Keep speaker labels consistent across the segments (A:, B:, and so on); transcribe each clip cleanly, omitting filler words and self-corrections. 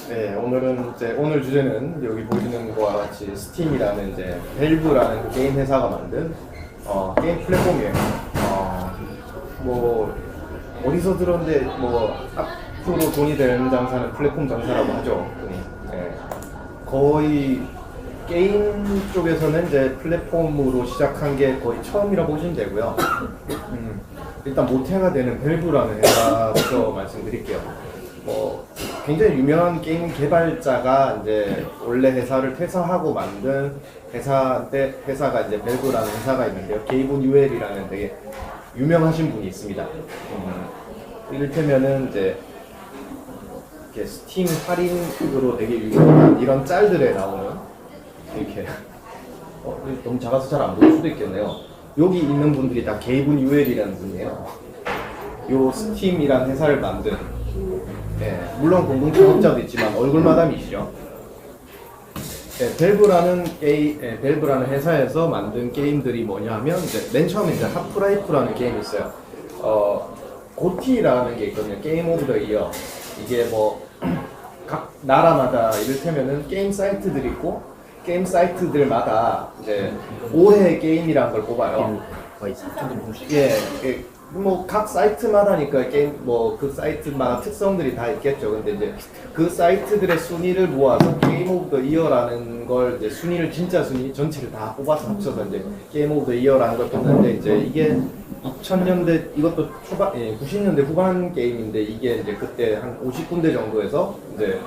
A: 네, 오늘 주제는 여기 보시는 것과 같이 스팀이라는 이제 밸브라는 게임 회사가 만든 게임 플랫폼이에요. 뭐 어디서 들었는데 뭐 앞으로 돈이 되는 장사는 플랫폼 장사라고 하죠. 네. 거의 게임 쪽에서는 이제 플랫폼으로 시작한 게 거의 처음이라고 보시면 되고요. 일단 모태가 되는 밸브라는 회사부터 말씀드릴게요. 굉장히 유명한 게임 개발자가 이제 원래 회사를 퇴사하고 만든 회사인데 회사가 이제 밸브라는 회사가 있는데요. 게이브 뉴엘이라는 되게 유명하신 분이 있습니다. 이를테면은 이제 이렇게 스팀 할인으로 되게 유명한 이런 짤들에 나오는 이렇게 너무 작아서 잘 안 보일 수도 있겠네요. 여기 있는 분들이 다 게이브 뉴엘이라는 분이에요. 요 스팀이란 회사를 만든 네, 물론 공동 창업자도 있지만 얼굴마담이시죠. 네, 밸브라는 회사에서 만든 게임들이 뭐냐면 이제 맨 처음에 이제 하프라이프라는 게임이 있어요. 고티라는 게 있거든요. 게임 오브 더 이어. 이게 뭐 각 나라마다 이를테면은 게임 사이트들이 있고 게임 사이트들마다 이제 올해 게임이라는 걸 뽑아요.
B: 거의 4천
A: 예, 뭐 각 사이트마다니까 게임 뭐 그 사이트마다 특성들이 다 있겠죠. 근데 이제 그 사이트들의 순위를 모아서 게임 오브 더 이어라는 걸 이제 순위를 진짜 순위 전체를 다 뽑아서 합쳐서 이제 게임 오브 더 이어라는 걸 뽑는데 이제 이게 2000년대 이것도 90년대 후반 게임인데 이게 이제 그때 한 50군데 정도에서 이제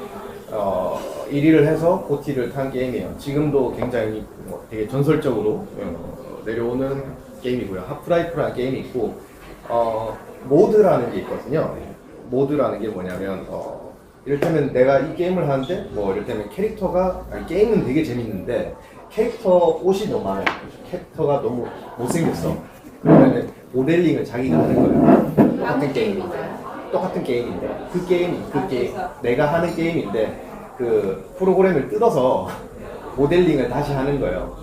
A: 1위를 해서 고티를 탄 게임이에요. 지금도 굉장히 되게 전설적으로 내려오는 게임이고요. 하프라이프라는 게임이 있고 모드라는 게 있거든요. 모드라는 게 뭐냐면 이를테면 내가 이 게임을 하는데 뭐 이를테면 게임은 되게 재밌는데 캐릭터 옷이 너무 많아요. 캐릭터가 너무 못생겼어. 그러면 모델링을 자기가 하는 거예요. 똑같은 게임인데 그 게임 내가 하는 게임인데 그 프로그램을 뜯어서 모델링을 다시 하는 거예요.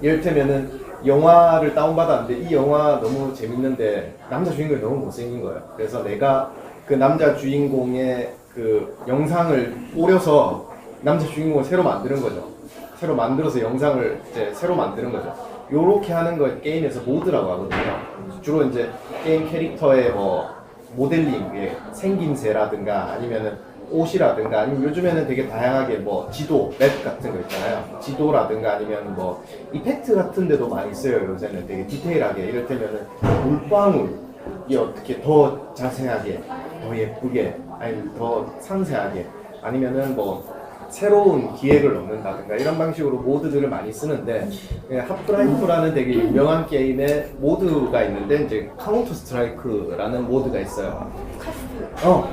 A: 이를테면은 영화를 다운받았는데 이 영화 너무 재밌는데 남자 주인공이 너무 못생긴 거예요. 그래서 내가 그 남자 주인공의 그 영상을 오려서 남자 주인공을 새로 만드는 거죠. 새로 만들어서 영상을 이제 새로 만드는 거죠. 요렇게 하는 걸 게임에서 모드라고 하거든요. 주로 이제 게임 캐릭터의 뭐 모델링, 생김새라든가 아니면은 옷이라든가 아니면 요즘에는 되게 다양하게 뭐 지도, 맵 같은 거 있잖아요. 지도라든가 아니면 뭐 이펙트 같은 데도 많이 써요. 요새는 되게 디테일하게. 이를테면은 물방울이 어떻게 더 자세하게, 더 예쁘게, 아니면 더 상세하게 아니면은 뭐 새로운 기획을 넣는다든가 이런 방식으로 모드들을 많이 쓰는데 하프라이프라는 되게 유명한 게임에 모드가 있는데 이제 카운터 스트라이크라는 모드가 있어요.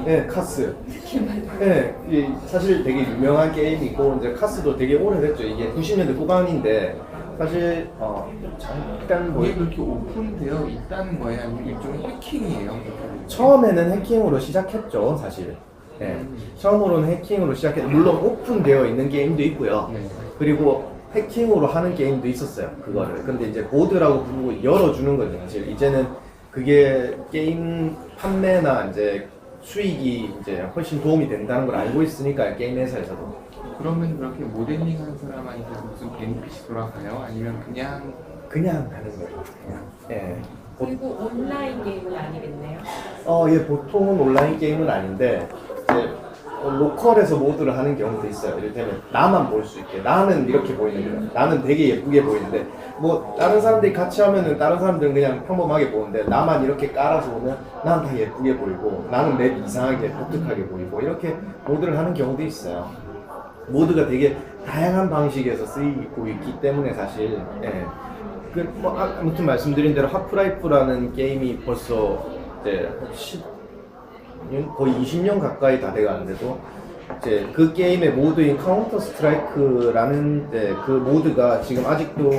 A: 네, 카스. 네, 사실 되게 유명한 게임이고 이제 카스도 되게 오래됐죠. 이게 90년대 후반인데 사실 잠깐
B: 왜 그렇게 오픈되어 있다는 거예요? 아니면 일종의 해킹이에요?
A: 처음에는 해킹으로 시작했죠, 사실. 네. 처음으로는 해킹으로 시작했 물론 오픈되어 있는 게임도 있고요.
B: 네.
A: 그리고 해킹으로 하는 게임도 있었어요. 그거를. 근데 이제 모드라고 부르고 열어주는 거죠. 사실 이제는 그게 게임 판매나 이제 수익이 이제 훨씬 도움이 된다는 걸 알고 있으니까 게임 회사에서도.
B: 그러면 그렇게 모델링하는 사람한테 무슨 베니핏이 돌아가요? 아니면
A: 그냥 하는 거예요. 예.
C: 그리고 온라인 게임은 아니겠네요?
A: 예, 보통은 온라인 게임은 아닌데 이제 로컬에서 모드를 하는 경우도 있어요. 이를테면 나만 볼 수 있게. 나는 이렇게 보이는 거예요. 나는 되게 예쁘게 보이는데 뭐 다른 사람들이 같이 하면은 다른 사람들은 그냥 평범하게 보는데 나만 이렇게 깔아서 보면 난 다 예쁘게 보이고 나는 맵 이상하게 독특하게 보이고 이렇게 모드를 하는 경우도 있어요. 모드가 되게 다양한 방식에서 쓰이고 있기 때문에 사실 아무튼 말씀드린 대로 하프라이프라는 게임이 벌써 이제 거의 20년 가까이 다 돼가는데도 이제 그 게임의 모드인 카운터 스트라이크라는 그 모드가 지금 아직도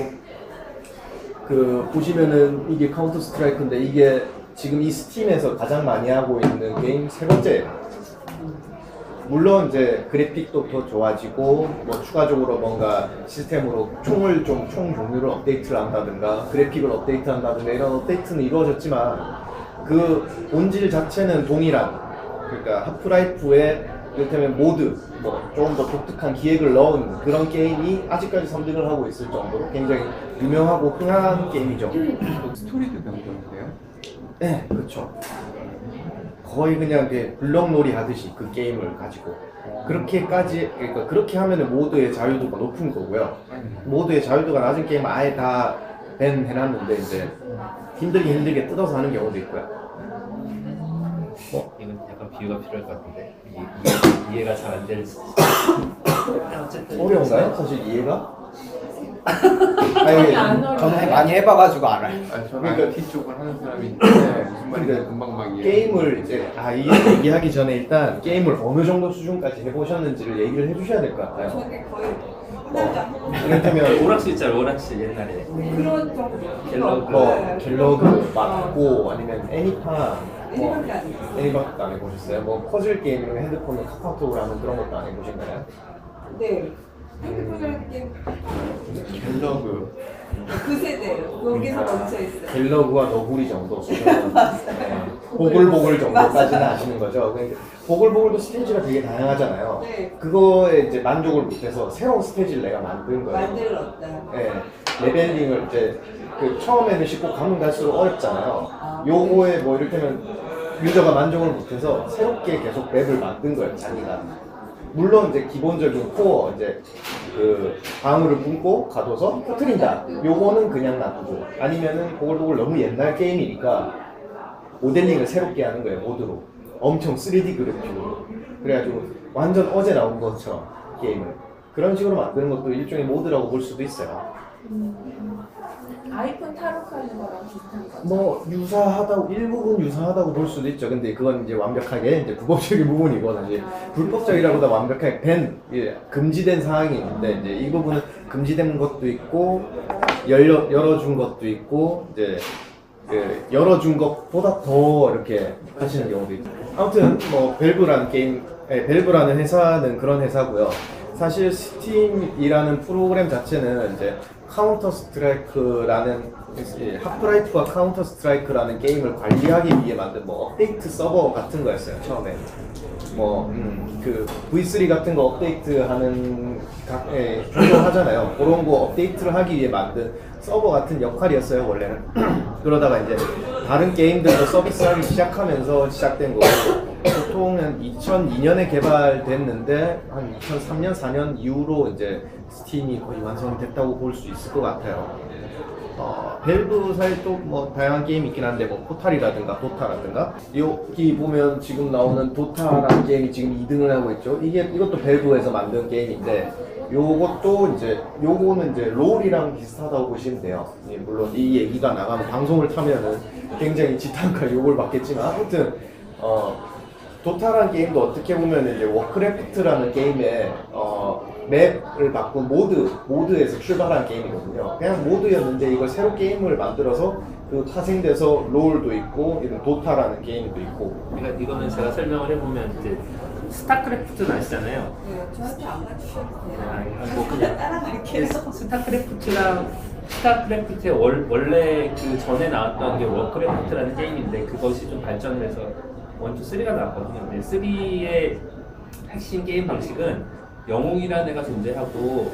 A: 그 보시면은 이게 카운터 스트라이크인데 이게 지금 이 스팀에서 가장 많이 하고 있는 게임 세 번째예요. 물론 이제 그래픽도 더 좋아지고 뭐 추가적으로 뭔가 시스템으로 총 종류를 업데이트를 한다든가 그래픽을 업데이트 한다든가 이런 업데이트는 이루어졌지만 그 본질 자체는 동일한, 그러니까 하프라이프의 이를테면 모드, 뭐 좀 더 독특한 기획을 넣은 그런 게임이 아직까지 3등을 하고 있을 정도로 굉장히 유명하고 흔한 게임이죠.
B: 스토리도 변경돼요?
A: 네, 그렇죠. 거의 그냥 블럭놀이 하듯이 그 게임을 가지고 그렇게까지, 그러니까 그렇게 하면은 모드의 자유도가 높은 거고요. 모드의 자유도가 낮은 게임 아예 다 밴 해놨는데 이제 힘들게 뜯어서 하는 경우도 있고요.
D: 이건 약간 비유가 필요할 것 같은데 이해가 잘 안 될. 어쨌든
A: 어려운가요? 사실 이해가?
C: 아니, 안 어려워요.
E: 저는 많이 해봐가지고 알아요.
B: 아, 저는
A: 그러니까-
B: IT 쪽을 하는 사람인데 무슨 말인지
A: 그러니까
B: 금방 막 이해.
A: 게임을 이제 이게 얘기하기 전에 일단 게임을 어느 정도 수준까지 해보셨는지를 얘기를 해주셔야 될 것 같아요.
F: 저게 거의 하나도
A: 이를테면
D: 오락실 있잖아, 오락실 옛날에.
F: 그런 정도.
D: 갤러그.
A: 뭐 갤러그, 맞고 아니면 애니팡, 뭐
F: 애니밖에 안 해요.
A: 애니팡도 안 해보셨어요? 뭐 퍼즐 게임이랑 핸드폰으로 카카오톡으로 하는 그런 것도 안 해보신가요?
F: 네. 핸드폰을 게임
B: 갤러그.
F: 그 세대예요. 거기서 멈춰 있어요.
A: 갤러그와 너구리 정도 수준은 보글보글 정도까지는 아시는 거죠. 그러니까 보글보글도 스테이지가 되게 다양하잖아요.
F: 네.
A: 그거에 이제 만족을 못해서 새로운 스테이지를 내가 만든 거예요.
F: 만들었다.
A: 네, 레벨링을 이제 처음에는 쉽고 가면 갈수록 어렵잖아요. 요거에 뭐 이를테면 유저가 만족을 못해서 새롭게 계속 맵을 만든 거예요, 자기가. 물론 이제 기본적인 코어 이제 그 방울을 뿜고 가둬서 터트린다. 요거는 그냥 놔두고 아니면은 보글보글 너무 옛날 게임이니까 모델링을 새롭게 하는 거예요, 모드로. 엄청 3D 그래픽으로. 그래가지고 완전 어제 나온 것처럼 게임을 그런 식으로 만드는 것도 일종의 모드라고 볼 수도 있어요.
C: 아이폰 탈옥하는 거랑 비슷한 거죠?
A: 뭐 유사하다고, 일부분 유사하다고 볼 수도 있죠. 근데 그건 이제 완벽하게 이제 불법적인 부분이고, 사실 불법적이라보다 완벽하게 금지된 사항이 있는데, 이제 이 부분은 금지된 것도 있고 열어준 것도 있고, 이제 열어준 것보다 더 이렇게 하시는 경우도 있고. 아무튼 뭐 밸브라는 밸브라는 회사는 그런 회사고요. 사실 스팀이라는 프로그램 자체는 이제 카운터 스트라이크라는, 하프라이프와 카운터 스트라이크라는 게임을 관리하기 위해 만든 뭐 업데이트 서버 같은 거였어요, 처음에. 뭐 그 V3 같은 거 업데이트하는 조정하잖아요. 그런 거 업데이트를 하기 위해 만든 서버 같은 역할이었어요, 원래는. 그러다가 이제 다른 게임들도 서비스하기 시작하면서 시작된 거고, 보통은 2002년에 개발됐는데 한 2003년, 4년 이후로 이제 스팀이 거의 완성이 됐다고 볼 수 있을 것 같아요. 밸브사에 또 뭐 다양한 게임이 있긴 한데, 뭐 포탈이라든가 도타라든가, 여기 보면 지금 나오는 도타라는 게임이 지금 2등을 하고 있죠. 이것도 밸브에서 만든 게임인데, 요거는 이제 롤이랑 비슷하다고 보시면 돼요. 예, 물론 이 얘기가 나가면 방송을 타면은 굉장히 지탄과 욕을 받겠지만, 아무튼 도타라는 게임도 어떻게 보면 이제 워크래프트라는 게임에 맵을 바꾼 모드에서 출발한 게임이거든요. 그냥 모드였는데 이걸 새로 게임을 만들어서 그 파생돼서 롤도 있고 이런 도타라는 게임도 있고.
D: 그러니까 이거는 제가 설명을 해보면 이제 스타크래프트는 아시잖아요.
F: 네, 저한테 안 맞추셔도 돼요.
D: 뭐 그냥
F: 따라갈게요.
D: 스타크래프트의 원래 그 전에 나왔던 게 워크래프트라는 게임인데, 그것이 좀 발전을 해서 1, 2, 3가 나왔거든요. 근데 3의 핵심 게임 방식은 영웅이라는 애가 존재하고,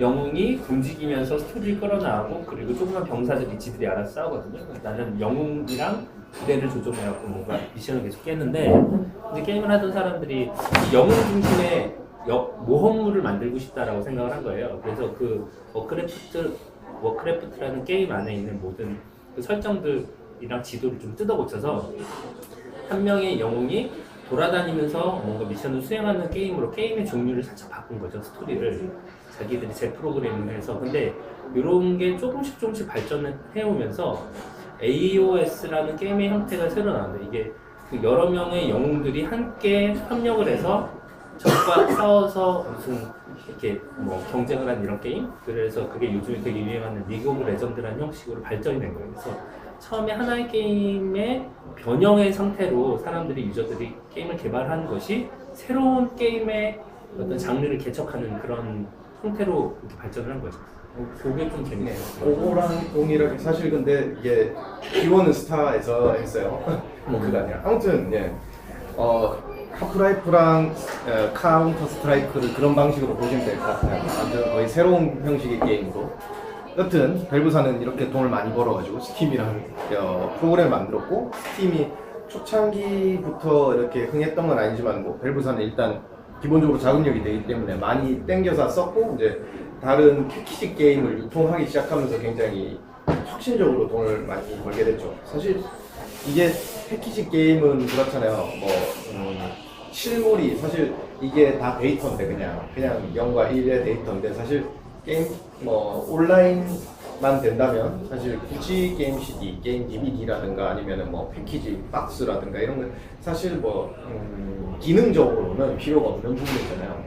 D: 영웅이 움직이면서 스토리를 끌어나가고, 그리고 조그만 병사들이 지들이 알아서 싸우거든요. 나는 영웅이랑 부대를 조종해갖고 뭔가 미션을 계속 깼는데, 이제 게임을 하던 사람들이 영웅 중심의 모험물을 만들고 싶다라고 생각을 한 거예요. 그래서 그 워크래프트라는 게임 안에 있는 모든 그 설정들이랑 지도를 좀 뜯어 고쳐서 한 명의 영웅이 돌아다니면서 뭔가 미션을 수행하는 게임으로 게임의 종류를 살짝 바꾼 거죠, 스토리를. 자기들이 재프로그래밍을 해서. 근데 이런 게 조금씩 발전을 해오면서 AOS라는 게임의 형태가 새로 나왔는데, 이게 그 여러 명의 영웅들이 함께 협력을 해서 적과 싸워서 무슨 이렇게 뭐 경쟁을 하는 이런 게임? 그래서 그게 요즘에 되게 유행하는 리그 오브 레전드라는 형식으로 발전이 된 거예요. 그래서 처음에 하나의 게임의 변형의 상태로 사람들이, 유저들이 게임을 개발한 것이 새로운 게임의 어떤 장르를 개척하는 그런 형태로 이렇게 발전을 한 거죠. 그게 좀 재밌네요.
A: 그거랑 동일하게 사실 근데 이게 기원은 스타에서 했어요. 뭐 그게 아니라. 아무튼 하프라이프랑 카운터 스트라이크를 그런 방식으로 보시면 될 것 같아요. 완전 거의 새로운 형식의 게임으로. 여튼 밸브사는 이렇게 돈을 많이 벌어가지고 스팀이라는 프로그램을 만들었고, 스팀이 초창기부터 이렇게 흥했던 건 아니지만 뭐 밸브사는 일단 기본적으로 자금력이 되기 때문에 많이 땡겨서 썼고, 이제 다른 패키지 게임을 유통하기 시작하면서 굉장히 혁신적으로 돈을 많이 벌게 됐죠. 사실 이게 패키지 게임은 그렇잖아요. 실물이 사실 이게 다 데이터인데 그냥 0과 1의 데이터인데, 사실 게임 온라인만 된다면 사실 굳이 게임 CD, 게임 DVD라든가 아니면은 뭐 패키지 박스라든가 이런 건 사실 기능적으로는 필요가 없는 부분이잖아요.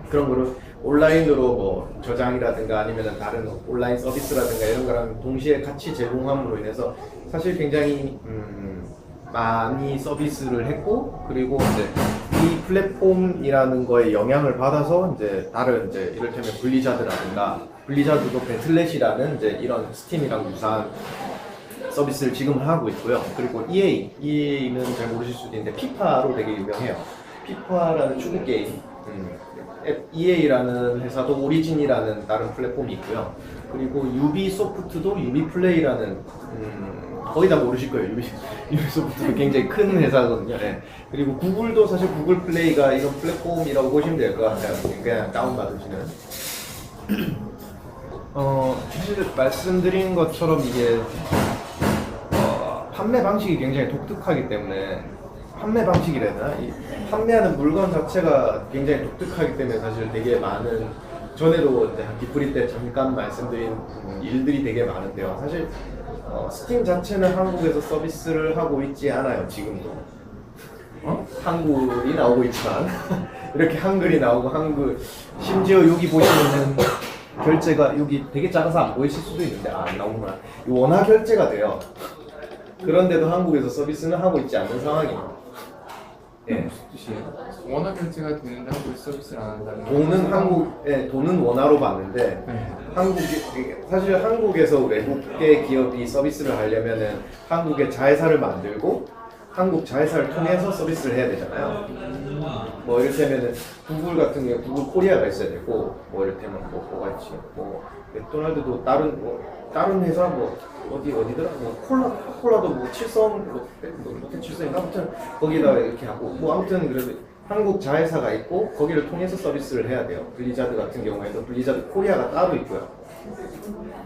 A: 그런 거를 온라인으로 뭐 저장이라든가 아니면은 다른 온라인 서비스라든가 이런 거랑 동시에 같이 제공함으로 인해서 사실 굉장히 많이 서비스를 했고, 그리고 이제 이 플랫폼이라는 거에 영향을 받아서 이제 다른 이제 이를테면 블리자드도 배틀넷이라는 이제 이런 스팀이랑 유사한 서비스를 지금 하고 있고요. 그리고 EA는 잘 모르실 수도 있는데 피파로 되게 유명해요. 피파라는 축구 게임. EA라는 회사도 오리진이라는 다른 플랫폼이 있고요. 그리고 유비소프트도 유비플레이라는 거의 다 모르실 거예요. 유비소프트도 굉장히 큰 회사거든요. 네. 그리고 구글도 사실 구글 플레이가 이런 플랫폼이라고 보시면 될 것 같아요. 그냥 다운받으시는. 사실 말씀드린 것처럼 이게 판매 방식이 굉장히 독특하기 때문에, 판매 방식이라 해야 되나? 이 판매하는 물건 자체가 굉장히 독특하기 때문에 사실 되게 많은, 전에도 이제 디프리 때 잠깐 말씀드린 일들이 되게 많은데요. 사실 스팀 자체는 한국에서 서비스를 하고 있지 않아요, 지금도. 한글이 나오고 있지만 이렇게 한글이 나오고 심지어 여기 보시면은 결제가 여기 되게 작아서 안 보이실 수도 있는데 안 나오구나. 원화 결제가 돼요. 그런데도 한국에서 서비스는 하고 있지 않는 상황이에요. 예.
B: 무슨 뜻이에요? 원화 결제가 되는데 한국 서비스를 안 한다는
A: 돈은 원화로 받는데, 사실 한국에서 외국계 기업이 서비스를 하려면은 한국의 자회사를 만들고 한국 자회사를 통해서 서비스를 해야 되잖아요. 뭐 이를테면은 구글 같은 경우 구글 코리아가 있어야 되고, 뭐 이를테면 뭐가 있지, 뭐 맥도날드도 다른 회사 어디더라, 콜라도 뭐 칠성 롯데 칠성인가, 아무튼 거기다가 이렇게 하고, 뭐 아무튼 그래도 한국 자회사가 있고 거기를 통해서 서비스를 해야 돼요. 블리자드 같은 경우에도 블리자드 코리아가 따로 있고요.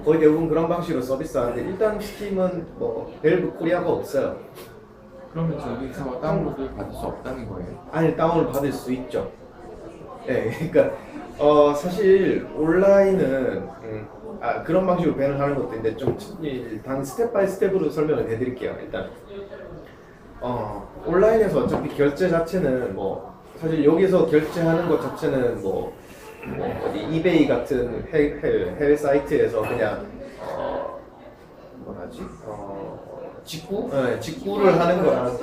A: 거의 대부분 그런 방식으로 서비스하는데, 일단 스팀은 뭐 밸브 코리아가 없어요.
B: 그러면 저기서 다운로드를 받을 수 없다는 거예요? 아니,
A: 다운을 받을 수 있죠. 네, 그러니까 사실 온라인은 그런 방식으로 밴을 하는 것도 있는데, 좀 스텝 바이 스텝으로 설명을 해드릴게요. 일단 온라인에서 어차피 결제 자체는 사실 여기서 결제하는 것 자체는 어디 이베이 같은 해외 사이트에서 그냥 직구를 하는 거랑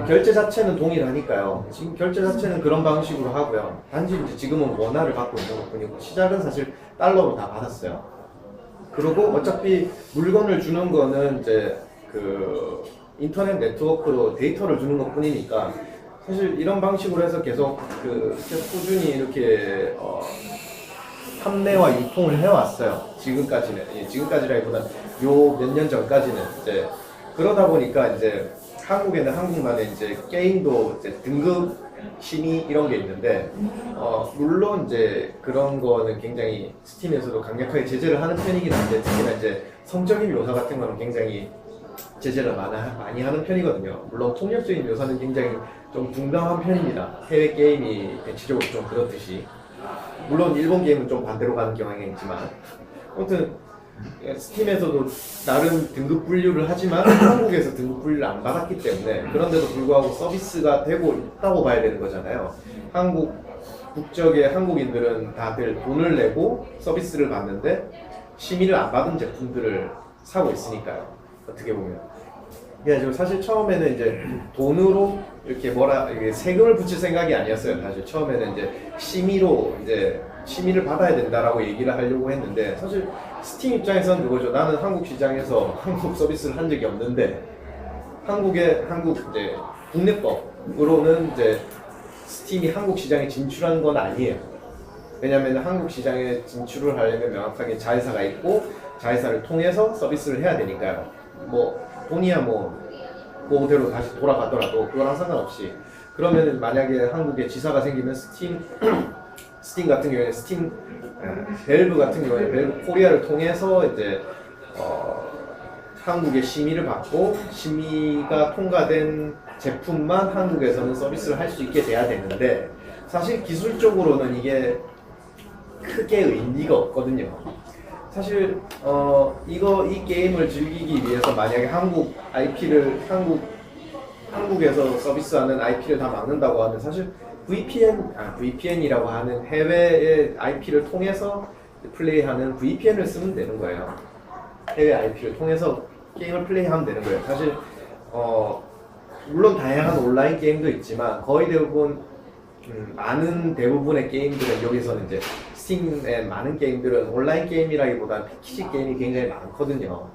A: 결제 자체는 동일하니까요. 지금 결제 자체는 그런 방식으로 하고요. 단지 이제 지금은 원화를 받고 있는 것뿐이고, 시작은 사실 달러로 다 받았어요. 그리고 어차피 물건을 주는 거는 이제 그 인터넷 네트워크로 데이터를 주는 것뿐이니까, 사실 이런 방식으로 해서 계속 꾸준히 이렇게 판매와 유통을 해왔어요. 지금까지라기보다 요 몇 년 전까지는 이제. 그러다 보니까 이제 한국에는 한국만의 이제 게임도 이제 등급 심의 이런 게 있는데, 물론 이제 그런 거는 굉장히 스팀에서도 강력하게 제재를 하는 편이긴 한데, 특히나 이제 성적인 묘사 같은 거는 굉장히 제재를 많이 하는 편이거든요. 물론 폭력적인 묘사는 굉장히 좀 둔감한 편입니다. 해외 게임이 대체적으로 좀 그렇듯이. 물론 일본 게임은 좀 반대로 가는 경향이 있지만, 아무튼 스팀에서도 나름 등급 분류를 하지만 한국에서 등급 분류를 안 받았기 때문에, 그런데도 불구하고 서비스가 되고 있다고 봐야 되는 거잖아요. 한국 국적의 한국인들은 다들 돈을 내고 서비스를 받는데 심의를 안 받은 제품들을 사고 있으니까요. 어떻게 보면. 그래서 사실 처음에는 이제 돈으로 이렇게 세금을 붙일 생각이 아니었어요. 사실 처음에는 이제 심의를 받아야 된다라고 얘기를 하려고 했는데, 사실 스팀 입장에서는 그거죠. 나는 한국 시장에서 한국 서비스를 한 적이 없는데, 한국 이제 국내법으로는 이제 스팀이 한국 시장에 진출한 건 아니에요. 왜냐하면 한국 시장에 진출을 하려면 명확하게 자회사가 있고 자회사를 통해서 서비스를 해야 되니까요. 뭐 돈이야 뭐 그대로 다시 돌아가더라도 그거랑 상관없이 그러면 만약에 한국에 지사가 생기면 스팀 같은 경우에 밸브 같은 경우에 밸브 코리아를 통해서 이제 한국의 심의를 받고 심의가 통과된 제품만 한국에서는 서비스를 할 수 있게 돼야 되는데 사실 기술적으로는 이게 크게 의미가 없거든요. 사실 이 게임을 즐기기 위해서 만약에 한국에서 서비스하는 IP를 다 막는다고 하면 사실 VPN이라고 하는 해외의 IP를 통해서 플레이하는 VPN을 쓰면 되는 거예요. 해외 IP를 통해서 게임을 플레이하면 되는 거예요. 사실 물론 다양한 온라인 게임도 있지만 거의 대부분 많은 대부분의 게임들은 여기서는 이제 스팀의 많은 게임들은 온라인 게임이라기보다는 패키지 게임이 굉장히 많거든요.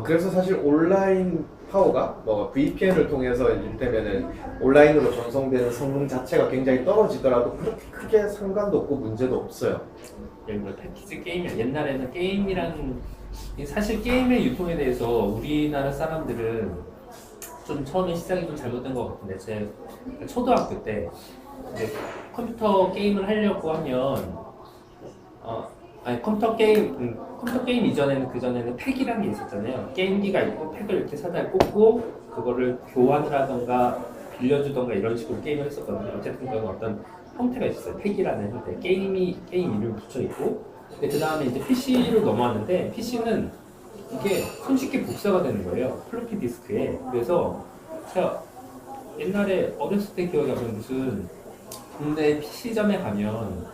A: 그래서 사실 온라인 파워가 뭐 VPN을 통해서 이를테면은 온라인으로 전송되는 성능 자체가 굉장히 떨어지더라도 그렇게 크게 상관도 없고 문제도 없어요.
D: 예를 들어 패키지 게임이 옛날에는 게임이란 사실 게임의 유통에 대해서 우리나라 사람들은 좀 처음에 시작이 좀 잘못된 것 같은데 제 초등학교 때 이제 컴퓨터 게임을 하려고 하면 컴퓨터 게임 이전에는 그전에는 팩이라는 게 있었잖아요. 게임기가 있고 팩을 이렇게 사다에 꽂고 그거를 교환을 하던가 빌려주던가 이런 식으로 게임을 했었거든요. 어쨌든 그건 어떤 형태가 있었어요. 팩이라는 형태. 게임 이름이 붙여 있고. 근데 그 다음에 이제 PC로 넘어왔는데 PC는 이게 손쉽게 복사가 되는 거예요. 플로피 디스크에. 그래서 제가 옛날에 어렸을 때 기억이 나면 무슨 국내 PC점에 가면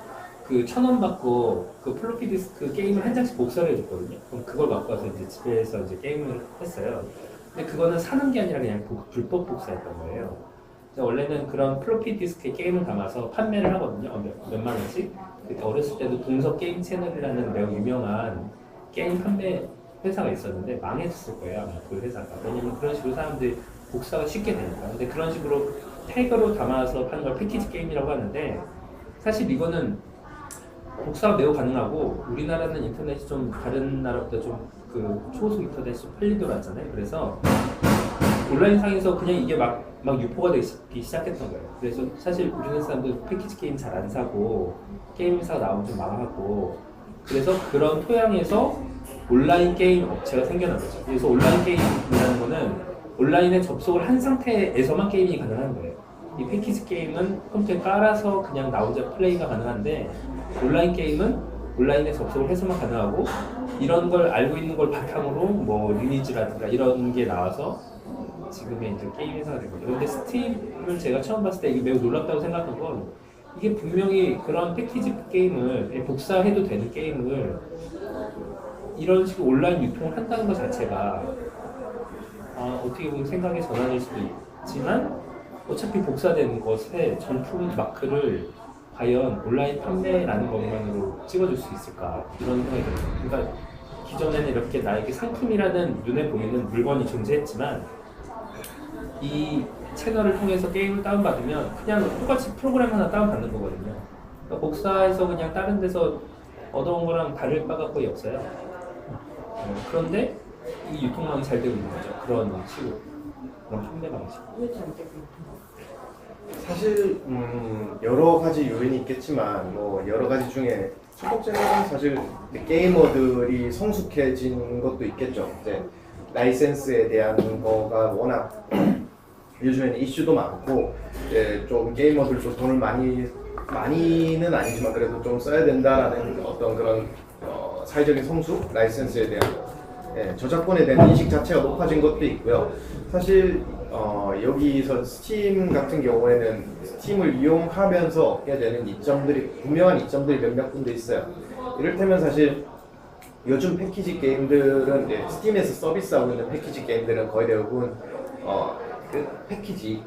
D: 그 1,000원 받고 그 플로피 디스크 게임을 한 장씩 복사를 해줬거든요. 그럼 그걸 갖고 와서 이제 집에서 이제 게임을 했어요. 근데 그거는 사는 게 아니라 그냥 불법 복사였던 거예요. 원래는 그런 플로피 디스크에 게임을 담아서 판매를 하거든요. 몇만 원씩. 그때 어렸을 때도 동서 게임 채널이라는 매우 유명한 게임 판매 회사가 있었는데 망했을 거예요. 아마 그 회사가. 왜냐면 그런 식으로 사람들이 복사가 쉽게 되니까. 근데 그런 식으로 태그로 담아서 파는 걸 패키지 게임이라고 하는데 사실 이거는 복사가 매우 가능하고 우리나라는 인터넷이 좀 다른 나라보다 좀 그 초속 인터넷이 빨리돌았잖아요. 그래서 온라인상에서 그냥 이게 막 유포가 되기 시작했던 거예요. 그래서 사실 우리나라 사람들 패키지 게임 잘 안 사고 게임 회사가 나오면 좀 망하고 그래서 그런 토양에서 온라인 게임 업체가 생겨난 거죠. 그래서 온라인 게임이라는 거는 온라인에 접속을 한 상태에서만 게임이 가능한 거예요. 이 패키지 게임은 컴퓨터에 깔아서 그냥 나 혼자 플레이가 가능한데 온라인 게임은 온라인에 접속을 해서만 가능하고 이런 걸 알고 있는 걸 바탕으로 뭐 리니지라든가 이런 게 나와서 지금의 이제 게임 회사가 된 거죠. 근데 스팀을 제가 처음 봤을 때 이게 매우 놀랍다고 생각한 건 이게 분명히 그런 패키지 게임을 복사해도 되는 게임을 이런 식으로 온라인 유통을 한다는 것 자체가 어떻게 보면 생각의 전환일 수도 있지만 어차피 복사되는 것에 정품 마크를 과연 온라인 판매라는 것만으로 찍어줄 수 있을까 이런 생각이 들어요. 그러니까 기존에는 이렇게 나에게 상품이라는 눈에 보이는 물건이 존재했지만 이 채널을 통해서 게임을 다운받으면 그냥 똑같이 프로그램 하나 다운받는 거거든요. 그러니까 복사해서 그냥 다른 데서 얻어온 거랑 다를 바가 거의 없어요. 그런데 이 유통망이 잘 되고 있는 거죠. 그런 식으로 그런 판매 방식.
F: 왜잘 되고 있는
A: 사실 여러 가지 요인이 있겠지만 뭐 여러 가지 중에 첫 번째는 사실 게이머들이 성숙해진 것도 있겠죠. 이제 라이센스에 대한 거가 워낙 요즘에는 이슈도 많고 이제 좀 게이머들도 돈을 많이는 아니지만 그래도 좀 써야 된다라는 어떤 그런 사회적인 성숙, 라이센스에 대한 저작권에 대한 인식 자체가 높아진 것도 있고요. 사실 여기서 스팀 같은 경우에는 스팀을 이용하면서 얻게 되는 분명한 이점들이 몇몇 군데 있어요. 이를테면 사실 요즘 패키지 게임들은 이제 스팀에서 서비스하고 있는 패키지 게임들은 거의 대부분 그 패키지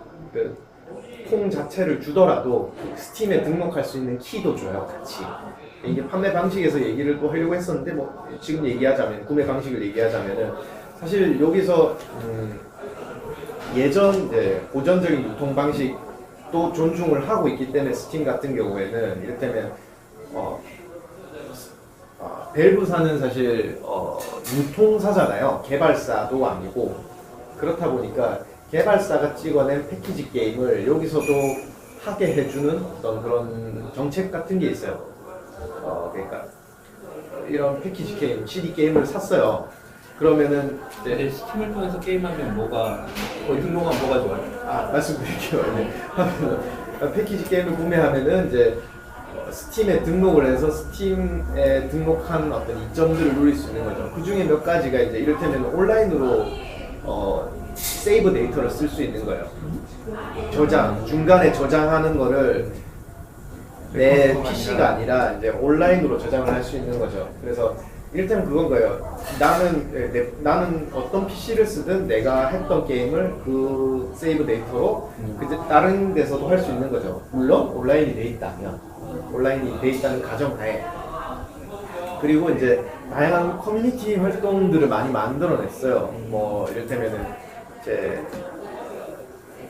A: 통 자체를 주더라도 스팀에 등록할 수 있는 키도 줘요, 같이. 이게 판매 방식에서 얘기를 또 하려고 했었는데 뭐 지금 얘기하자면 구매 방식을 얘기하자면은 사실 여기서 예전 고전적인 유통 방식 또 존중을 하고 있기 때문에 스팀 같은 경우에는 이를테면 밸브사는 사실 유통사잖아요. 개발사도 아니고 그렇다 보니까 개발사가 찍어낸 패키지 게임을 여기서도 하게 해주는 어떤 그런 정책 같은 게 있어요. 그러니까 이런 패키지 게임, CD 게임을 샀어요. 그러면은 이제
D: 근데 스팀을 통해서 게임하면 뭐가 거의 등록하면 뭐가 좋아요?
A: 말씀드릴게요. 이제 하면은 패키지 게임을 구매하면은 이제 스팀에 등록을 해서 스팀에 등록한 어떤 이점들을 누릴 수 있는 거죠. 그 중에 몇 가지가 이제 이를테면 온라인으로 세이브 데이터를 쓸 수 있는 거예요. 중간에 저장하는 거를 내 PC가 아니라 이제 온라인으로 저장을 할 수 있는 거죠. 그래서 이를테면 그건 거예요. 나는 어떤 PC를 쓰든 내가 했던 게임을 그 세이브 데이터로 다른 데서도 할 수 있는 거죠. 물론 온라인이 돼 있다면, 온라인이 돼 있다는 가정하에. 그리고 이제 다양한 커뮤니티 활동들을 많이 만들어냈어요. 뭐 이를테면은 이제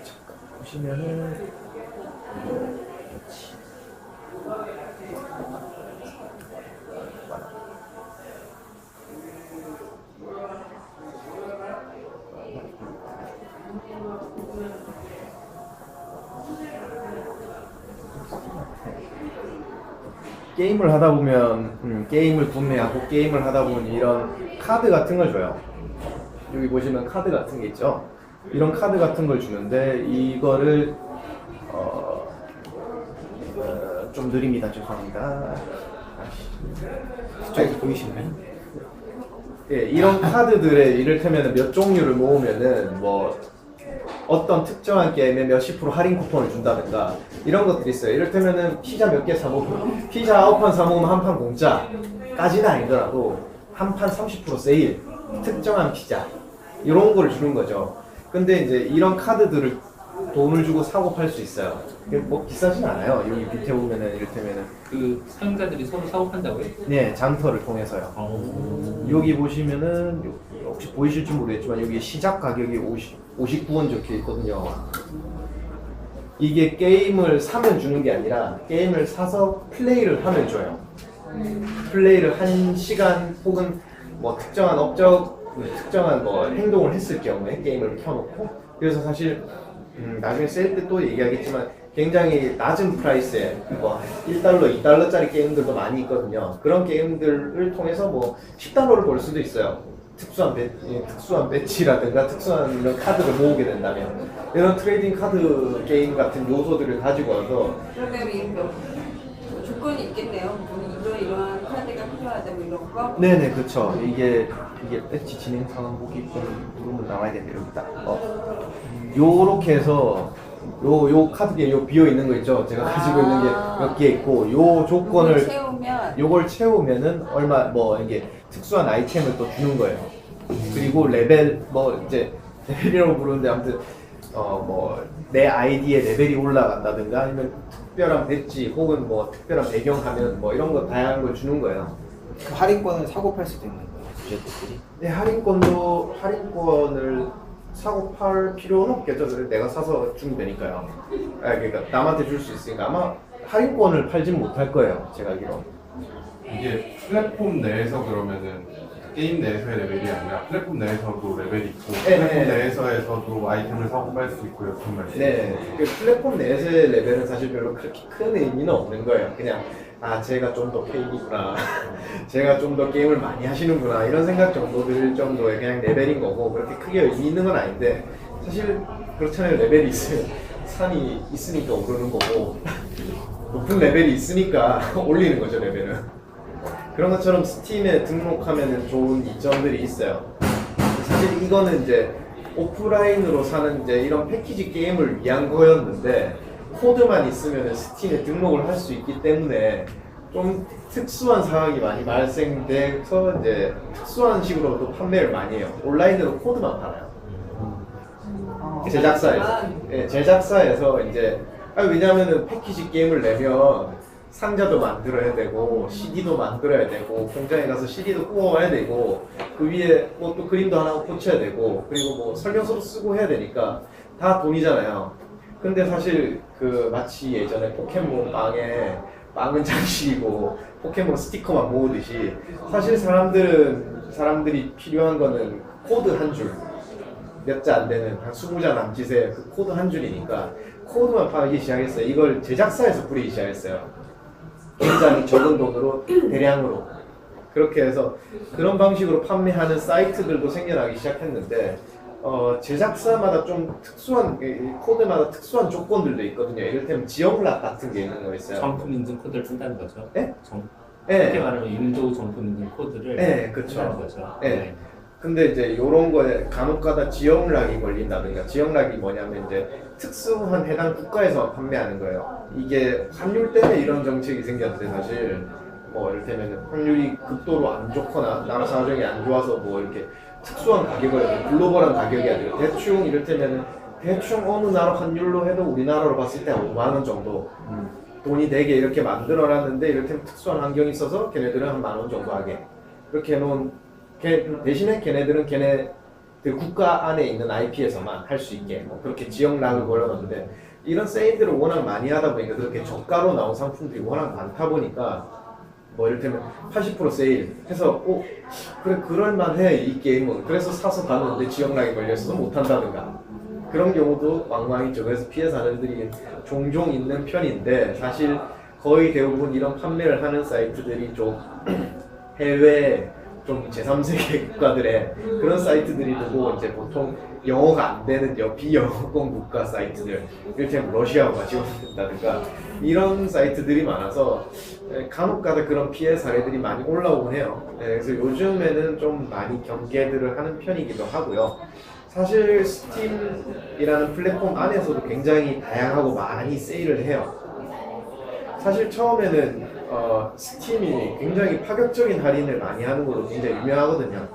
A: 잠깐 보시면은 게임을 하다 보면 게임을 구매하고 게임을 하다 보면 이런 카드 같은 걸 줘요. 여기 보시면 카드 같은 게 있죠. 이런 카드 같은 걸 주는데 이거를 좀 느립니다. 죄송합니다.
E: 저기 보이시나요?
A: 예, 이런 카드들의 이를테면 몇 종류를 모으면은 뭐 어떤 특정한 게임에 몇십 프로 할인 쿠폰을 준다든가 이런 것들이 있어요. 이를테면은 피자 몇 개 사먹으면 피자 9판 사먹으면 한 판 공짜까지는 아니더라도 한 판 30% 세일, 특정한 피자 이런 거를 주는 거죠. 근데 이제 이런 카드들을 돈을 주고 사고 팔 수 있어요. 뭐 비싸진 않아요. 여기 밑에 보면은 이를테면은
D: 그 사용자들이 서로 사고 판다고요?
A: 네, 장터를 통해서요. 여기 보시면은 혹시 보이실지 모르겠지만 여기 시작 가격이 59원 적혀 있거든요. 이게 게임을 사면 주는 게 아니라 게임을 사서 플레이를 하면 줘요. 플레이를 1시간 혹은 뭐 특정한 특정한 뭐 행동을 했을 경우에 게임을 켜놓고 그래서 사실 나중에 셀 때 또 얘기하겠지만 굉장히 낮은 프라이스에 뭐 1달러, 2달러짜리 게임들도 많이 있거든요. 그런 게임들을 통해서 뭐 10달러를 벌 수도 있어요. 특수한 배지라든가 특수한 이런 카드를 모으게 된다면 이런 트레이딩 카드 게임 같은 요소들을 가지고 와서
F: 그러면 뭐 조건이 있겠네요. 뭐 이러한 카드가 필요하다 뭐 이런 거.
A: 네네 그렇죠. 이게 배지 진행 상황 보기 누르면 나와야 되는데 여기다 요렇게 해서 요 카드에 요 비어 있는 거 있죠. 제가 가지고 있는 게 몇 개 있고 요 조건을 요걸 채우면은 얼마 뭐 이게 특수한 아이템을 또 주는 거예요. 그리고 레벨 뭐 이제 레벨이라고 부르는데 아무튼 뭐 내 아이디의 레벨이 올라간다든가 아니면 특별한 배지 혹은 뭐 특별한 배경화면 뭐 이런 거 다양한 걸 주는 거예요.
E: 그 할인권을 사고 팔 수도 있는 거예요, 주제들끼리.
A: 네, 할인권을 사고 팔 필요는 없겠죠. 내가 사서 주면 되니까요. 그러니까 남한테 줄 수 있으니까 아마 할인권을 팔진 못할 거예요. 제가 알기로.
G: 이게 플랫폼 내에서 그러면은 게임 내에서의 레벨이 아니라 플랫폼 내에서도 레벨이 있고 플랫폼 내에서도 아이템을 사고 팔 수 있고 이렇게 말이죠.
A: 네, 그 플랫폼 내에서의 레벨은 사실 별로 그렇게 큰 의미는 없는 거예요. 그냥 제가 좀 더 페이구나, 제가 좀 더 게임을 많이 하시는구나 이런 생각 정도 들 정도의 그냥 레벨인 거고 그렇게 크게 의미 있는 건 아닌데 사실 그렇잖아요. 레벨이 있으면 산이 있으니까 오르는 거고 높은 레벨이 있으니까 올리는 거죠 레벨은. 그런 것처럼 스팀에 등록하면 좋은 이점들이 있어요. 사실 이거는 이제 오프라인으로 사는 이제 이런 패키지 게임을 위한 거였는데 코드만 있으면 스팀에 등록을 할 수 있기 때문에 좀 특수한 상황이 많이 발생돼서 이제 특수한 식으로 또 판매를 많이 해요. 온라인으로 코드만 팔아요. 제작사에서. 네, 제작사에서 이제 왜냐하면 패키지 게임을 내면 상자도 만들어야 되고 CD도 만들어야 되고 공장에 가서 CD도 구워와야 되고 그 위에 뭐 또 그림도 하나 고쳐야 되고 그리고 뭐 설명서도 쓰고 해야 되니까 다 돈이잖아요. 근데 사실 그 마치 예전에 포켓몬 빵은 장식이고 포켓몬 스티커만 모으듯이 사실 사람들이 필요한 거는 코드 한 줄, 몇 자 안 되는 한 20자 남짓의 그 코드 한 줄이니까 코드만 팔기 시작했어요. 이걸 제작사에서 뿌리기 시작했어요. 굉장히 적은 돈으로 대량으로 그렇게 해서 그런 방식으로 판매하는 사이트들도 생겨나기 시작했는데 제작사마다 좀 특수한 코드마다 특수한 조건들도 있거든요. 이를테면 지역락 같은 게 있는 거 있어요.
D: 정품 인증 코드를 쓴다는 거죠.
A: 네?
D: 쉽게
A: 네.
D: 말하면 인도 정품 인증 코드를
A: 네, 그쵸.
D: 쓴다는 거죠.
A: 네. 근데 이제 요런 거에 간혹가다 지역락이 걸린다든가 지역락이 뭐냐면 이제 특수한 해당 국가에서 판매하는 거예요. 이게 환율 때문에 이런 정책이 생겼는데 사실 뭐 이를테면 환율이 극도로 안 좋거나 나라 사정이 안 좋아서 뭐 이렇게 특수한 가격을 글로벌한 가격이 아니라 대충 이를테면 대충 어느 나라 환율로 해도 우리나라로 봤을 때 5만 원 정도 돈이 되게 이렇게 만들어놨는데 이를테면 특수한 환경이 있어서 걔네들은 한 10,000원 정도 하게 이렇게 해놓은 대신에 걔네들은 걔네들 국가 안에 있는 IP에서만 할 수 있게 뭐 그렇게 지역락을 걸어놨는데 이런 세일들을 워낙 많이 하다 보니까 그렇게 저가로 나온 상품들이 워낙 많다 보니까 뭐 이를테면 80% 세일 해서 그래 그럴만해 이 게임은 그래서 사서 봤는데 지역락이 걸려있어서 못한다든가 그런 경우도 왕왕 있죠. 그래서 피해 사례들이 종종 있는 편인데 사실 거의 대부분 이런 판매를 하는 사이트들이 좀 해외 좀 제3세계 국가들의 그런 사이트들이고 이제 보통 영어가 안 되는 비영어권 국가 사이트들 이를테면 러시아어가 지원된다든가 이런 사이트들이 많아서 간혹가다 그런 피해 사례들이 많이 올라오곤 해요. 그래서 요즘에는 좀 많이 경계들을 하는 편이기도 하고요. 사실 스팀이라는 플랫폼 안에서도 굉장히 다양하고 많이 세일을 해요. 사실 처음에는 스팀이 굉장히 파격적인 할인을 많이 하는 걸로 굉장히 유명하거든요.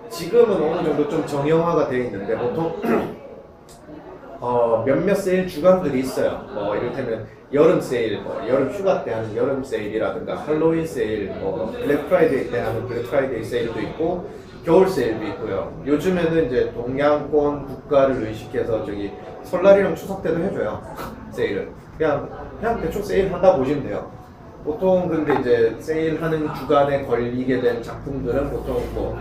A: 지금은 어느 정도 좀 정형화가 되어 있는데 보통 몇몇 세일 주간들이 있어요. 뭐 이를테면 여름 세일, 여름 휴가 때 하는 여름 세일이라든가 할로윈 세일, 블랙 프라이데이 때 하는 블랙 프라이데이 세일도 있고 겨울 세일도 있고요. 요즘에는 이제 동양권 국가를 의식해서 저기 설날이랑 추석 때도 해줘요. 세일을 그냥 대충 세일한다 보시면 돼요. 보통 근데 이제 세일하는 주간에 걸리게 된 작품들은 보통 뭐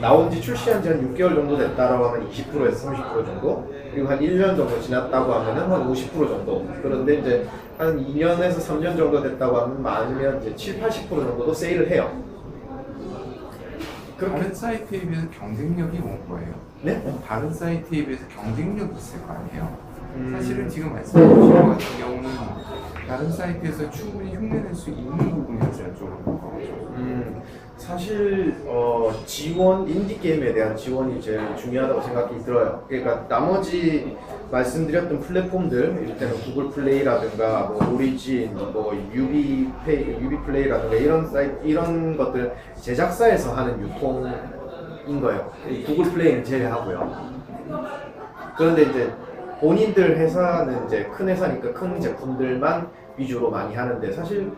A: 나온 지 출시한 지 한 6개월 정도 됐다라고 하면 20%에서 30% 정도 그리고 한 1년 정도 지났다고 하면은 한 50% 정도 그런데 이제 한 2년에서 3년 정도 됐다고 하면 많으면 이제 7, 80% 정도도 세일을 해요.
B: 다른 사이트에 비해서 경쟁력이 온 거예요.
A: 네?
B: 다른 사이트에 비해서 경쟁력이 있을 거 아니에요. 사실은 지금 말씀해 주신 것 같은 경우는 다른 사이트에서 충분히 흉내낼 수 있는 부분이어서 여쭤보는 거죠.
A: 사실 인디 게임에 대한 지원이 제일 중요하다고 생각이 들어요. 그러니까 나머지 말씀드렸던 플랫폼들, 이를테면 구글 플레이라든가 뭐 오리진, 뭐 유비 플레이라든가 이런 것들은 제작사에서 하는 유통인 거예요. 구글 플레이는 제외하고요. 그런데 이제 본인들 회사는 이제 큰 회사니까 큰 제품들만 위주로 많이 하는데 사실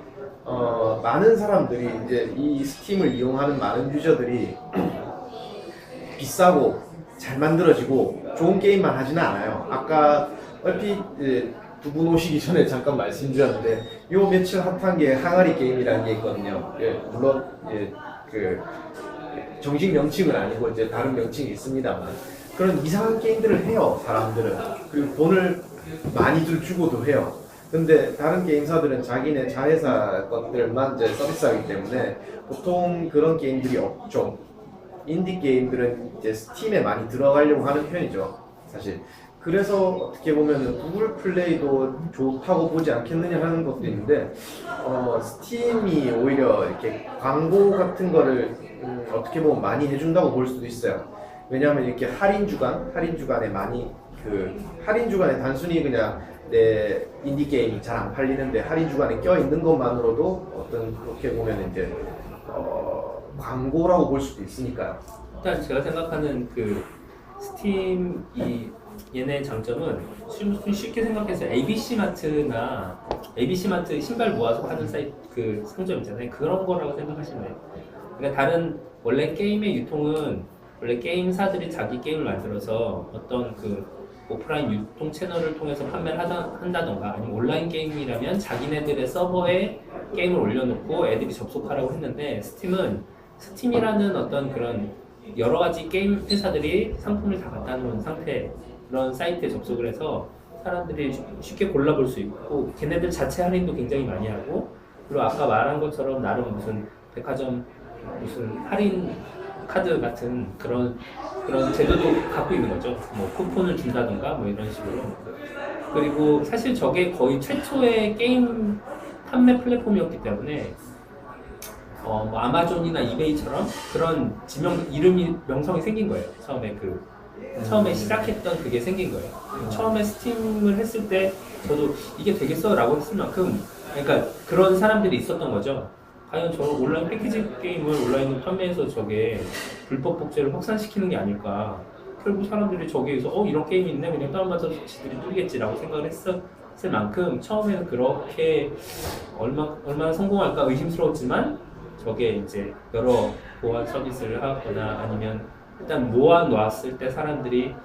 A: 많은 사람들이 이제 이 스팀을 이용하는 많은 유저들이 비싸고 잘 만들어지고 좋은 게임만 하지는 않아요. 아까 얼핏 두 분 오시기 전에 잠깐 말씀드렸는데 요 며칠 핫한 게 항아리 게임이라는 게 있거든요. 물론 그 정식 명칭은 아니고 이제 다른 명칭이 있습니다만 그런 이상한 게임들을 해요. 사람들은. 그리고 돈을 많이들 주고도 해요. 근데 다른 게임사들은 자기네 자회사 것들만 이제 서비스하기 때문에 보통 그런 게임들이 없죠. 인디 게임들은 이제 스팀에 많이 들어가려고 하는 편이죠, 사실. 그래서 어떻게 보면은 구글 플레이도 좋다고 보지 않겠느냐 하는 것도 있는데 스팀이 오히려 이렇게 광고 같은 거를 어떻게 보면 많이 해준다고 볼 수도 있어요. 왜냐하면 이렇게 할인 주간에 많이 할인 주간에 단순히 그냥 내 인디 게임이 잘 안 팔리는데 할인 주간에 껴 있는 것만으로도 그렇게 보면 이제 광고라고 볼 수도 있으니까요.
D: 일단 제가 생각하는 그 스팀 얘네 장점은 쉽게 생각해서 ABC 마트나 ABC 마트 신발 모아서 파는 사이트 그 상점 있잖아요. 그런 거라고 생각하시면 돼요. 그러니까 다른 원래 게임의 유통은 원래 게임사들이 자기 게임을 만들어서 어떤 그 오프라인 유통 채널을 통해서 판매를 한다던가 아니면 온라인 게임이라면 자기네들의 서버에 게임을 올려놓고 애들이 접속하라고 했는데 스팀이라는 어떤 그런 여러 가지 게임 회사들이 상품을 다 갖다 놓은 상태 그런 사이트에 접속을 해서 사람들이 쉽게 골라볼 수 있고 걔네들 자체 할인도 굉장히 많이 하고 그리고 아까 말한 것처럼 나름 무슨 백화점 무슨 할인 카드 같은 그런 제도도 갖고 있는 거죠. 뭐 쿠폰을 준다던가 뭐 이런 식으로. 그리고 사실 저게 거의 최초의 게임 판매 플랫폼이었기 때문에 뭐 아마존이나 이베이처럼 그런 이름이 명성이 생긴 거예요. 처음에 시작했던 그게 생긴 거예요. 처음에 스팀을 했을 때 저도 이게 되겠어라고 했을 만큼 그러니까 그런 사람들이 있었던 거죠. 과연 저 온라인 패키지 게임을 온라인으로 판매해서 저게 불법 복제를 확산시키는 게 아닐까. 결국 사람들이 저기에서 이런 게임이 있네 그냥 다운받아서 지들이 뚫겠지라고 생각을 했었을 만큼 처음에는 그렇게 얼마나 성공할까 의심스러웠지만 저게 이제 여러 보안 서비스를 하거나 아니면 일단 모아놨을 때 사람들이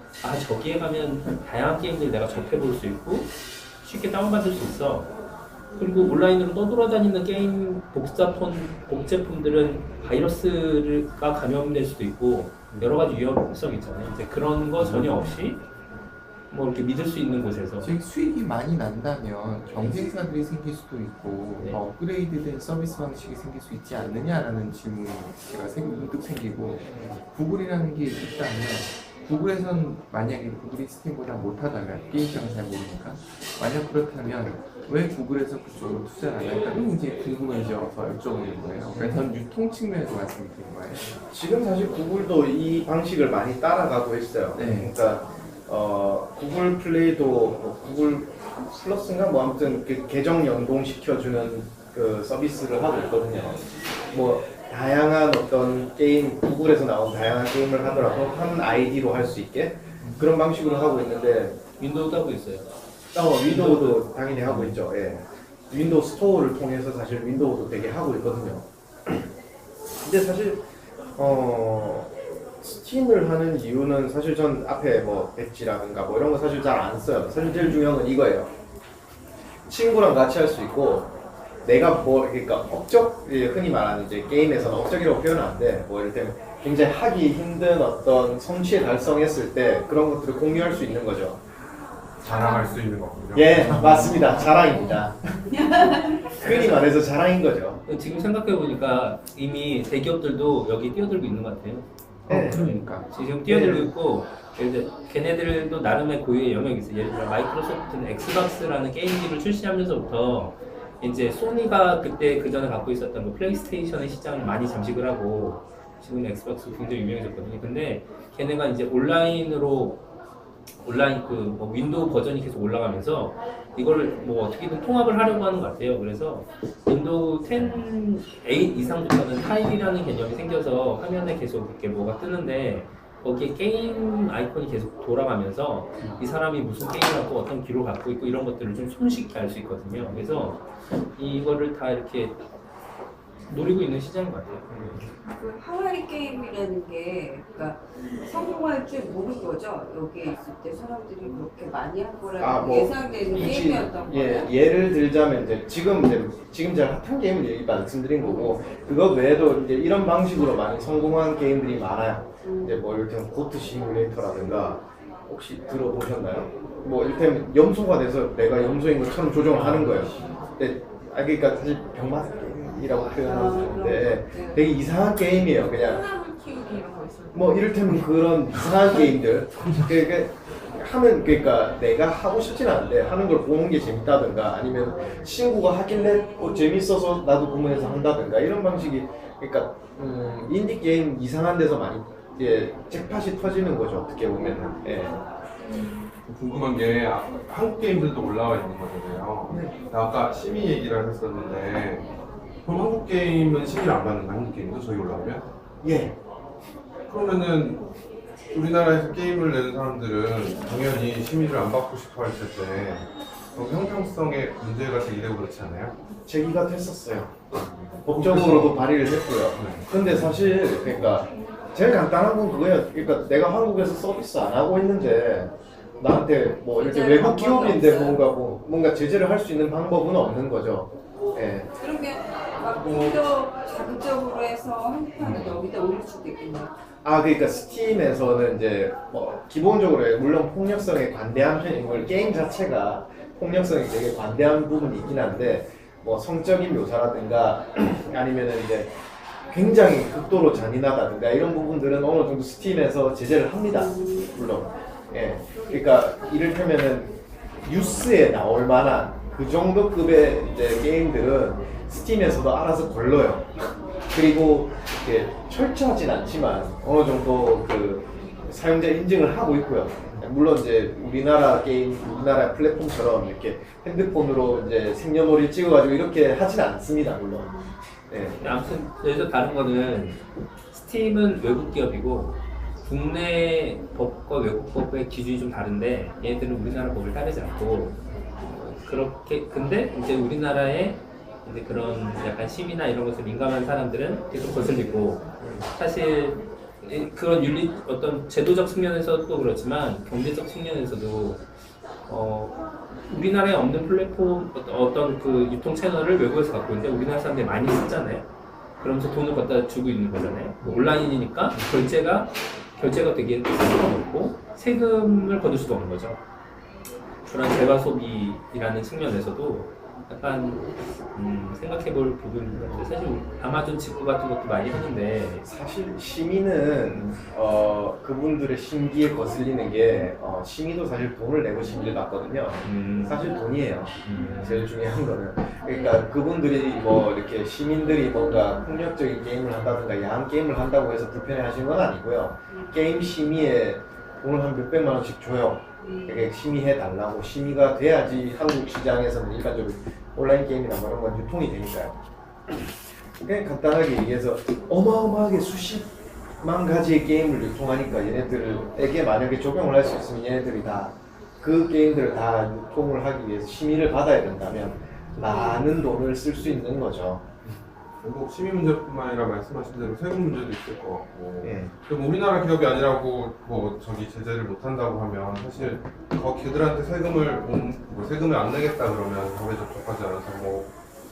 D: 저기에 가면 다양한 게임들 내가 접해볼 수 있고 쉽게 다운받을 수 있어. 그리고 온라인으로 떠돌아다니는 게임 복제품들은 바이러스가 감염될 수도 있고 여러 가지 위험성이 있잖아요. 이제 그런 거 전혀 없이 뭐 이렇게 믿을 수 있는 곳에서
B: 즉 수익이 많이 난다면 경쟁사들이 생길 수도 있고
D: 네.
B: 더 업그레이드된 서비스 방식이 생길 수 있지 않느냐라는 질문이 제가 문득 생기고 구글이라는 게 있다면 구글에선 만약에 구글이 스팀보다 못하다면 게임장을 잘 모르니까 만약 그렇다면 왜 구글에서 그쪽으로 투자를 안 할까는 이제 궁금해져서 여쭤보는 거예요. 그래서 전 유통 측면에서 말씀드린 거예요.
A: 지금 사실 구글도 이 방식을 많이 따라가고 있어요.
B: 네.
A: 그러니까 구글 플레이도 구글 플러스인가 뭐 아무튼 그 계정 연동시켜주는 그 서비스를 하고 있거든요. 뭐 다양한 어떤 게임, 구글에서 나온 다양한 게임을 하더라도 한 아이디로 할 수 있게 그런 방식으로 하고 있는데
D: 윈도우도 하고 있어요.
A: 윈도우도 당연히 하고 있죠. 예. 윈도우 스토어를 통해서 사실 윈도우도 되게 하고 있거든요. 근데 사실 스팀을 하는 이유는 사실 전 앞에 뭐 배지라든가 뭐 이런 거 사실 잘 안 써요. 사실 제일 중요한 건 이거예요. 친구랑 같이 할 수 있고 내가 그러니까 업적, 흔히 말하는 이제 게임에서는 업적이라고 표현은 안 돼. 뭐 이럴 때는 굉장히 하기 힘든 어떤 성취에 달성했을 때 그런 것들을 공유할 수 있는 거죠.
G: 자랑할 수 있는 거군요.
A: 예, 맞습니다. 자랑입니다. 흔히 말해서 자랑인 거죠.
D: 지금 생각해보니까 이미 대기업들도 여기 뛰어들고 있는 것 같아요.
A: 네.
B: 그러니까
D: 지금 뛰어들고 있고 이제 걔네들도 나름의 고유의 영역이 있어요. 예를 들어 마이크로소프트는 엑스박스라는 게임기를 출시하면서부터 이제 소니가 그때 그 전에 갖고 있었던 그 플레이스테이션의 시장을 많이 잠식을 하고 지금 엑스박스 굉장히 유명해졌거든요. 근데 걔네가 이제 온라인 그 뭐 윈도우 버전이 계속 올라가면서 이거를 뭐 어떻게든 통합을 하려고 하는 것 같아요. 그래서 윈도우 10, 8 이상부터는 타일이라는 개념이 생겨서 화면에 계속 이렇게 뭐가 뜨는데 거기에 게임 아이콘이 계속 돌아가면서 이 사람이 무슨 게임을 하고 어떤 기록 갖고 있고 이런 것들을 좀 손쉽게 알 수 있거든요. 그래서 이거를 다 이렇게 노리고 있는 시장인 것 같아요.
F: 그 항아리 게임이라는 게 그러니까 성공할 줄 모르는 거죠. 여기에 있을 때 사람들이 그렇게 많이 한 거라고 예상되는 게임이었던 거예요.
A: 예를 들자면 이제 지금 제가 핫한 게임을 얘기 말씀드린 거고 그것 외에도 이제 이런 방식으로 많이 성공한 게임들이 많아요. 이제 뭐 이를테면 고트 시뮬레이터라든가 혹시 들어보셨나요? 뭐 이를테면 염소가 돼서 내가 염소인 것처럼 조정을 하는 거예요. 근데 그러니까 사실 병맛 게임이라고 표현하는데 되게 이상한 게임이에요. 그냥
C: 사람을 키우기 이런 거 있어요.
A: 뭐 이를테면 그런 이상한 게임들 그러니까 내가 하고 싶진 않은데 하는 걸 보는 게 재밌다든가 아니면 친구가 하길래 재밌어서 나도 구매해서 한다든가 이런 방식이 그러니까 인디 게임 이상한 데서 많이 잭팟이 터지는 거죠. 어떻게 보면은. 예.
G: 궁금한 게 한국 게임들도 올라와 있는 거잖아요. 아까 심의 얘기를 했었는데 그럼 한국 게임은 심의를 안 받는 거예요? 한국 게임도 저희 올라오면?
A: 예.
G: 그러면은 우리나라에서 게임을 내는 사람들은 당연히 심의를 안 받고 싶어 할 텐데 그럼 형평성에 문제가 제기되고 그렇지 않아요?
A: 제기가 됐었어요. 법적으로도 발의를 했고요. 근데 사실 그러니까 제일 간단한 건 그거예요. 그러니까 내가 한국에서 서비스 안 하고 있는데 나한테 뭐 이렇게
F: 제재할
A: 외국
F: 방법이
A: 기업인데
F: 없어요?
A: 뭔가 제재를 할 수 있는 방법은 없는 거죠. 예.
F: 그러면 막좀더 자극적으로 해서 한판을 여기다 올릴 수도 있겠네요.
A: 아 그러니까 스팀에서는 이제 뭐 기본적으로 물론 폭력성에 관대한 편인 걸 게임 자체가 폭력성이 되게 관대한 부분이 있긴 한데 뭐 성적인 묘사라든가 아니면은 이제 굉장히 극도로 잔인하다든가 이런 부분들은 어느 정도 스팀에서 제재를 합니다. 물론. 예. 그러니까 이를테면은 뉴스에 나올 만한 그 정도 급의 이제 게임들은 스팀에서도 알아서 걸러요. 그리고 이렇게 철저하진 않지만 어느 정도 그 사용자 인증을 하고 있고요. 물론 이제 우리나라 게임, 우리나라 플랫폼처럼 이렇게 핸드폰으로 이제 생년월일 찍어가지고 이렇게 하진 않습니다. 물론. 예.
D: 근데 아무튼 여기서 다른 거는 스팀은 외국 기업이고 국내 법과 외국 법의 기준이 좀 다른데 얘네들은 우리나라 법을 따르지 않고 그렇게 근데 이제 우리나라의 이제 그런 약간 심의나 이런 것에 민감한 사람들은 계속 거슬리고 사실 그런 윤리 어떤 제도적 측면에서도 그렇지만 경제적 측면에서도 우리나라에 없는 플랫폼 어떤 그 유통 채널을 외국에서 갖고 있는데 우리나라 사람들이 많이 쓰잖아요. 그러면서 돈을 갖다 주고 있는 거잖아요. 온라인이니까 결제가 되게 수가 높고 세금을 거둘 수가 없는 거죠. 그런 재화 소비라는 측면에서도 약간 생각해볼 부분인데 사실 아마존 직구 같은 것도 많이 하는데
A: 사실 시민은 그분들의 심기에 거슬리는 게 시민도 사실 돈을 내고 심리를 받거든요. 사실 돈이에요. 제일 중요한 거는 그러니까 그분들이 뭐 이렇게 시민들이 뭔가 폭력적인 게임을 한다든가 야한 게임을 한다고 해서 불편해하시는 건 아니고요. 게임 심의에 돈을 한 몇백만 원씩 줘요. 이렇게 심의해 달라고 심의가 돼야지 한국 시장에서는 일반적으로 온라인 게임이나 뭐 이런 건 유통이 되니까요. 그냥 간단하게 얘기해서 어마어마하게 수십만 가지의 게임을 유통하니까 얘네들에게 만약에 적용을 할 수 있으면 얘네들이 다 그 게임들을 다 유통을 하기 위해서 심의를 받아야 된다면 많은 돈을 쓸 수 있는 거죠.
G: 결국 시민 문제뿐만 아니라 말씀하신 대로 세금 문제도 있을 것 같고
A: 예.
G: 그럼 우리나라 기업이 아니라고 뭐 저기 제재를 못 한다고 하면 사실 그들한테 세금을 안 내겠다 그러면 법에 접촉하지 않아서 뭐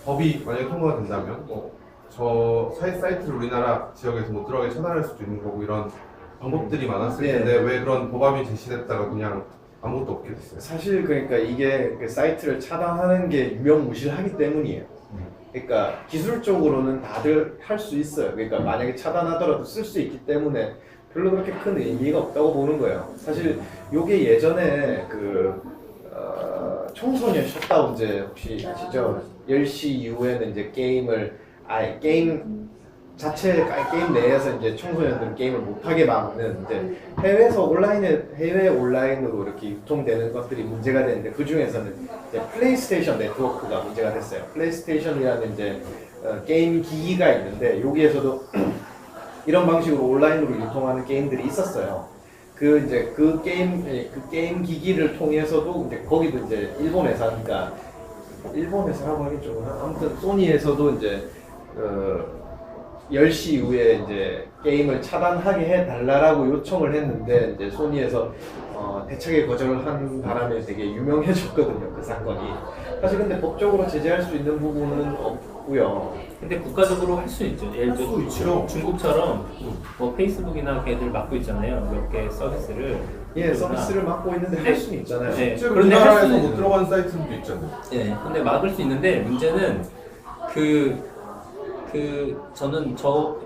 G: 법이 만약에 통과가 된다면 뭐 저 사이트를 우리나라 지역에서 못 들어가게 차단할 수도 있는 거고 이런 방법들이 많았을 텐데 왜 그런 법안이 제시됐다가 그냥 아무것도 없게 됐어요?
A: 사실 그러니까 이게 그 사이트를 차단하는 게 유명무실하기 때문이에요. 그러니까 기술적으로는 다들 할 수 있어요. 그러니까 만약에 차단하더라도 쓸 수 있기 때문에 별로 그렇게 큰 의미가 없다고 보는 거예요. 사실 요게 예전에 그 청소년 셧다운제 혹시 아시죠? 10시 이후에는 이제 게임 내에서 이제 청소년들은 게임을 못하게 막는 이제 해외 온라인으로 이렇게 유통되는 것들이 문제가 되는데 그 중에서는 이제 플레이스테이션 네트워크가 문제가 됐어요. 플레이스테이션이라는 이제 게임 기기가 있는데 여기에서도 이런 방식으로 온라인으로 유통하는 게임들이 있었어요. 그 게임 기기를 통해서도 이제 거기도 이제 일본 회사니까 일본 회사라고 하긴 좀 아무튼 소니에서도 이제 10시 이후에 이제 게임을 차단하게 해달라고 요청을 했는데 이제 소니에서 대책에 거절을 한 바람에 되게 유명해졌거든요, 그 사건이. 사실 근데 법적으로 제재할 수 있는 부분은 없고요.
D: 근데 국가적으로 할 수 있죠. 예를 들어 중국처럼 뭐 페이스북이나 걔들 맡고 있잖아요. 몇 개 서비스를.
A: 예, 서비스를 맡고 있는데 할 수는 있잖아요.
D: 네.
G: 실제로
D: 그런데 할
G: 우리나라에서
D: 수는
G: 못 들어간 사이트들도 있잖아요.
D: 네, 근데 막을 수 있는데 문제는 저는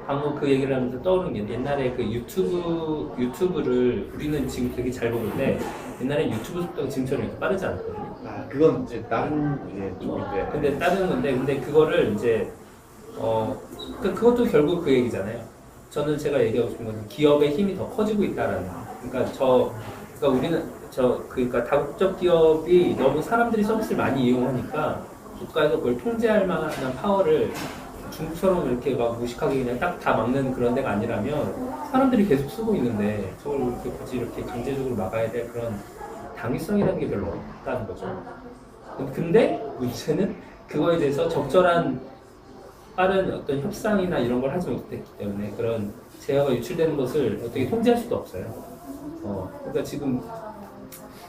D: 방금 그 얘기를 하면서 떠오르는 게 옛날에 그 유튜브를 우리는 지금 되게 잘 보는데 옛날에 유튜브 속도가 지금처럼 이렇게 빠르지 않았거든요.
A: 아, 그건 이제 다른 쪽인데.
D: 근데 다른 건데 근데 그거를 이제 그것도 결국 그 얘기잖아요. 제가 얘기하고 싶은 건 기업의 힘이 더 커지고 있다라는. 그러니까 다국적 기업이 너무 사람들이 서비스를 많이 이용하니까 국가에서 그걸 통제할 만한 파워를 중국처럼 이렇게 막 무식하게 그냥 딱 다 막는 그런 데가 아니라면 사람들이 계속 쓰고 있는데 저걸 이렇게 굳이 이렇게 강제적으로 막아야 될 그런 당위성이라는 게 별로 없다는 거죠. 근데 문제는 그거에 대해서 적절한 빠른 어떤 협상이나 이런 걸 하지 못했기 때문에 그런 제어가 유출되는 것을 어떻게 통제할 수도 없어요. 그러니까 지금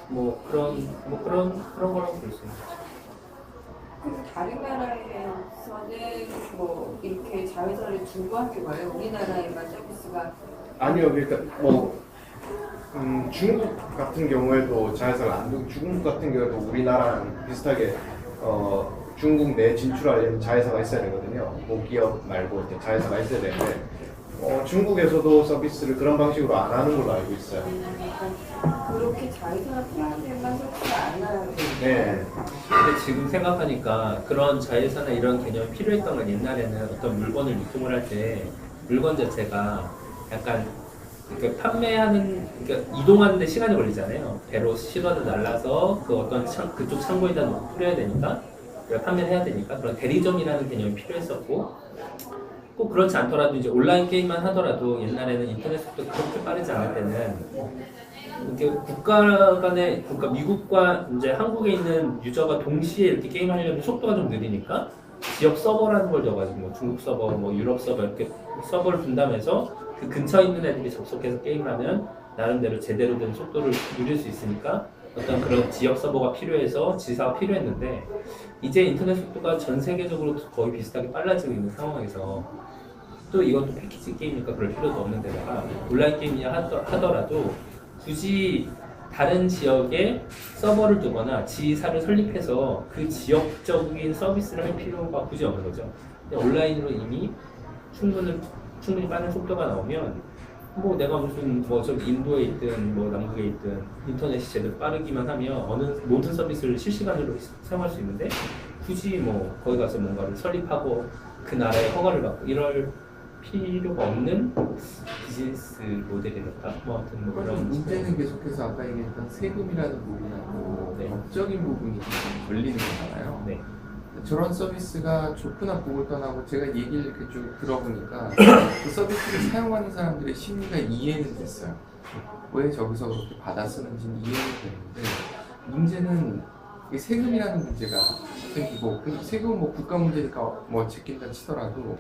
D: 그런 거라고 볼 수 있는 거죠.
F: 그리고 다른 나라에서는 뭐 이렇게 자회사를 주고 하는 거예요. 우리나라에만 서비스가
A: 아니요, 그러니까 뭐 중국 같은 경우에도 자회사가 안 되고 중국 같은 경우에도 우리나라랑 비슷하게 중국 내 진출하려면 자회사가 있어야 되거든요. 모기업 말고 이제 자회사가 있어야 되는데 중국에서도 서비스를 그런 방식으로 안 하는 걸로 알고 있어요.
F: 그렇게 자회사가 필요한 데만 서비스 안 하는
A: 네.
D: 근데 지금 생각하니까 그런 자회사나 이런 개념이 필요했던 건 옛날에는 어떤 물건을 유통을 할 때 물건 자체가 약간 그러니까 판매하는 그러니까 이동하는데 시간이 걸리잖아요. 배로 실어서 날라서 그 어떤 그쪽 창고에다 놓고 뿌려야 되니까 판매를 해야 되니까 그런 대리점이라는 개념이 필요했었고 꼭 그렇지 않더라도 이제 온라인 게임만 하더라도 옛날에는 인터넷 속도 그렇게 빠르지 않을 때는 이렇게 국가 간의 그러니까 미국과 이제 한국에 있는 유저가 동시에 이렇게 게임하려면 속도가 좀 느리니까 지역 서버라는 걸 줘가지고 뭐 중국 서버, 뭐 유럽 서버 이렇게 서버를 분담해서 그 근처에 있는 애들이 접속해서 게임을 하면 나름대로 제대로 된 속도를 누릴 수 있으니까 어떤 그런 지역 서버가 필요해서 지사가 필요했는데 이제 인터넷 속도가 전 세계적으로 거의 비슷하게 빨라지고 있는 상황에서 또 이것도 패키지 게임이니까 그럴 필요도 없는 데다가 온라인 게임이냐 하더라도 굳이 다른 지역에 서버를 두거나 지사를 설립해서 그 지역적인 서비스를 할 필요가 굳이 없는 거죠. 근데 온라인으로 이미 충분히 빠른 속도가 나오면 뭐 내가 무슨 뭐 저 인도에 있든 뭐 남극에 있든 인터넷이 제대로 빠르기만 하면 모든 서비스를 실시간으로 사용할 수 있는데 굳이 뭐 거기 가서 뭔가를 설립하고 그 나라의 허가를 받고 이럴 필요가 없는 비즈니스 모델이랄까? 뭐 아무튼 뭐 그런
B: 문제는 계속해서 아까 얘기했던 세금이라는 부분하고
D: 네.
B: 법적인 부분이 좀 걸리는 거잖아요.
D: 네.
B: 저런 서비스가 좋구나 보고 떠나고 제가 얘기를 이렇게 쭉 들어보니까 그 서비스를 사용하는 사람들의 심리가 이해는 됐어요. 왜 저기서 그렇게 받아 쓰는지는 이해는 됐는데 문제는 이 세금이라는 문제가 생기고 그 세금은 뭐 국가 문제니까 뭐 지킨다 치더라도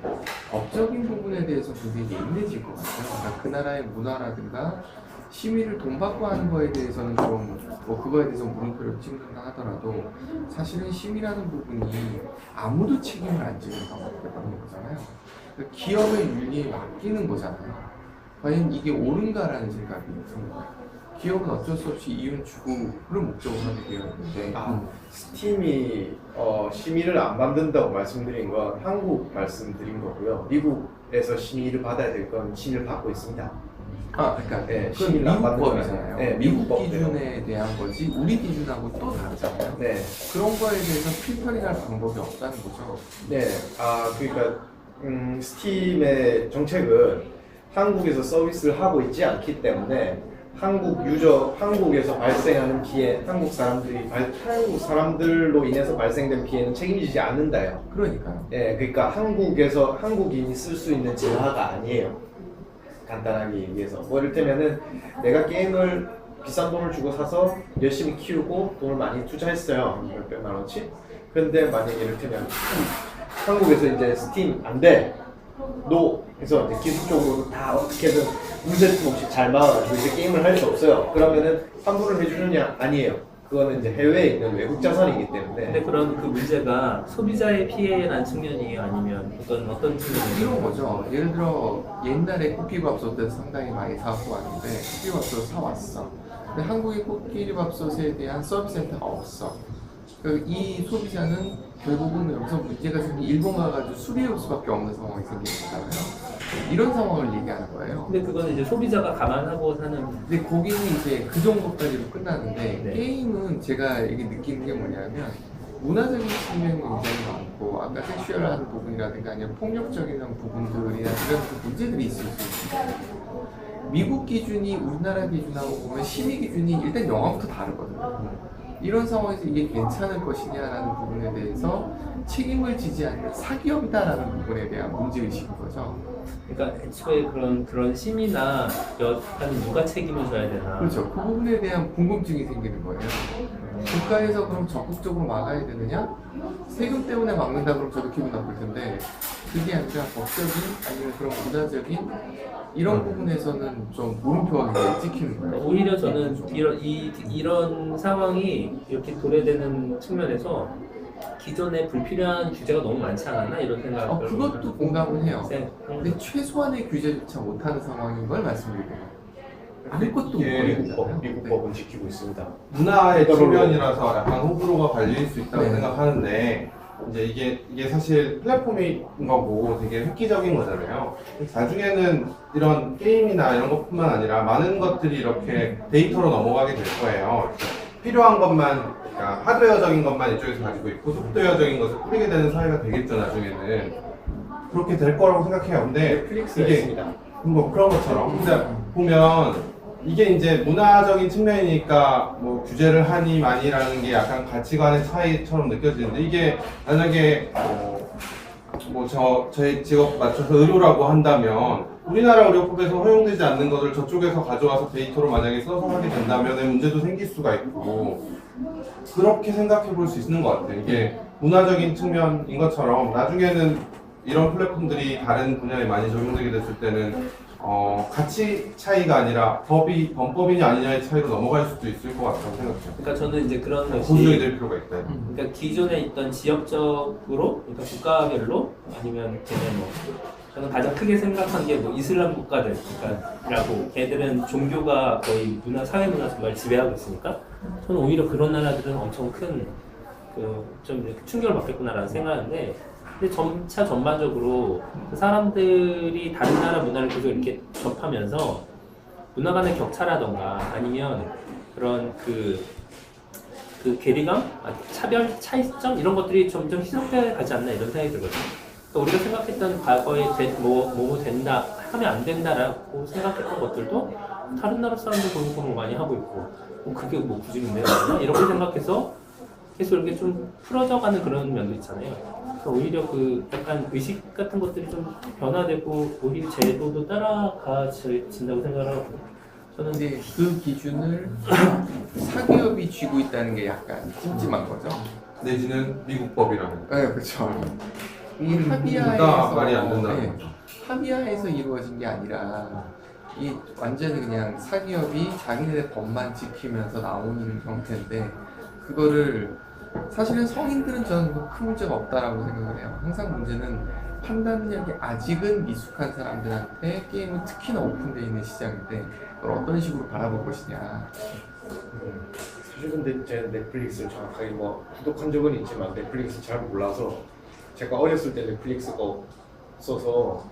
B: 법적인 부분에 대해서 굉장히 예민해질 것 같아요. 그러니까 그 나라의 문화라든가 시민을 돈 받고 하는 거에 대해서는 좀 뭐 그거에 대해서 물음표를 찍는다 하더라도 사실은 심이라는 부분이 아무도 책임을 안 지는 상황이 되는 거잖아요. 그러니까 기업의 윤리에 맡기는 거잖아요. 과연 이게 옳은가라는 생각이 듭니다. 기업은 어쩔 수 없이 이윤 추구를 목적으로 하게 되어 있는데
A: 스팀이 심의를 안 받는다고 말씀드린 건 한국 말씀드린 거고요. 미국에서 심의를 받아야 될 건 심의를 받고 있습니다.
B: 그러니까
A: 네,
B: 그건
A: 심의를 안
B: 미국
A: 받는
B: 법이잖아요.
A: 거잖아요. 네,
B: 미국
A: 미국
B: 기준에 대한 거지 우리 기준하고 또 다르잖아요.
A: 네,
B: 그런 거에 대해서 필터링할 방법이 없다는 거죠.
A: 네. 그러니까 스팀의 정책은 한국에서 서비스를 하고 있지 않기 때문에 한국에서 발생하는 피해, 한국 사람들로 인해서 발생된 피해는 책임지지 않는다요.
B: 그러니까요.
A: 네, 그러니까 한국인이 쓸 수 있는 진화가 아니에요. 간단하게 얘기해서 뭐 이를테면은 내가 게임을 비싼 돈을 주고 사서 열심히 키우고 돈을 많이 투자했어요. 몇백만 원치. 그런데 만약에 이를테면 한국에서 이제 스팀 안 돼. 노 해서 이제 기술적으로 다 어떻게든 문제점 없이 잘 막아가지고 이제 게임을 할 수 없어요. 그러면은 환불을 해주느냐? 아니에요. 그거는 이제 해외에 있는 외국 자산이기 때문에.
D: 근데 그런 그 문제가 소비자의 피해에 난 측면이에요? 아니면 어떤 측면이에요?
B: 이런 거죠. 예를 들어 옛날에 코끼리밥솥을 상당히 많이 사갖고 왔는데 코끼리밥솥을 사왔어. 근데 한국의 코끼리밥솥에 대한 서비스 센터가 없어. 이 소비자는 결국은 여기서 문제가 생긴 일본 가가지고 수리해올 수밖에 없는 상황이 생기는 거잖아요. 이런 상황을 얘기하는 거예요.
D: 근데 그건 이제 소비자가 감안하고 사는
B: 근데 거기는 이제 그 정도까지로 끝나는데
D: 네.
B: 게임은 제가 이게 느끼는 게 뭐냐면 문화적인 측면이 굉장히 많고 아까 섹슈얼한 부분이라든가 아니면 폭력적인 부분들이나 이런 그 문제들이 있을 수 있습니다. 미국 기준이 우리나라 기준하고 보면 심의 기준이 일단 영화부터 다르거든요. 이런 상황에서 이게 괜찮을 것이냐라는 부분에 대해서 책임을 지지 않는 사기업이다라는 부분에 대한 문제의식인 거죠.
D: 그러니까 애초에 그런 심의나 여하튼 누가 책임을 져야 되나?
B: 그렇죠. 그 부분에 대한 궁금증이 생기는 거예요. 국가에서 그럼 적극적으로 막아야 되느냐? 세금 때문에 막는다 그러면 저도 기분 나쁠 텐데 그게 아니라 법적인 아니면 그런 문화적인 이런 부분에서는 좀 물음표가 굉장히 찍히는 거예요.
D: 오히려 저는 이런 상황이 이렇게 도래되는 측면에서 기존에 불필요한 규제가 너무 많지 않았나 이런 생각을
B: 그것도 공감은 해요.
D: 네.
B: 근데 최소한의 규제조차 못하는 상황인 걸 말씀드리고요. 아무것도 못
A: 예,
B: 걸리잖아요.
A: 미국법은 지키고 있습니다.
G: 문화의 측면이라서 약간 호불호가 갈릴 수 있다고
B: 네.
G: 생각하는데 이제 이게 사실 플랫폼인 거고 되게 획기적인 거잖아요. 나중에는 이런 게임이나 이런 것뿐만 아니라 많은 것들이 이렇게 데이터로 넘어가게 될 거예요. 필요한 것만, 그러니까 하드웨어적인 것만 이쪽에서 가지고 있고 소프트웨어적인 것을 뿌리게 되는 사회가 되겠죠, 나중에는. 그렇게 될 거라고 생각해요. 근데
A: 넷플릭스가
G: 이게
A: 있습니다.
G: 뭐 그런 것처럼 근데 보면 이게 이제 문화적인 측면이니까 뭐 규제를 하니 마니라는 게 약간 가치관의 차이처럼 느껴지는데 이게 만약에 저의 직업 맞춰서 의료라고 한다면 우리나라 의료법에서 허용되지 않는 것을 저쪽에서 가져와서 데이터로 만약에 써서 하게 된다면 문제도 생길 수가 있고 그렇게 생각해 볼 수 있는 것 같아요. 이게 문화적인 측면인 것처럼 나중에는 이런 플랫폼들이 다른 분야에 많이 적용되게 됐을 때는 가치 차이가 아니라 범법이냐 아니냐의 차이로 넘어갈 수도 있을 것 같다고 생각해요.
D: 그러니까 저는 이제 그런 것이
G: 보조이 될 필요가 있다.
D: 그러니까 기존에 있던 지역적으로, 그러니까 국가별로 아니면 걔네 뭐 저는 가장 크게 생각한 게 뭐 이슬람 국가들, 그러니까라고 걔들은 종교가 거의 사회 문화 정말 지배하고 있으니까 저는 오히려 그런 나라들은 엄청 큰 좀 충격을 받겠구나라는 생각하는데. 근데 점차 전반적으로 그 사람들이 다른 나라 문화를 계속 이렇게 접하면서 문화 간의 격차라던가 아니면 그런 그 괴리감, 차별, 차이점 이런 것들이 점점 희석되어 가지 않나 이런 생각이 들거든요. 그러니까 우리가 생각했던 과거에 뭐 된다, 하면 안 된다라고 생각했던 것들도 다른 나라 사람들 보니까 뭐 많이 하고 있고 그게 뭐 굳이 문제가 있나 이렇게 생각해서 계속 이렇게 좀 풀어져가는 그런 면도 있잖아요. 그래서 오히려 그 약간 의식 같은 것들이 좀 변화되고 오히려 제도도 따라가진다고 생각을 하고 저는
B: 근데 그 기준을 사기업이 쥐고 있다는 게 약간 찜찜한 거죠.
G: 내지는 미국법이라는.
B: 네, 그렇죠. 이
G: 둘
B: 합의하에서
G: 다 말이 안 된다는 거죠.
B: 합의하에서 이루어진 게 아니라 이 완전히 그냥 사기업이 자기네들 법만 지키면서 나오는 형태인데 그거를 사실은 성인들은 저는 큰 문제가 없다라고 생각을 해요. 항상 문제는 판단력이 아직은 미숙한 사람들한테 게임은 특히나 오픈되어 있는 시장인데 그걸 어떤 식으로 바라볼 것이냐.
A: 사실 근데 제가 넷플릭스를 정확하게 뭐 구독한 적은 있지만 넷플릭스 잘 몰라서 제가 어렸을 때 넷플릭스가 없어서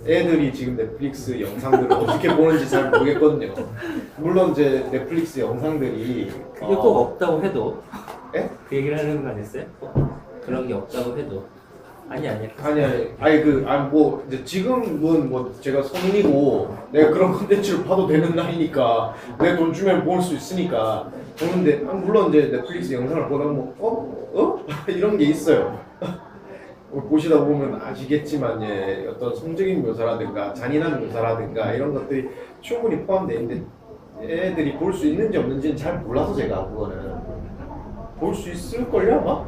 A: 애들이 지금 넷플릭스 영상들을 어떻게 보는지 잘 모르겠거든요. 물론 이제 넷플릭스 영상들이
D: 그게 꼭 없다고 해도
A: 예?
D: 그 얘기를 하려는 거 아니었어요? 그런 게 없다고 해도 아니
A: 뭐 이제 지금은 뭐 제가 성인이고 내가 그런 콘텐츠를 봐도 되는 나이니까 내 돈 주면 볼 수 있으니까 보는데 물론 이제 넷플릭스 영상을 보다 보면 이런 게 있어요. 보시다 보면 아시겠지만 어떤 성적인 묘사라든가 잔인한 묘사라든가 이런 것들이 충분히 포함되어 있는데 애들이 볼 수 있는지 없는지는 잘 몰라서 제가 그거는 볼 수 있을걸요 아마?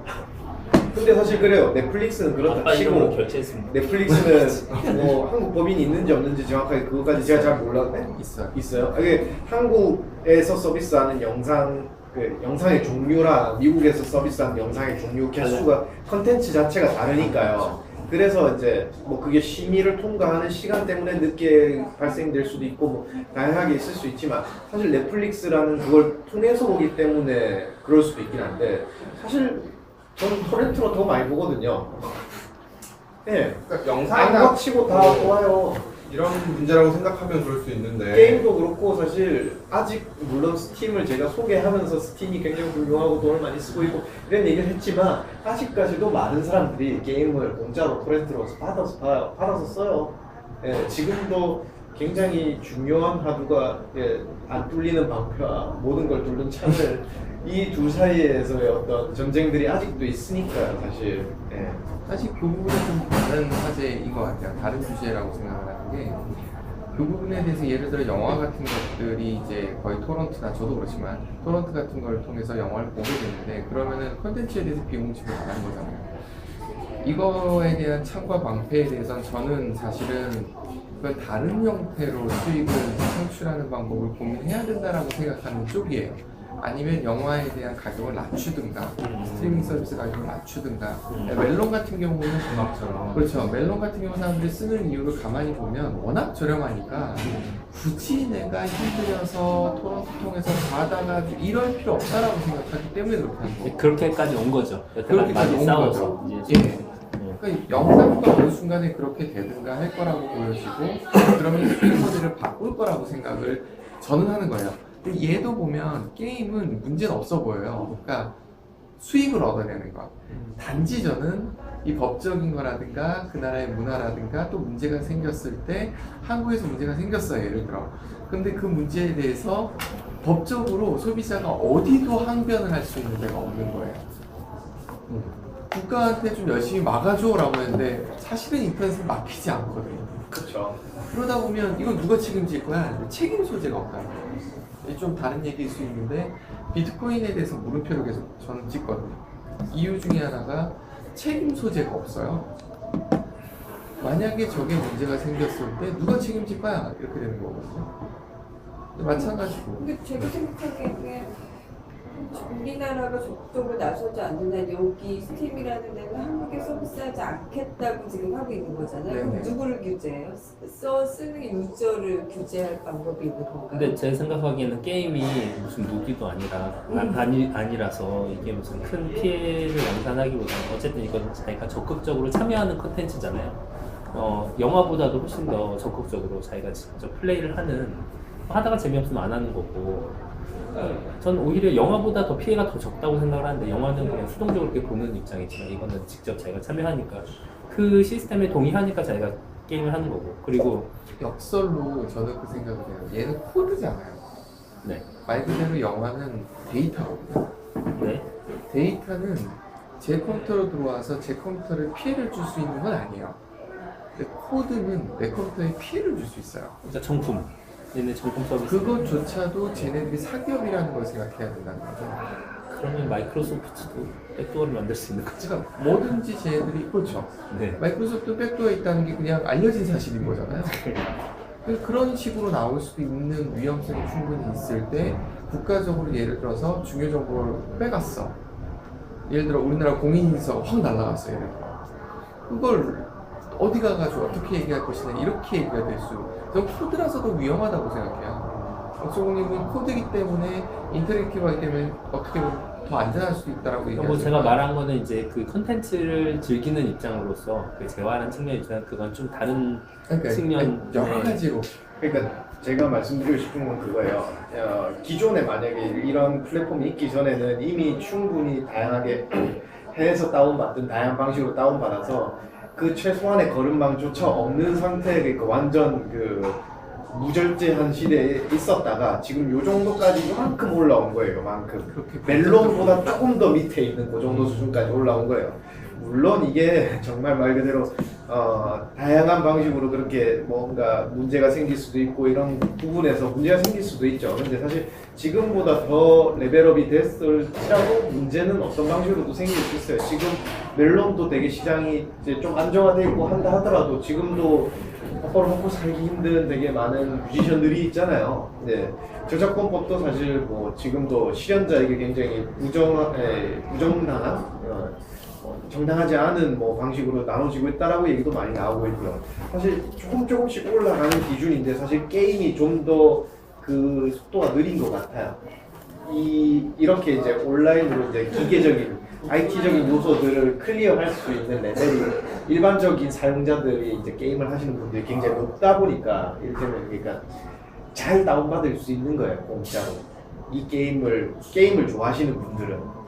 A: 근데 사실 그래요. 넷플릭스는 그렇다
D: 아빠 이름으로
A: 치고
D: 결제했습니다.
A: 넷플릭스는 뭐 한국 법인이 있는지 없는지 정확하게 그것까지 제가 잘 몰랐네. 있어요. 이게 한국에서 서비스하는 영상의 종류랑 미국에서 서비스하는 영상의 종류 개수가 컨텐츠 자체가 다르니까요. 그래서 이제 뭐 그게 심의를 통과하는 시간 때문에 늦게 발생될 수도 있고 뭐 다양하게 있을 수 있지만 사실 넷플릭스라는 그걸 통해서 보기 때문에 그럴 수도 있긴 한데 사실 저는 토렌트로 더 많이 보거든요.
G: 그러니까
A: 안
G: 영상이나
A: 거치고 다 좋아요.
G: 이런 문제라고 생각하면 그럴 수 있는데
A: 게임도 그렇고 사실 아직 물론 스팀을 제가 소개하면서 스팀이 굉장히 훌륭하고 돈을 많이 쓰고 있고 이런 얘기를 했지만 아직까지도 많은 사람들이 게임을 공짜로 토렌트로 받아서 써요. 지금도 굉장히 중요한 하드가 안 뚫리는 방패와 모든 걸 뚫는 창을 이 둘 사이에서의 어떤 전쟁들이 아직도 있으니까요, 사실.
B: 사실 그 부분은 좀 다른 화제인 것 같아요. 다른 주제라고 생각을 하는 게 그 부분에 대해서 예를 들어 영화 같은 것들이 이제 거의 토런트나 저도 그렇지만 토런트 같은 걸 통해서 영화를 보게 되는데 그러면은 콘텐츠에 대해서 비용 지불 안 하는 거잖아요. 이거에 대한 창과 방패에 대해서는 저는 사실은 그걸 다른 형태로 수익을 창출하는 방법을 고민해야 된다라고 생각하는 쪽이에요. 아니면 영화에 대한 가격을 낮추든가 스트리밍 서비스 가격을 낮추든가 멜론 같은 경우는
G: 음악처럼.
B: 그렇죠. 멜론 같은 경우 사람들이 쓰는 이유를 가만히 보면 워낙 저렴하니까 굳이 내가 힘들여서 토론토 통해서 받아가 이럴 필요 없다라고 생각하기 때문에 그렇게 하는 거예요.
D: 그렇게까지 온 거죠. 여태까지
B: 그렇게까지
D: 많이
B: 온
D: 싸워서
B: 거죠.
D: 이제
B: 예. 그러니까 영상도 어느 순간에 그렇게 되든가 할 거라고 보여지고 그러면 스피커들을 바꿀 거라고 생각을 저는 하는 거예요. 근데 얘도 보면 게임은 문제는 없어 보여요. 그러니까 수익을 얻어내는 것. 단지 저는 이 법적인 거라든가 그 나라의 문화라든가 또 문제가 생겼을 때 한국에서 문제가 생겼어요. 예를 들어. 근데 그 문제에 대해서 법적으로 소비자가 어디도 항변을 할 수 있는 데가 없는 거예요. 국가한테 좀 열심히 막아줘라고 했는데 사실은 인터넷은 막히지 않거든요.
A: 그렇죠.
B: 그러다 보면 이건 누가 책임질 거야? 책임 소재가 없다는 거예요. 이게 좀 다른 얘기일 수 있는데 비트코인에 대해서 물음표를 계속 저는 찍거든요. 이유 중에 하나가 책임 소재가 없어요. 만약에 저게 문제가 생겼을 때 누가 책임질 거야? 이렇게 되는 거거든요. 마찬가지고.
F: 근데 제가 생각하기에는 우리나라가 적극적으로 나서지 않는 한 여기 스팀이라는 데는 한국에 서비스하지 않겠다고 지금 하고 있는 거잖아요. 그럼
B: 네네.
F: 누구를 규제해요? 쓰는 유저를 규제할 방법이 있는 건가요?
D: 근데 제 생각하기에는 게임이 무슨 무기도 아니라서 이게 무슨 큰 피해를 양산하기보다는 어쨌든 이건 자기가 적극적으로 참여하는 컨텐츠잖아요. 영화보다도 훨씬 더 적극적으로 자기가 직접 플레이를 하다가 재미없으면 안 하는 거고 전 오히려 영화보다 더 피해가 더 적다고 생각을 하는데 영화는 그냥 수동적으로 이렇게 보는 입장이지만 이거는 직접 자기가 참여하니까 그 시스템에 동의하니까 자기가 게임을 하는 거고 그리고
B: 역설로 저는 그 생각을 해요. 얘는 코드잖아요.
D: 네.
B: 말 그대로 영화는 데이터거든요.
D: 네.
B: 데이터는 제 컴퓨터로 들어와서 제 컴퓨터를 피해를 줄 수 있는 건 아니에요. 근데 코드는 내 컴퓨터에 피해를 줄 수 있어요.
D: 그러니까 정품 얘네 정품 서비스
B: 그것조차도 쟤네들이 사기업이라는 걸 생각해야 된다는 거죠.
D: 그러면 마이크로소프트도 백도어를 만들 수 있는 거죠.
B: 그러니까 뭐든지 쟤네들이 그렇죠.
D: 네.
B: 마이크로소프트 백도어에 있다는 게 그냥 알려진 사실인 거잖아요. 그런 식으로 나올 수도 있는 위험성이 충분히 있을 때 국가적으로 예를 들어서 중요 정보를 빼갔어. 예를 들어 우리나라 공인인증서가 확 날라갔어. 예를 들어. 그걸 어디 가가지고 어떻게 얘기할 것이냐 이렇게 얘기가 될 수. 저 코드라서도 위험하다고 생각해요. 박수공님은 코드이기 때문에 인터랙티브하기 때문에 어떻게 보면 더 안전할 수도 있다라고
D: 뭐
B: 얘기하죠.
D: 제가 말한 거는 이제 그 컨텐츠를 즐기는 입장으로서 그 재화하는 측면이지만 그건 좀 다른 측면
B: 여러 가지로.
A: 그러니까 제가 말씀드리고 싶은 건 그거예요. 기존에 만약에 이런 플랫폼이 있기 전에는 이미 충분히 다양하게 해외에서 다운받든 다양한 방식으로 다운받아서 그 최소한의 거름망조차 없는 상태니까 완전 그 무절제한 시대에 있었다가 지금 요 정도까지 요만큼 올라온 거예요. 요만큼. 멜론보다 조금 더 밑에 있는 그 정도 수준까지 올라온 거예요. 물론 이게 정말 말 그대로 다양한 방식으로 그렇게 뭔가 문제가 생길 수도 있고 이런 부분에서 문제가 생길 수도 있죠. 근데 사실 지금보다 더 레벨업이 됐을지라도 문제는 어떤 방식으로도 생길 수 있어요. 지금 멜론도 되게 시장이 이제 좀 안정화되어 있고 한다 하더라도 지금도 밥벌어 먹고 살기 힘든 되게 많은 뮤지션들이 있잖아요. 네. 저작권법도 사실 뭐 지금도 실현자에게 굉장히 부정당한 정당하지 않은 뭐 방식으로 나눠지고 있다라고 얘기도 많이 나오고 있고요. 사실 조금씩 올라가는 기준인데 사실 게임이 좀 더 그 속도가 느린 것 같아요. 이렇게 이제 온라인으로 이제 기계적인 IT적인 요소들을 클리어할 수 있는 레벨이 일반적인 사용자들이 이제 게임을 하시는 분들이 굉장히 높다 보니까 이를테면 그러니까 잘 다운받을 수 있는 거예요, 공짜로. 이 게임을 좋아하시는 분들은.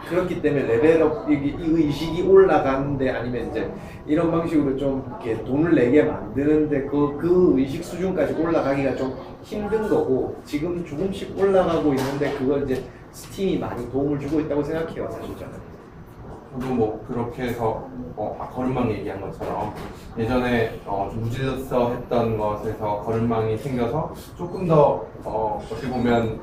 A: 그렇기 때문에 레벨업 이 의식이 올라가는데 아니면 이제 이런 방식으로 좀 이렇게 돈을 내게 만드는데 그 의식 수준까지 올라가기가 좀 힘든 거고 지금 조금씩 올라가고 있는데 그걸 이제 스팀이 많이 도움을 주고 있다고 생각해요, 사실 저는.
G: 저도 뭐 그렇게 해서 거름망 얘기한 것처럼 예전에 좀 무질서 했던 것에서 거름망이 생겨서 조금 더 어떻게 보면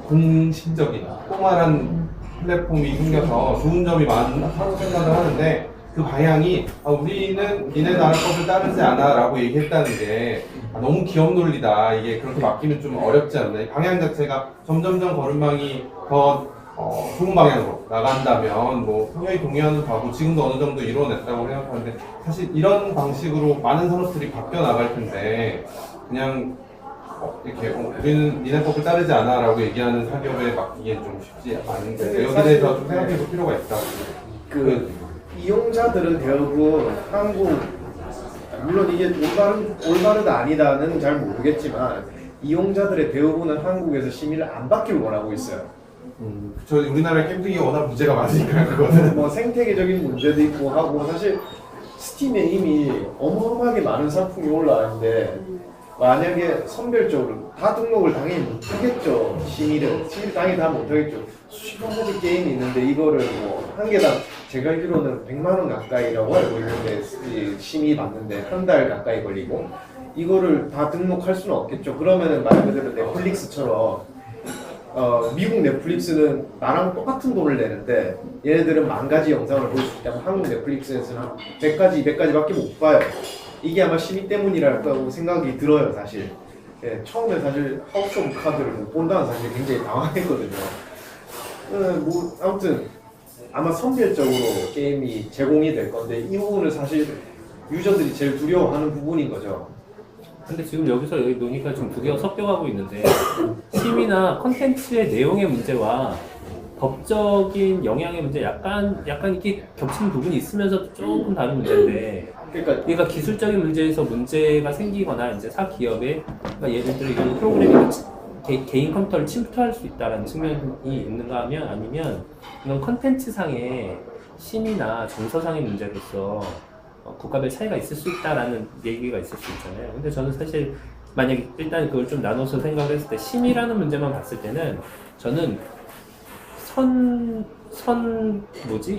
G: 공신적인 포멀한 플랫폼이 생겨서 좋은 점이 많다고 생각을 하는데 그 방향이 우리는 니네 나라 법을 따르지 않아 라고 얘기했다는 게 너무 기업 논리다. 이게 그렇게 맡기면 좀 어렵지 않나. 이 방향 자체가 점점점 걸음망이 더 좋은 방향으로 나간다면 뭐 분명히 동의하는 바고 지금도 어느 정도 이루어냈다고 생각하는데 사실 이런 방식으로 많은 산업들이 바뀌어 나갈 텐데 그냥 이렇게 우리는 니네법을 따르지 않아 라고 얘기하는 사기업에 맡기기엔 좀 쉽지 않은데 여기에 대해서 좀 생각해 볼 필요가 있다고.
A: 그 이용자들은 대부분 한국, 물론 이게 올바르다 아니다는 잘 모르겠지만 이용자들의 대부분은 한국에서 심의를 안 받기를 원하고 있어요.
G: 저 우리나라 캠핑이 워낙 문제가 많으니까 그거는
A: 뭐 생태계적인 문제도 있고 하고 사실 스팀에 이미 어마어마하게 많은 상품이 올라왔는데 만약에 선별적으로 다 등록을 당연히 못하겠죠. 심의를 당연히 다 못하겠죠. 수십만 가지 게임이 있는데 이거를 뭐 한 개당 제가 알기로는 100만 원 가까이라고 알고 있는데 심의 받는데 한 달 가까이 걸리고 이거를 다 등록할 수는 없겠죠. 그러면은 말 그대로 넷플릭스처럼 미국 넷플릭스는 나랑 똑같은 돈을 내는데 얘네들은 10,000가지 영상을 볼 수 있다면 한국 넷플릭스에서는 한 100가지, 200가지밖에 못 봐요. 이게 아마 심의 때문이라고 생각이 들어요, 사실. 예, 처음에 사실 하우스 오브 카드를 못 본다는 사실 굉장히 당황했거든요. 뭐 아무튼 아마 선별적으로 게임이 제공이 될 건데 이 부분을 사실 유저들이 제일 두려워하는 부분인 거죠.
D: 근데 지금 여기서 여기 논의가 좀 두 개가 섞여가고 있는데 심의나 컨텐츠의 내용의 문제와 법적인 영향의 문제 약간 이렇게 겹치는 부분이 있으면서도 조금 다른 문제인데 그러니까 기술적인 문제에서 문제가 생기거나 이제 사기업에 그러니까 예를 들어 이런 프로그래밍이 개인 컴퓨터를 침투할 수 있다는 측면이 있는가 하면 아니면 이런 컨텐츠상의 심의나 정서상의 문제로서 국가별 차이가 있을 수 있다라는 얘기가 있을 수 있잖아요. 근데 저는 사실 만약에 일단 그걸 좀 나눠서 생각을 했을 때 심의라는 문제만 봤을 때는 저는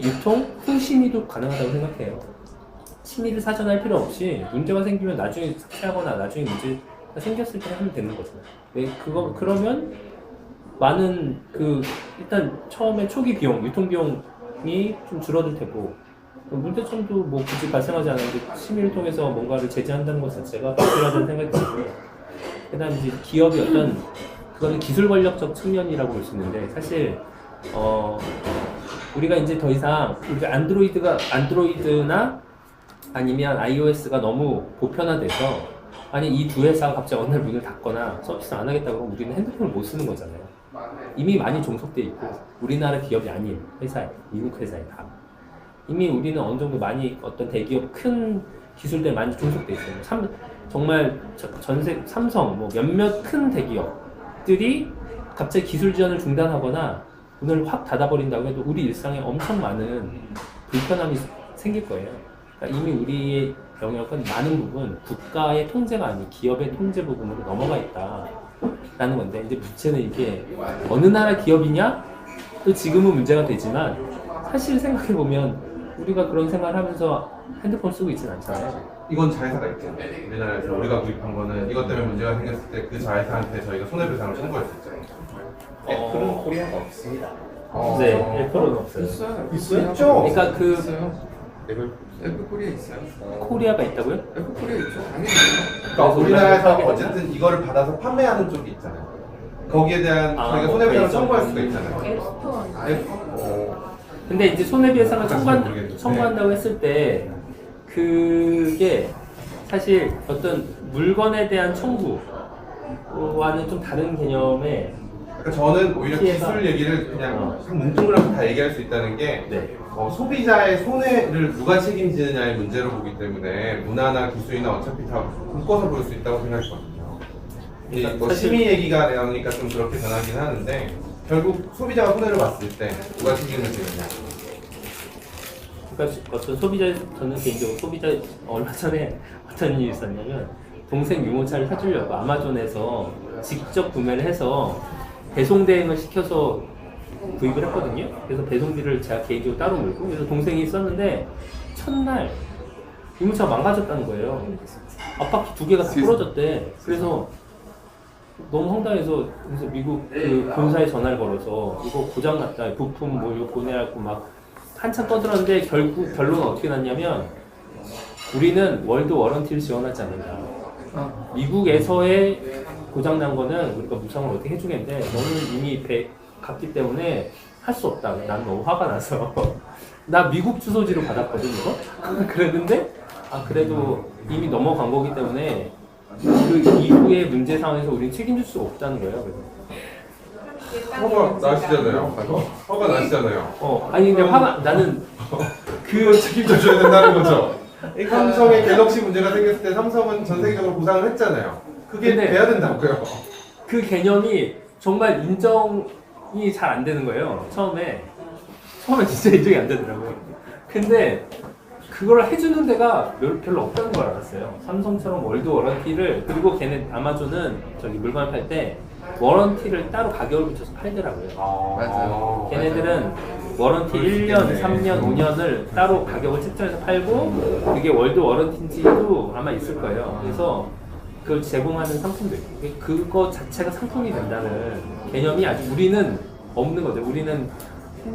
D: 유통 후 심의도 가능하다고 생각해요. 심의를 사전에 할 필요 없이 문제가 생기면 나중에 삭제하거나 나중에 문제가 생겼을 때 하면 되는 거잖아요. 그러면 많은 일단 처음에 초기 비용, 유통 비용이 좀 줄어들 테고 문제점도 뭐 굳이 발생하지 않았는데 심의를 통해서 뭔가를 제재한다는 것 자체가 필요하다는 생각이 들고요. 그다음 이제 기업이 그거는 기술 권력적 측면이라고 볼 수 있는데 사실 우리가 이제 더 이상 우리가 안드로이드나 아니면 iOS가 너무 보편화돼서 아니 이 두 회사가 갑자기 어느 날 문을 닫거나 서비스를 안 하겠다 그러면 우리는 핸드폰을 못 쓰는 거잖아요. 이미 많이 종속돼 있고 우리나라 기업이 아닌 회사에 미국 회사에 다 이미 우리는 어느 정도 많이 어떤 대기업 큰 기술들 많이 종속돼 있어요. 정말 전세 삼성 뭐 몇몇 큰 대기업들이 갑자기 기술 지원을 중단하거나 문을 확 닫아버린다고 해도 우리 일상에 엄청 많은 불편함이 생길 거예요. 그러니까 이미 우리의 영역은 많은 부분 국가의 통제가 아닌 기업의 통제 부분으로 넘어가 있다라는 건데 이제 문제는 이게 어느 나라 기업이냐? 또 지금은 문제가 되지만 사실 생각해보면 우리가 그런 생각을 하면서 핸드폰 쓰고 있진 않잖아요.
G: 이건 자회사가 있잖아요. 우리나라에서 우리가 구입한 거는 이것 때문에 문제가 생겼을 때 그 자회사한테 저희가 손해배상을 청구할 수 있잖아요.
A: 애플은 코리아가 없습니다.
D: 네, 애플은 없어요.
B: 있어요?
A: 있죠?
D: 그러니까
B: 있어요. 애플 코리아 있어요.
D: 코리아가 있다고요?
B: 애플 코리아 있죠. 당연히
G: 그러니까 우리나라에서
D: 우리나라에서
G: 어쨌든 이거를 받아서 판매하는 쪽이 있잖아요. 거기에 대한 저희가 손해배상을 청구할 수가 있잖아요.
C: 앱스토어.
D: 근데 이제 손해배상을
G: 모르겠는데.
D: 청구한다고 했을 때 그게 사실 어떤 물건에 대한 청구와는 좀 다른 개념의
G: 그러니까 저는 오히려
D: 피해가-
G: 기술 얘기를 그냥 한 뭉뚱그려서 다 얘기할 수 있다는 게
D: 네.
G: 소비자의 손해를 누가 책임지느냐의 문제로 보기 때문에 문화나 기술이나 어차피 다 묶어서 볼 수 있다고 생각했거든요. 뭐
D: 사실-
G: 심의 얘기가 나오니까 좀 그렇게 변하긴 하는데 결국 소비자가 손해를 봤을 때 누가 책임을 지느냐.
D: 그러니까 어떤 저는 개인적으로 얼마 전에 어떤 일이 있었냐면 동생 유모차를 사주려고 아마존에서 직접 구매를 해서 배송 대행을 시켜서 구입을 했거든요. 그래서 배송비를 제가 개인적으로 따로 물고 그래서 동생이 썼는데 첫날 유모차가 망가졌다는 거예요. 앞바퀴 2개가 다 부러졌대. 그래서 너무 황당해서 그래서 미국 그 본사에 전화를 걸어서 이거 고장 났다 부품 뭐 이거 보내야 할고 막 한참 떠들었는데 결국 결론은 어떻게 났냐면 우리는 월드 워런티를 지원하지 않는다. 미국에서의 고장 난 거는 우리가 무상을 어떻게 해주겠는데 너는 이미 갔기 때문에 할 수 없다. 난 너무 화가 나서 나 미국 주소지로 받았거든 이거. 그랬는데 그래도 이미 넘어간 거기 때문에 그 이후의 문제 상황에서 우리는 책임질 수가 없다는 거예요. 그래서.
G: 화가 나시잖아요. 화가 나시잖아요.
D: 아니 근데 화가 나는
G: 그 책임져 줘야 된다는 거죠. 삼성의 갤럭시 문제가 생겼을 때 삼성은 전 세계적으로 보상을 했잖아요. 그게
D: 근데
G: 돼야 된다고요.
D: 그 개념이 정말 인정이 잘 안 되는 거예요. 처음에 진짜 인정이 안 되더라고요. 근데 그걸 해주는 데가 별로 없다는 걸 알았어요. 삼성처럼 월드 워런티를 그리고 걔네 아마존은 저기 물건을 팔 때 워런티를 따로 가격을 붙여서 팔더라고요.
B: 맞아요.
D: 걔네들은 워런티 1년, 3년, 5년을 따로 가격을 책정해서 팔고 그게 월드 워런티인지도 아마 있을 거예요. 그래서 그걸 제공하는 상품도 있고 그거 자체가 상품이 된다는 개념이 아직 우리는 없는 거죠. 우리는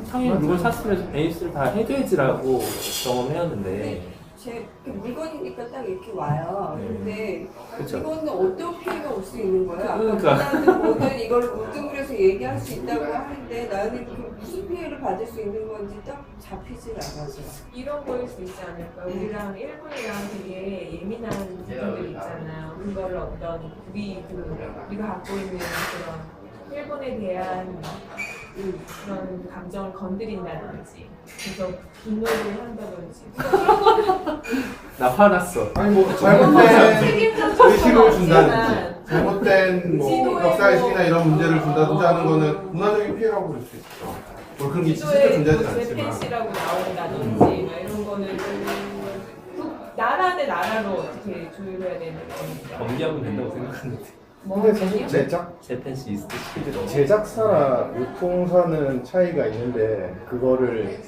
D: 당연히 물건 샀으면 AS를 다 해줘야지라고 경험해왔는데
F: 제 물건이니까 딱 이렇게 와요. 근데
D: 그쵸.
F: 이거는 어떤 피해가 올 수 있는 거야?
D: 그러니까.
F: 나는 뭐든 이걸 우등을 해서 얘기할 수 있다고 하는데 나는 그 무슨 피해를 받을 수 있는 건지 딱 잡히질 않아서.
C: 이런 거일 수 있지 않을까? 우리랑 일본이랑 되게 예민한 부분들 있잖아요. 그거를 어떤 우리가 갖고 있는 그런 일본에 대한 그런 감정을 건드린다든지, 그래서 분노를 한다든지.
D: 나 화났어.
G: 아니 뭐 잘못된
C: 책임져
G: 의식을 준다든지 잘못된 뭐 역사의식이나 이런 문제를 준다든지 하는 거는 문화적인 피해라고 볼 수 있죠. 뭐 그런 게 실제 존재하지 않지만
C: 재팬시라고 나온다든지 막 이런 거는 나라 대 나라로 어떻게 조율해야 되는 거니까.
D: 범죄하면 된다고 생각하는데
A: 근데 사실
D: 재팬시 있을 수도
A: 제작사나 유통사는 차이가 있는데 그거를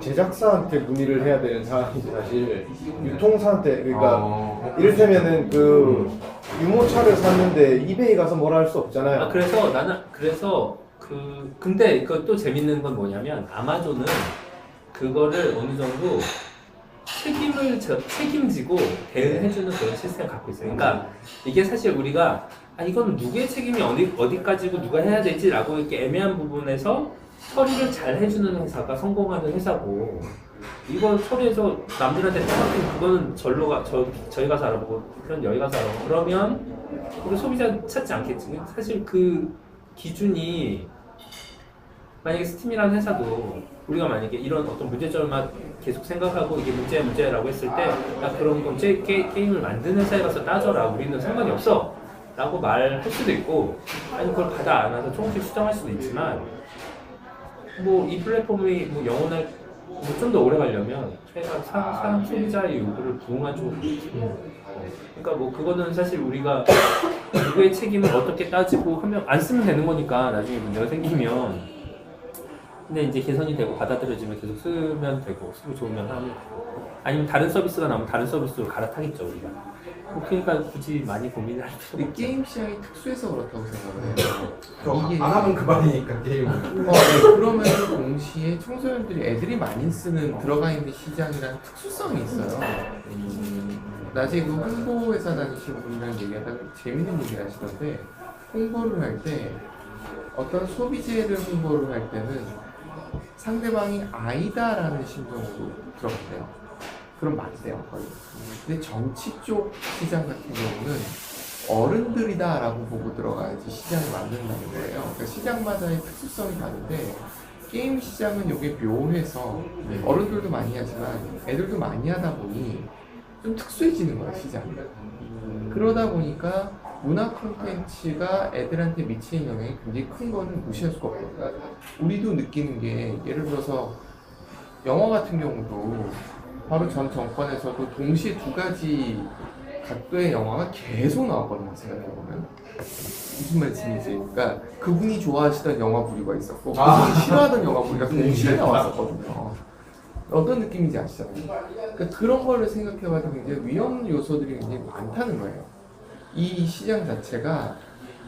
A: 제작사한테 문의를 해야 되는 상황이지 사실 유통사한테 그러니까 이를테면은 그 유모차를 샀는데 이베이 가서 뭐라 할 수 없잖아요.
D: 그래서 나는 근데 그 또 재밌는 건 뭐냐면 아마존은 그거를 어느 정도 책임지고 대응해주는 그런 시스템을 갖고 있어요. 그러니까 이게 사실 우리가 이건 누구의 책임이 어디까지고 누가 해야 되지라고 이렇게 애매한 부분에서 처리를 잘 해주는 회사가 성공하는 회사고 이거 처리해서 남들한테 똑같은 그거는 저희 가서 알아보고 그런 여기 가서 알아보고 그러면 우리 소비자 찾지 않겠지. 사실 그 기준이 만약에 스팀이라는 회사도 우리가 만약에 이런 어떤 문제점만 계속 생각하고 이게 문제라고 했을 때 그런 건 게임을 만드는 회사에 가서 따져라 우리는 상관이 없어 라고 말할 수도 있고 아니 그걸 받아 안아서 조금씩 수정할 수도 있지만 뭐 이 플랫폼이 뭐 영원할 좀 더 오래 가려면 사람 소비자의 요구를 부응한 쪽으로 그러니까 뭐 그거는 사실 우리가 누구의 책임을 어떻게 따지고 하면 안 쓰면 되는 거니까 나중에 문제가 생기면 근데 이제 개선이 되고 받아들여지면 계속 쓰면 되고 쓰고 좋으면 하면 되고 아니면 다른 서비스가 나오면 다른 서비스로 갈아타겠죠 우리가 그러니까 굳이 많이 고민을 할 필요가
B: 근데
D: 없죠.
B: 게임 시장이 특수해서 그렇다고 생각을 해요.
G: 안 하면 그만이니까 게임은.
B: 그러면 동시에 청소년들이 애들이 많이 쓰는 들어가 있는 시장이라는 특수성이 있어요. 나중에 그 홍보회사 다니시는 분이랑 얘기하다가 재밌는 얘기를 하시던데 홍보를 할 때 어떤 소비재를 홍보를 할 때는 상대방이 아이다라는 심정으로 들어간대요. 그럼 맞대요 거의. 근데 정치 쪽 시장 같은 경우는 어른들이다라고 보고 들어가야지 시장을 만든다는 거예요. 그러니까 시장마다의 특수성이 다른데 게임 시장은 이게 묘해서 어른들도 많이 하지만 애들도 많이 하다 보니 좀 특수해지는 거예요 시장이. 그러다 보니까 문화 콘텐츠가 애들한테 미치는 영향이 굉장히 큰 거는 무시할 수가 없거든요. 그러니까 우리도 느끼는 게 예를 들어서 영화 같은 경우도 바로 전 정권에서도 동시에 두 가지 각도의 영화가 계속 나왔거든요. 생각해보면 무슨 말씀인지 그러니까 그분이 좋아하시던 영화 부류가 있었고 그분이 싫어하던 영화 부류가 동시에 나왔었거든요. 어떤 느낌인지 아시잖아요. 그러니까 그런 거를 생각해봐도 굉장히 위험 요소들이 굉장히 많다는 거예요. 이 시장 자체가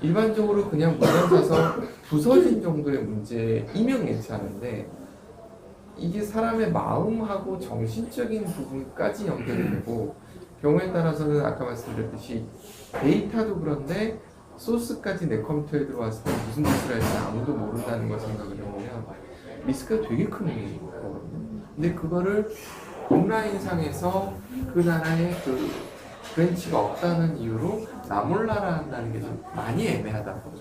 B: 일반적으로 그냥 문장 사서 부서진 정도의 문제이면 괜찮은데 이게 사람의 마음하고 정신적인 부분까지 연결이 되고 경우에 따라서는 아까 말씀드렸듯이 데이터도 그런데 소스까지 내 컴퓨터에 들어왔을 때 무슨 짓을 할지 아무도 모른다는 걸 생각을 해보면 리스크가 되게 큰 거거든요. 근데 그거를 온라인상에서 그 나라의 그 브랜치가 없다는 이유로 나 몰라라 한다는 게 좀 많이 애매하다고.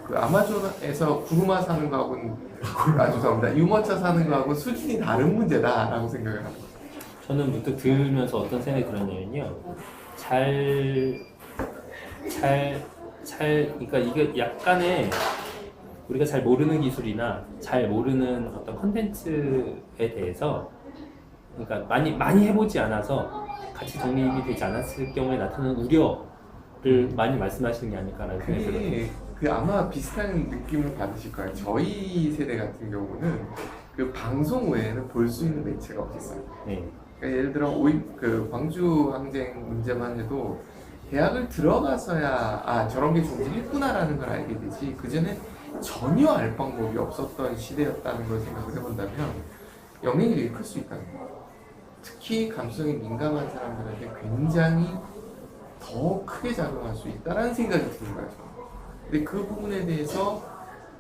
B: 그 아마존에서 구루마 사는 거하고는 죄송합니다. 유모차 사는 거하고 수준이 다른 문제다라고 생각을 합니다.
D: 저는 문득 들으면서 어떤 생각이 들었냐면요. 그러니까 이게 약간의 우리가 잘 모르는 기술이나 잘 모르는 어떤 컨텐츠에 대해서 그러니까 많이 해보지 않아서 같이 정립이 되지 않았을 경우에 나타나는 우려를 많이 말씀하시는 게 아닐까라는 생각이 들어요.
B: 그게 그 아마 비슷한 느낌을 받으실 거예요. 저희 세대 같은 경우는 그 방송 외에는 볼 수 있는 매체가 없었어요.
D: 네.
B: 그러니까 예를 들어 그 광주 항쟁 문제만 해도 대학을 들어가서야 저런 게 존재했구나라는 걸 알게 되지 그 전에 전혀 알 방법이 없었던 시대였다는 걸 생각을 해본다면 영향이 되게 클 수 있다는 거예요. 특히 감성이 민감한 사람들한테 굉장히 더 크게 작용할 수 있다는 생각이 드는 거죠. 근데 그 부분에 대해서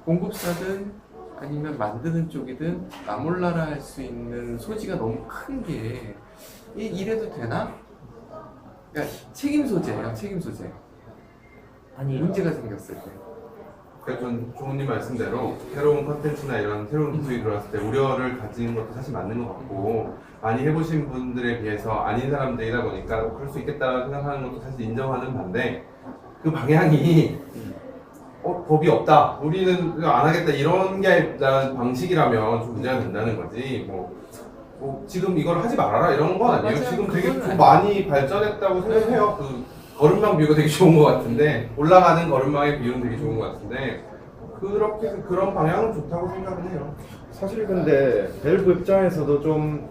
B: 공급사든 아니면 만드는 쪽이든 나 몰라라 할 수 있는 소지가 너무 큰 게 이래도 되나? 그러니까 책임 소재예요. 책임 소재.
D: 아니
B: 문제가 생겼을 때.
G: 그러니까 전 조모님 말씀대로 새로운 컨텐츠나 이런 새로운 기술이 들어왔을 때 우려를 가지는 것도 사실 맞는 것 같고 많이 해보신 분들에 비해서 아닌 사람들이다 보니까 그럴 수 있겠다고 생각하는 것도 사실 인정하는 반대 그 방향이 법이 없다 우리는 안 하겠다 이런 게 방식이라면 좀 문제가 된다는 거지 뭐 지금 이걸 하지 말아라 이런 건 아니에요.
B: 맞아요.
G: 지금 되게
B: 그건
G: 많이 발전했다고 생각해요. 그 걸음망 비유가 되게 좋은 것 같은데 올라가는 걸음망의 비유는 되게 좋은 것 같은데 그렇게 그런 방향은 좋다고 생각은 해요.
A: 사실 근데 밸브 입장에서도 좀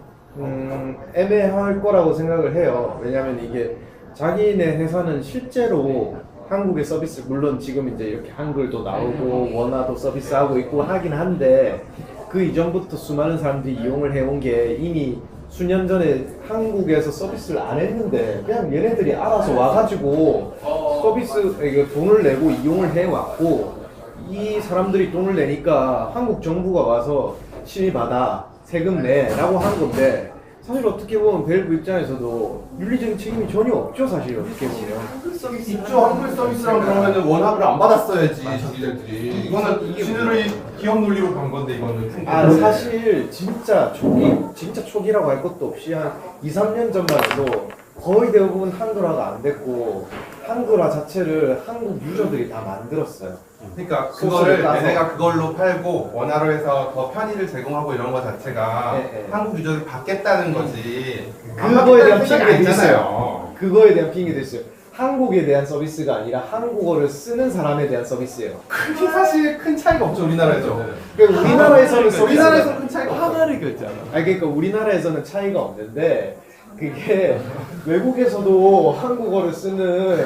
A: 애매할 거라고 생각을 해요. 왜냐면 이게 자기네 회사는 실제로 한국의 서비스 물론 지금 이제 이렇게 한글도 나오고 원화도 서비스하고 있고 하긴 한데 그 이전부터 수많은 사람들이 이용을 해온 게 이미 수년 전에 한국에서 서비스를 안 했는데 그냥 얘네들이 알아서 와가지고 서비스 돈을 내고 이용을 해왔고 이 사람들이 돈을 내니까 한국 정부가 와서 신의받아 세금 내라고 한 건데 사실 어떻게 보면 밸브 입장에서도 윤리적인 책임이 전혀 없죠. 사실 어떻게 보면
G: 한글 서비스 있죠. 한글 서비스랑 그러면은 원합을 안 받았어야지 자기들끼리. 이거는 신의의 기업 논리로 간 건데 이거는.
A: 사실 진짜 초기라고 할 것도 없이 한 2, 3년 전만 해도 거의 대부분 한글화가 안 됐고 한글화 자체를 한국 유저들이 다 만들었어요.
G: 그러니까
A: 소스를
G: 그거를
A: 따서.
G: 얘네가 그걸로 팔고 원화로 해서 더 편의를 제공하고 이런 거 자체가
A: 네.
G: 한국 유저들이 받겠다는 거지.
A: 그거에 대한
G: 생각이
A: 핑계도
G: 아니잖아요.
A: 있어요. 그거에 대한 핑계도 있어요. 한국에 대한 서비스가 아니라 한국어를 쓰는 사람에 대한 서비스예요.
G: 그게 사실 큰 차이가 없죠 우리나라에서.
A: 그러니까 우리나라에서는
G: 우리나라에서 큰 차이가 없어.
B: 하나를 결제하나?
A: 그러니까 우리나라에서는 차이가 없는데 그게 외국에서도 한국어를 쓰는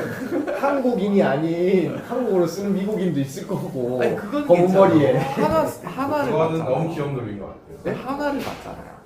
A: 한국인이 아닌 한국어를 쓰는 미국인도 있을 거고
B: 아니 그건
A: 검은 머리에
B: 하나를
G: 그거는
B: 받잖아.
G: 너무 기업 논리인 것 같아요.
B: 네, 하나를 받잖아요.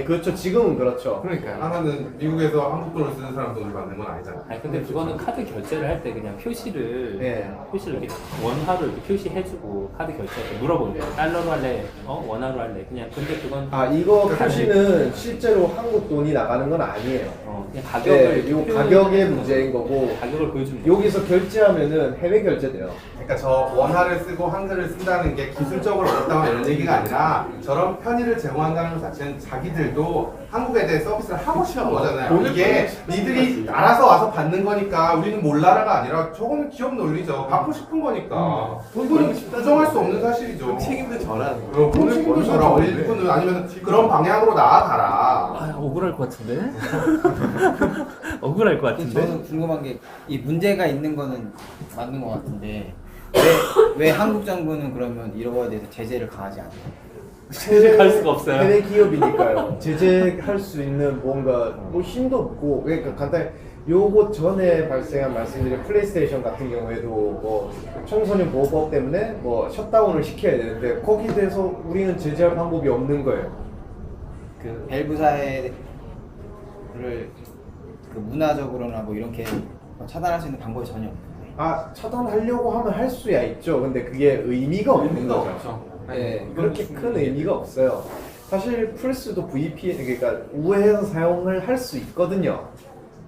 A: 그렇죠. 지금은 그렇죠.
B: 그러니까
G: 하나는 미국에서 한국 돈을 쓰는 사람 돈을 받는 건 아니잖아요.
D: 아니 근데 그거는 카드 결제를 할 때 그냥 표시를
A: 예.
D: 이렇게 원화로 이렇게 표시해주고 카드 결제할 때 물어보는 거예요. 달러로 할래? 원화로 할래? 그냥 근데 그건
A: 이거 표시는 실제로 한국 돈이 나가는 건 아니에요.
D: 그냥 가격을
A: 요 가격의 문제인 거고
D: 가격을 보여주는 거예요.
A: 여기서 결제하면은 해외 결제돼요.
G: 그러니까 저 원화를 쓰고 한글을 쓴다는 게 기술적으로 어렵다고 이런 얘기가 아니라 저런 편의를 제공한다는 것 자체는 자기들도 한국에 대해 서비스를 하고 싶은 거잖아요.
B: 돈을
G: 이게
B: 벌고
G: 니들이 알아서 와서 받는 거니까 우리는 몰라라가 아니라 저거는 기업 논리죠. 받고 싶은 거니까. 돈은 부정할 수 없는 사실이죠.
B: 책임도 저라는 거예요.
G: 그럼 책임도 저라 일꾼은 아니면 그런 방향으로 나아가라.
D: 억울할 것 같은데? 억울할 것
E: 근데
D: 같은데?
E: 저는 궁금한 게 이 문제가 있는 거는 맞는 것 같은데 왜 한국 정부는 그러면 이런 거에 대해서 제재를 가하지 않아요?
D: 제재할 수가 없어요.
A: 해외 기업이니까요. 제재할 수 있는 뭔가 뭐 힘도 없고 그러니까 간단히 요거 전에 발생한 말씀드린 플레이스테이션 같은 경우에도 뭐 청소년 보호법 때문에 뭐 셧다운을 시켜야 되는데 거기에 대해서 우리는 제재할 방법이 없는 거예요.
E: 그 밸브사를 그 문화적으로나 뭐 이렇게 차단할 수 있는 방법이 전혀 없는데.
A: 아, 차단하려고 하면 할 수야 있죠. 근데 그게 의미가 없는 거죠.
B: 없죠.
A: 네, 그렇게 큰 의미가 없어요. 사실 플스도 VPN, 그러니까 우회해서 사용을 할 수 있거든요.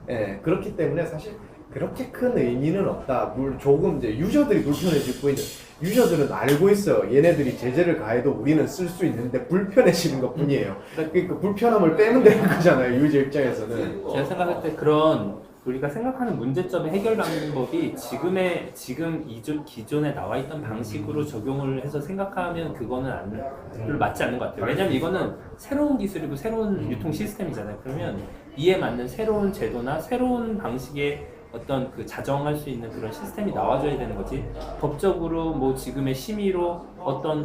A: 예, 그렇기 때문에 사실 그렇게 큰 의미는 없다. 조금 이제 유저들이 불편해질 뿐이죠. 유저들은 알고 있어요. 얘네들이 제재를 가해도 우리는 쓸 수 있는데 불편해지는 것 뿐이에요. 그러니까 불편함을 빼면 되는 거잖아요. 유저 입장에서는.
D: 제가 생각할 때 그런 우리가 생각하는 문제점의 해결 방법이 지금 기존에 나와 있던 방식으로 적용을 해서 생각하면 그거는 별로 맞지 않는 것 같아요. 왜냐면 이거는 새로운 기술이고 새로운 유통 시스템이잖아요. 그러면 이에 맞는 새로운 제도나 새로운 방식의 어떤 그 자정할 수 있는 그런 시스템이 나와줘야 되는 거지. 법적으로 뭐 지금의 심의로 어떤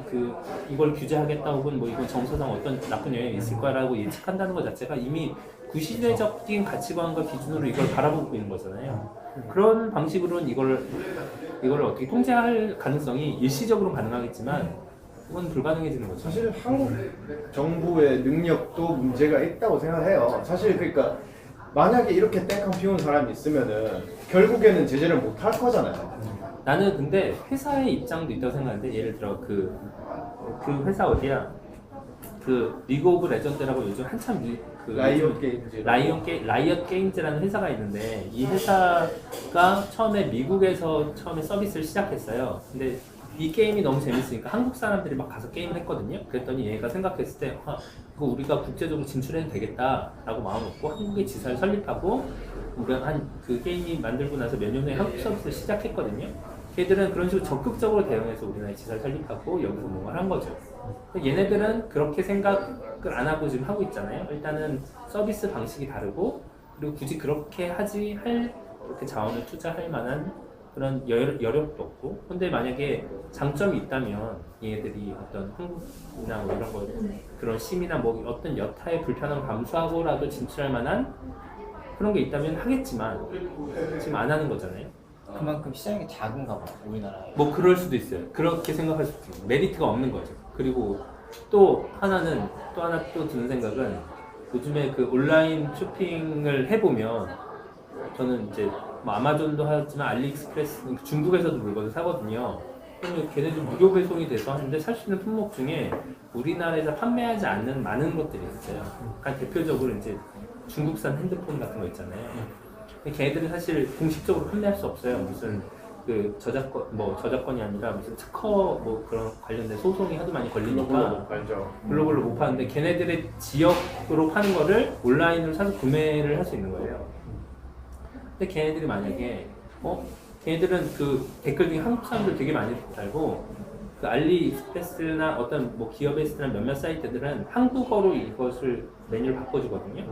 D: 그 이걸 규제하겠다 혹은 뭐 이건 정서상 어떤 나쁜 영향이 있을 거라고 예측한다는 것 자체가 이미 구시대적인 가치관과 기준으로 이걸 바라보고 있는 거잖아요. 그런 방식으로는 이걸 어떻게 통제할 가능성이 일시적으로 가능하겠지만 그건 불가능해지는 거죠.
A: 사실 한국 정부의 능력도 문제가 있다고 생각해요. 사실 그러니까 만약에 이렇게 땡깡 피우는 사람이 있으면은 결국에는 제재를 못 할 거잖아요.
D: 나는 근데 회사의 입장도 있다고 생각하는데 예를 들어 그 회사 어디야? 그 리그 오브 레전드라고 요즘 한참
A: 라이엇 게임즈.
D: 라이엇 게임즈라는 회사가 있는데 이 회사가 처음에 미국에서 처음에 서비스를 시작했어요. 근데 이 게임이 너무 재밌으니까 한국 사람들이 막 가서 게임을 했거든요. 그랬더니 얘가 생각했을 때 이거 우리가 국제적으로 진출해도 되겠다라고 마음먹고 한국에 지사를 설립하고 우리가 그 게임이 만들고 나서 몇 년 후에 한국 서비스를 시작했거든요. 걔들은 그런 식으로 적극적으로 대응해서 우리나라에 지사를 설립하고 여기서 뭔가 한 거죠. 얘네들은 그렇게 생각을 안 하고 지금 하고 있잖아요. 일단은 서비스 방식이 다르고 그리고 굳이 그렇게 그렇게 자원을 투자할 만한 그런 여력도 없고. 근데 만약에 장점이 있다면 얘네들이 어떤 한국이나 뭐 이런 거 그런 심이나 뭐 어떤 여타의 불편함을 감수하고라도 진출할 만한 그런 게 있다면 하겠지만 지금 안 하는 거잖아요.
E: 그만큼 시장이 작은가 봐, 우리나라에.
D: 뭐 그럴 수도 있어요. 그렇게 생각할 수도 있어요. 메리트가 없는 거죠. 그리고 또 하나 드는 생각은 요즘에 그 온라인 쇼핑을 해보면 저는 이제 뭐 아마존도 하지만 알리익스프레스 중국에서도 물건을 사거든요. 그러면 걔네들 무료 배송이 돼서 하는데 살 수 있는 품목 중에 우리나라에서 판매하지 않는 많은 것들이 있어요. 그러니까 대표적으로 이제 중국산 핸드폰 같은 거 있잖아요. 근데 걔네들은 사실 공식적으로 판매할 수 없어요. 무슨 그 저작권이 아니라 무슨 특허 뭐 그런 관련된 소송이 하도 많이 걸리니까 글로벌로 못 파는데 걔네들의 지역으로 파는 거를 온라인으로 사서 구매를 할 수 있는 거예요. 근데 걔네들이 만약에 걔네들은 그 댓글 중에 한국 사람들 되게 많이 달고 그 알리익스프레스나 어떤 뭐 기업에서나 몇몇 사이트들은 한국어로 이것을 메뉴를 바꿔주거든요.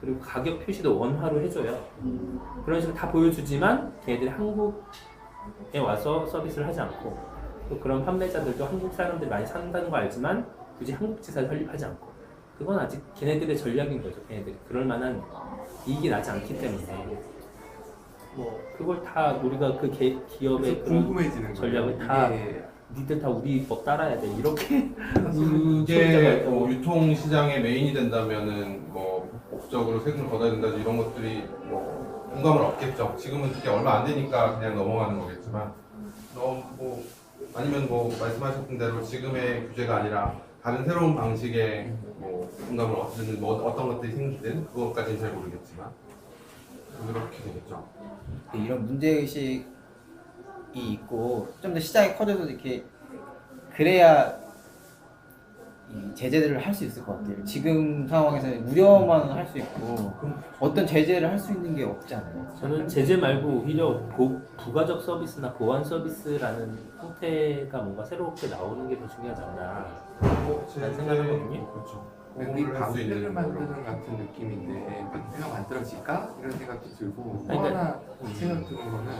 D: 그리고 가격 표시도 원화로 해줘요. 그런 식으로 다 보여주지만 걔네들이 한국에 와서 서비스를 하지 않고 또 그런 판매자들도 한국 사람들이 많이 산다는 거 알지만 굳이 한국 지사를 설립하지 않고 그건 아직 걔네들의 전략인 거죠. 걔네들이 그럴 만한 이익이 나지 않기 때문에 뭐 그걸 다 우리가 그 기업의 그런
B: 궁금해지는
D: 전략을
B: 거예요.
D: 다
B: 이게
D: 니들 다 우리 법 따라야 돼 이렇게
G: 그게 유통 시장의 메인이 된다면은 뭐 법적으로 세금을 걷어야 된다 이런 것들이 뭐 공감을 얻겠죠. 지금은 그게 얼마 안 되니까 그냥 넘어가는 거겠지만 뭐 아니면 뭐 말씀하셨던 대로 지금의 규제가 아니라 다른 새로운 방식의 뭐 공감을 얻는 뭐 어떤 것들이 생기든 그것까지는 잘 모르겠지만 그렇게 되겠죠.
E: 이런 문제의식이 있고 좀 더 시장이 커져서 이렇게 그래야 이 제재들을 할 수 있을 것 같아요. 지금 상황에서는 우려만 할 수 있고 어떤 제재를 할 수 있는 게 없지 않아요?
D: 저는 제재 말고 오히려 부가적 서비스나 보완 서비스라는 형태가 뭔가 새롭게 나오는 게 더 중요하지 않나 라는 생각을 하거든요.
G: 그렇죠.
B: 우리
G: 할수 있는
B: 방패를 만드는 같은 느낌인데 방패가 만들어질까? 이런 생각도 들고 또
D: 그러니까
B: 하나 생각 드는 거는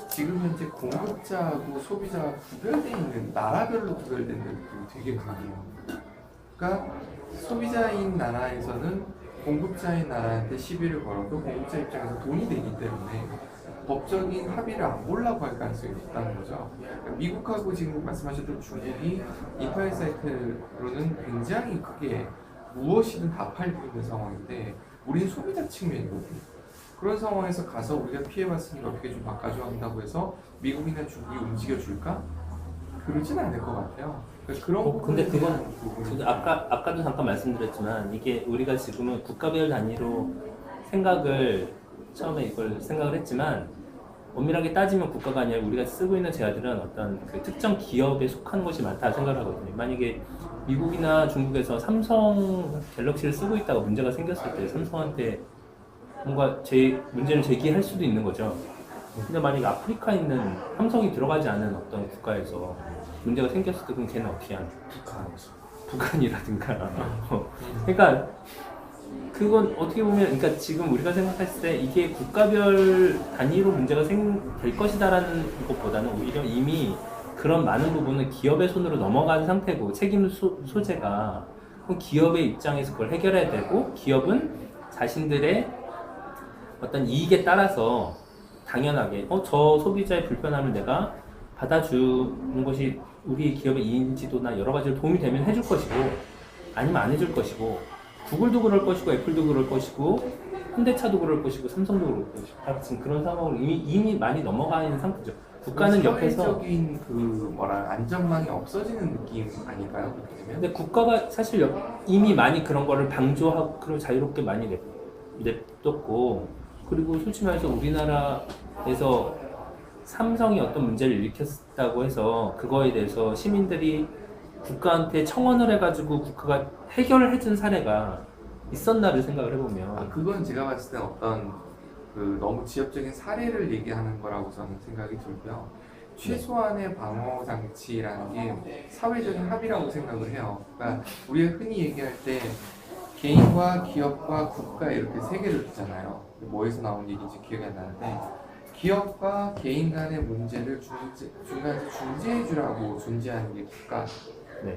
B: 지금 현재 공급자하고 소비자가 구별되어 있는 나라별로 구별된 느낌이 되게 강해요. 그러니까 소비자인 나라에서는 공급자의 나라한테 시비를 걸어도 공급자 입장에서 돈이 되기 때문에 법적인 합의를 안 보려고 할 가능성이 높다는 거죠. 그러니까 미국하고 지금 말씀하셨던 중국이 인터넷 사이트로는 굉장히 크게 무엇이든 다 팔고 있는 상황인데 우리는 소비자 측면이거든요. 그런 상황에서 가서 우리가 피해봤으니까 어떻게 좀 바꿔줘 한다고 해서 미국이나 중국이 움직여줄까? 그러진 않을 것 같아요. 그러니까 그런
D: 근데 그건
B: 부분이
D: 아까도 잠깐 말씀드렸지만 이게 우리가 지금은 국가별 단위로 처음에 이걸 생각을 했지만 엄밀하게 따지면 국가가 아니라 우리가 쓰고 있는 제어들은 어떤 그 특정 기업에 속하는 것이 많다 생각을 하거든요. 만약에 미국이나 중국에서 삼성 갤럭시를 쓰고 있다가 문제가 생겼을 때 삼성한테 뭔가 문제를 제기할 수도 있는 거죠. 근데 만약에 아프리카에 있는 삼성이 들어가지 않은 어떤 국가에서 문제가 생겼을 때 그럼 걔는 어떻게 하냐? 북한이라든가. 그러니까 그건 어떻게 보면 그러니까 지금 우리가 생각했을 때 이게 국가별 단위로 문제가 될 것이다라는 것보다는 오히려 이미 그런 많은 부분은 기업의 손으로 넘어간 상태고 책임 소재가 그럼 기업의 입장에서 그걸 해결해야 되고 기업은 자신들의 어떤 이익에 따라서 당연하게 저 소비자의 불편함을 내가 받아주는 것이 우리 기업의 인지도나 여러 가지로 도움이 되면 해줄 것이고 아니면 안 해줄 것이고 구글도 그럴 것이고 애플도 그럴 것이고 현대차도 그럴 것이고 삼성도 그럴 것이고 다 지금 그런 상황으로 이미 많이 넘어가 있는 상태죠. 국가는 옆에서
B: 사회적인 안전망이 없어지는 느낌 아닐까요? 그렇게 되면?
D: 근데 국가가 사실 이미 많이 그런 거를 방조하고 그리고 자유롭게 많이 냅뒀고 그리고 솔직히 말해서 우리나라에서 삼성이 어떤 문제를 일으켰다고 해서 그거에 대해서 시민들이 국가한테 청원을 해가지고 국가가 해결을 해준 사례가 있었나를 생각을 해보면
B: 그건 제가 봤을 때 어떤 너무 지역적인 사례를 얘기하는 거라고 저는 생각이 들고요. 최소한의 방어 장치라는 게 사회적인 합의라고 생각을 해요. 그러니까 우리가 흔히 얘기할 때 개인과 기업과 국가 이렇게 세 개를 두잖아요. 뭐에서 나온 얘기인지 기억이 안 나는데 기업과 개인 간의 문제를 중간에서 중재해주라고 존재하는 게 국가,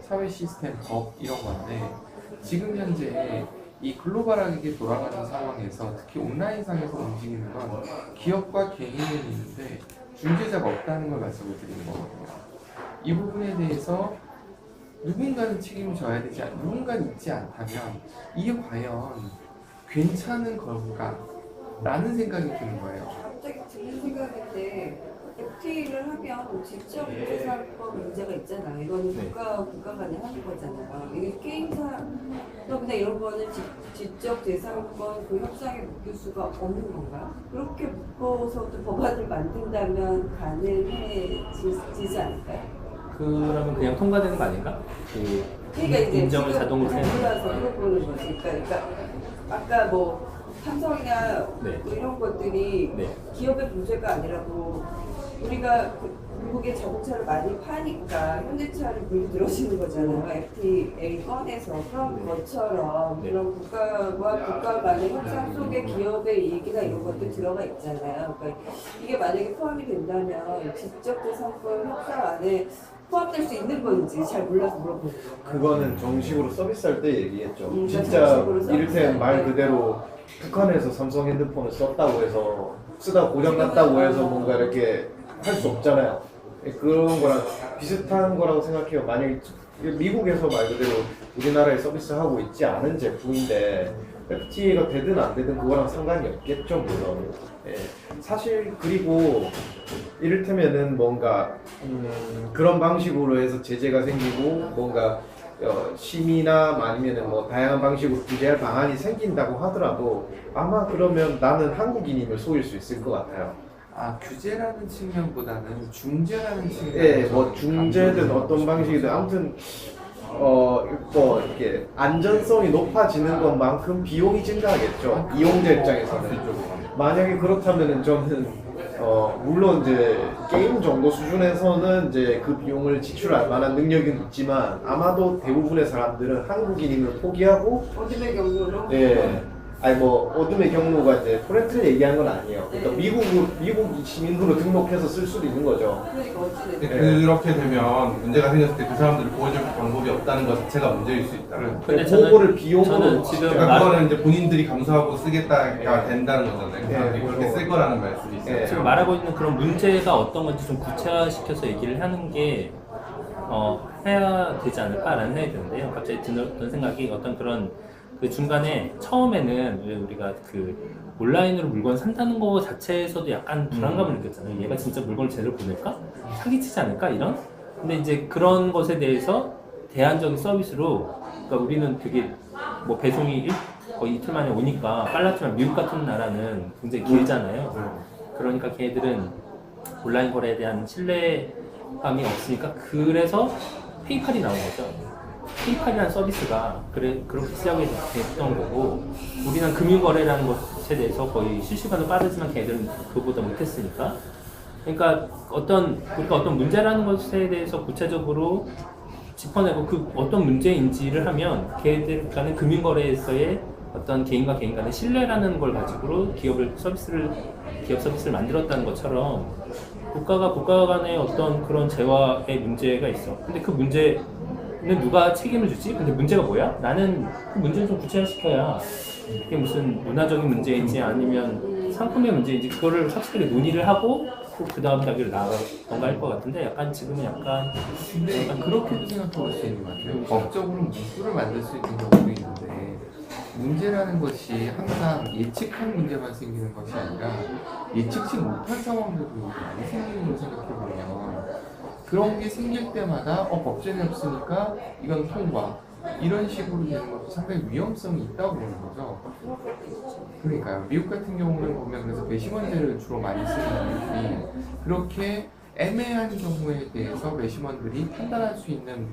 B: 사회 시스템, 법 이런 건데 지금 현재 이 글로벌하게 돌아가는 상황에서 특히 온라인상에서 움직이는 건 기업과 개인은 있는데 중재자가 없다는 걸 말씀을 드리는 거거든요. 이 부분에 대해서 누군가는 책임을 져야 되지 누군가는 있지 않다면 이게 과연 괜찮은 건가? 라는 생각이 드는 거예요.
F: 갑자기 드는 생각인데 FTA를 하면 지적재산법 문제가 있잖아요. 이거는 국가 간에 하는 거잖아요. 이게 게임사 그냥 이런 거는 지적재산권 그 협상에 묶일 수가 없는 건가요? 그렇게 묶어서도 법안을 만든다면 가능해지지 않을까요?
D: 그러면 그냥 통과되는 거 아닌가?
F: 그러니까 이제
D: 인정을 자동으로 해야
F: 몰라서 물어보는 거지. 그러니까 아까 뭐 삼성이나 뭐 이런 것들이 기업의 문제가 아니라고 우리가 미국의 자동차를 많이 파니까 현대차를 물고 들어오시는 거잖아요. FTA 꺼내서 그런 것처럼 그런 국가와 국가 간의 협상 속에 기업의 이익이나 이런 것도 들어가 있잖아요. 그러니까 이게 만약에 포함이 된다면 지적재산권 협상 안에 포함될 수 있는 건지 잘 몰라서 물어보는 거예요.
A: 그거는 정식으로 서비스할 때 얘기했죠. 진짜
F: 정식으로
A: 이를테면 말 그대로 북한에서 삼성 핸드폰을 썼다고 해서 쓰다 고장났다고 해서 뭔가 이렇게 할 수 없잖아요. 그런 거랑 비슷한 거라고 생각해요. 만약에 미국에서 말 그대로 우리나라에 서비스하고 있지 않은 제품인데 FTA가 되든 안 되든 그거랑 상관이 없겠죠, 물론. 사실 그리고 이를테면은 뭔가 그런 방식으로 해서 제재가 생기고 뭔가 심의나 아니면은 뭐 다양한 방식으로 규제할 방안이 생긴다고 하더라도 아마 그러면 나는 한국인임을 속일 수 있을 것 같아요.
B: 규제라는 측면보다는 중재라는 측면.
A: 뭐 중재든 어떤 방식이든 아무튼 뭐 이렇게 안전성이 높아지는 것만큼 비용이 증가하겠죠. 이용자 입장에서는. 만약에 그렇다면은 저는 물론 이제 게임 정도 수준에서는 이제 그 비용을 지출할 만한 능력은 있지만 아마도 대부분의 사람들은 한국인임을 포기하고
F: 어둠의 경로로
A: 아니 뭐 어둠의 경로가 이제 토렌트를 얘기한 건 아니에요. 그러니까 미국 시민으로 등록해서 쓸 수도 있는 거죠.
F: 그러니까 어찌됐든
G: 근데 그렇게 되면 문제가 생겼을 때 그 사람들을 보호해줄 방법이 없다는 것 자체가 문제일 수 있다.
D: 근데
A: 보호를 비용으로
D: 저는 지금
G: 그러니까 그거는 이제 본인들이 감수하고 쓰겠다가 된다는 거잖아요. 그 사람들이 그렇게
A: 그거.
G: 쓸 거라는 말씀이 있어요.
D: 지금 말하고 있는 그런 문제가 어떤 건지 좀 구체화시켜서 얘기를 하는 게 해야 되지 않을까라는 생각이 드는데요. 갑자기 드는 생각이 어떤 그런 그 중간에 처음에는 왜 우리가 그 온라인으로 물건 산다는 거 자체에서도 약간 불안감을 느꼈잖아요. 얘가 진짜 물건을 제대로 보낼까? 사기치지 않을까? 이런? 근데 이제 그런 것에 대해서 대안적인 서비스로 그러니까 우리는 되게 뭐 배송이 거의 이틀 만에 오니까 빨랐지만 미국 같은 나라는 굉장히 길잖아요. 그러니까 걔네들은 온라인 거래에 대한 신뢰감이 없으니까 그래서 페이팔이 나온 거죠. 페이팔이라는 서비스가 그렇게 시작이 됐던 거고 우리는 금융거래라는 것에 대해서 거의 실시간으로 빠르지만 걔네들은 그거보다 못했으니까 그러니까 우리가 어떤 문제라는 것에 대해서 구체적으로 짚어내고 그 어떤 문제인지를 하면 걔네들 간의 금융거래에서의 어떤 개인과 개인 간의 신뢰라는 걸 가지고 기업 서비스를 만들었다는 것처럼 국가가 국가 간의 어떤 그런 재화의 문제가 있어. 근데 그 문제는 누가 책임을 주지? 근데 문제가 뭐야? 나는 그 문제를 좀 구체화시켜야 이게 무슨 문화적인 문제인지 아니면 상품의 문제인지 그거를 확실하게 논의를 하고 그 다음 단계로 나아가던가 할 것 같은데 약간 지금은 약간
B: 근데 그렇게도 생각해볼 수 있는 것 같아요. 법적으로 문구를 만들 수 있는 경우도 있는데 문제라는 것이 항상 예측한 문제만 생기는 것이 아니라 예측치 못한 상황들도 많이 생기는 걸 생각해보면 그런 게 생길 때마다 법제는 없으니까 이건 통과 이런 식으로 되는 것도 상당히 위험성이 있다고 보는 거죠. 그러니까요. 미국 같은 경우는 보면 그래서 배심원제를 주로 많이 쓰는 이유들이 그렇게 애매한 경우에 대해서 배심원들이 판단할 수 있는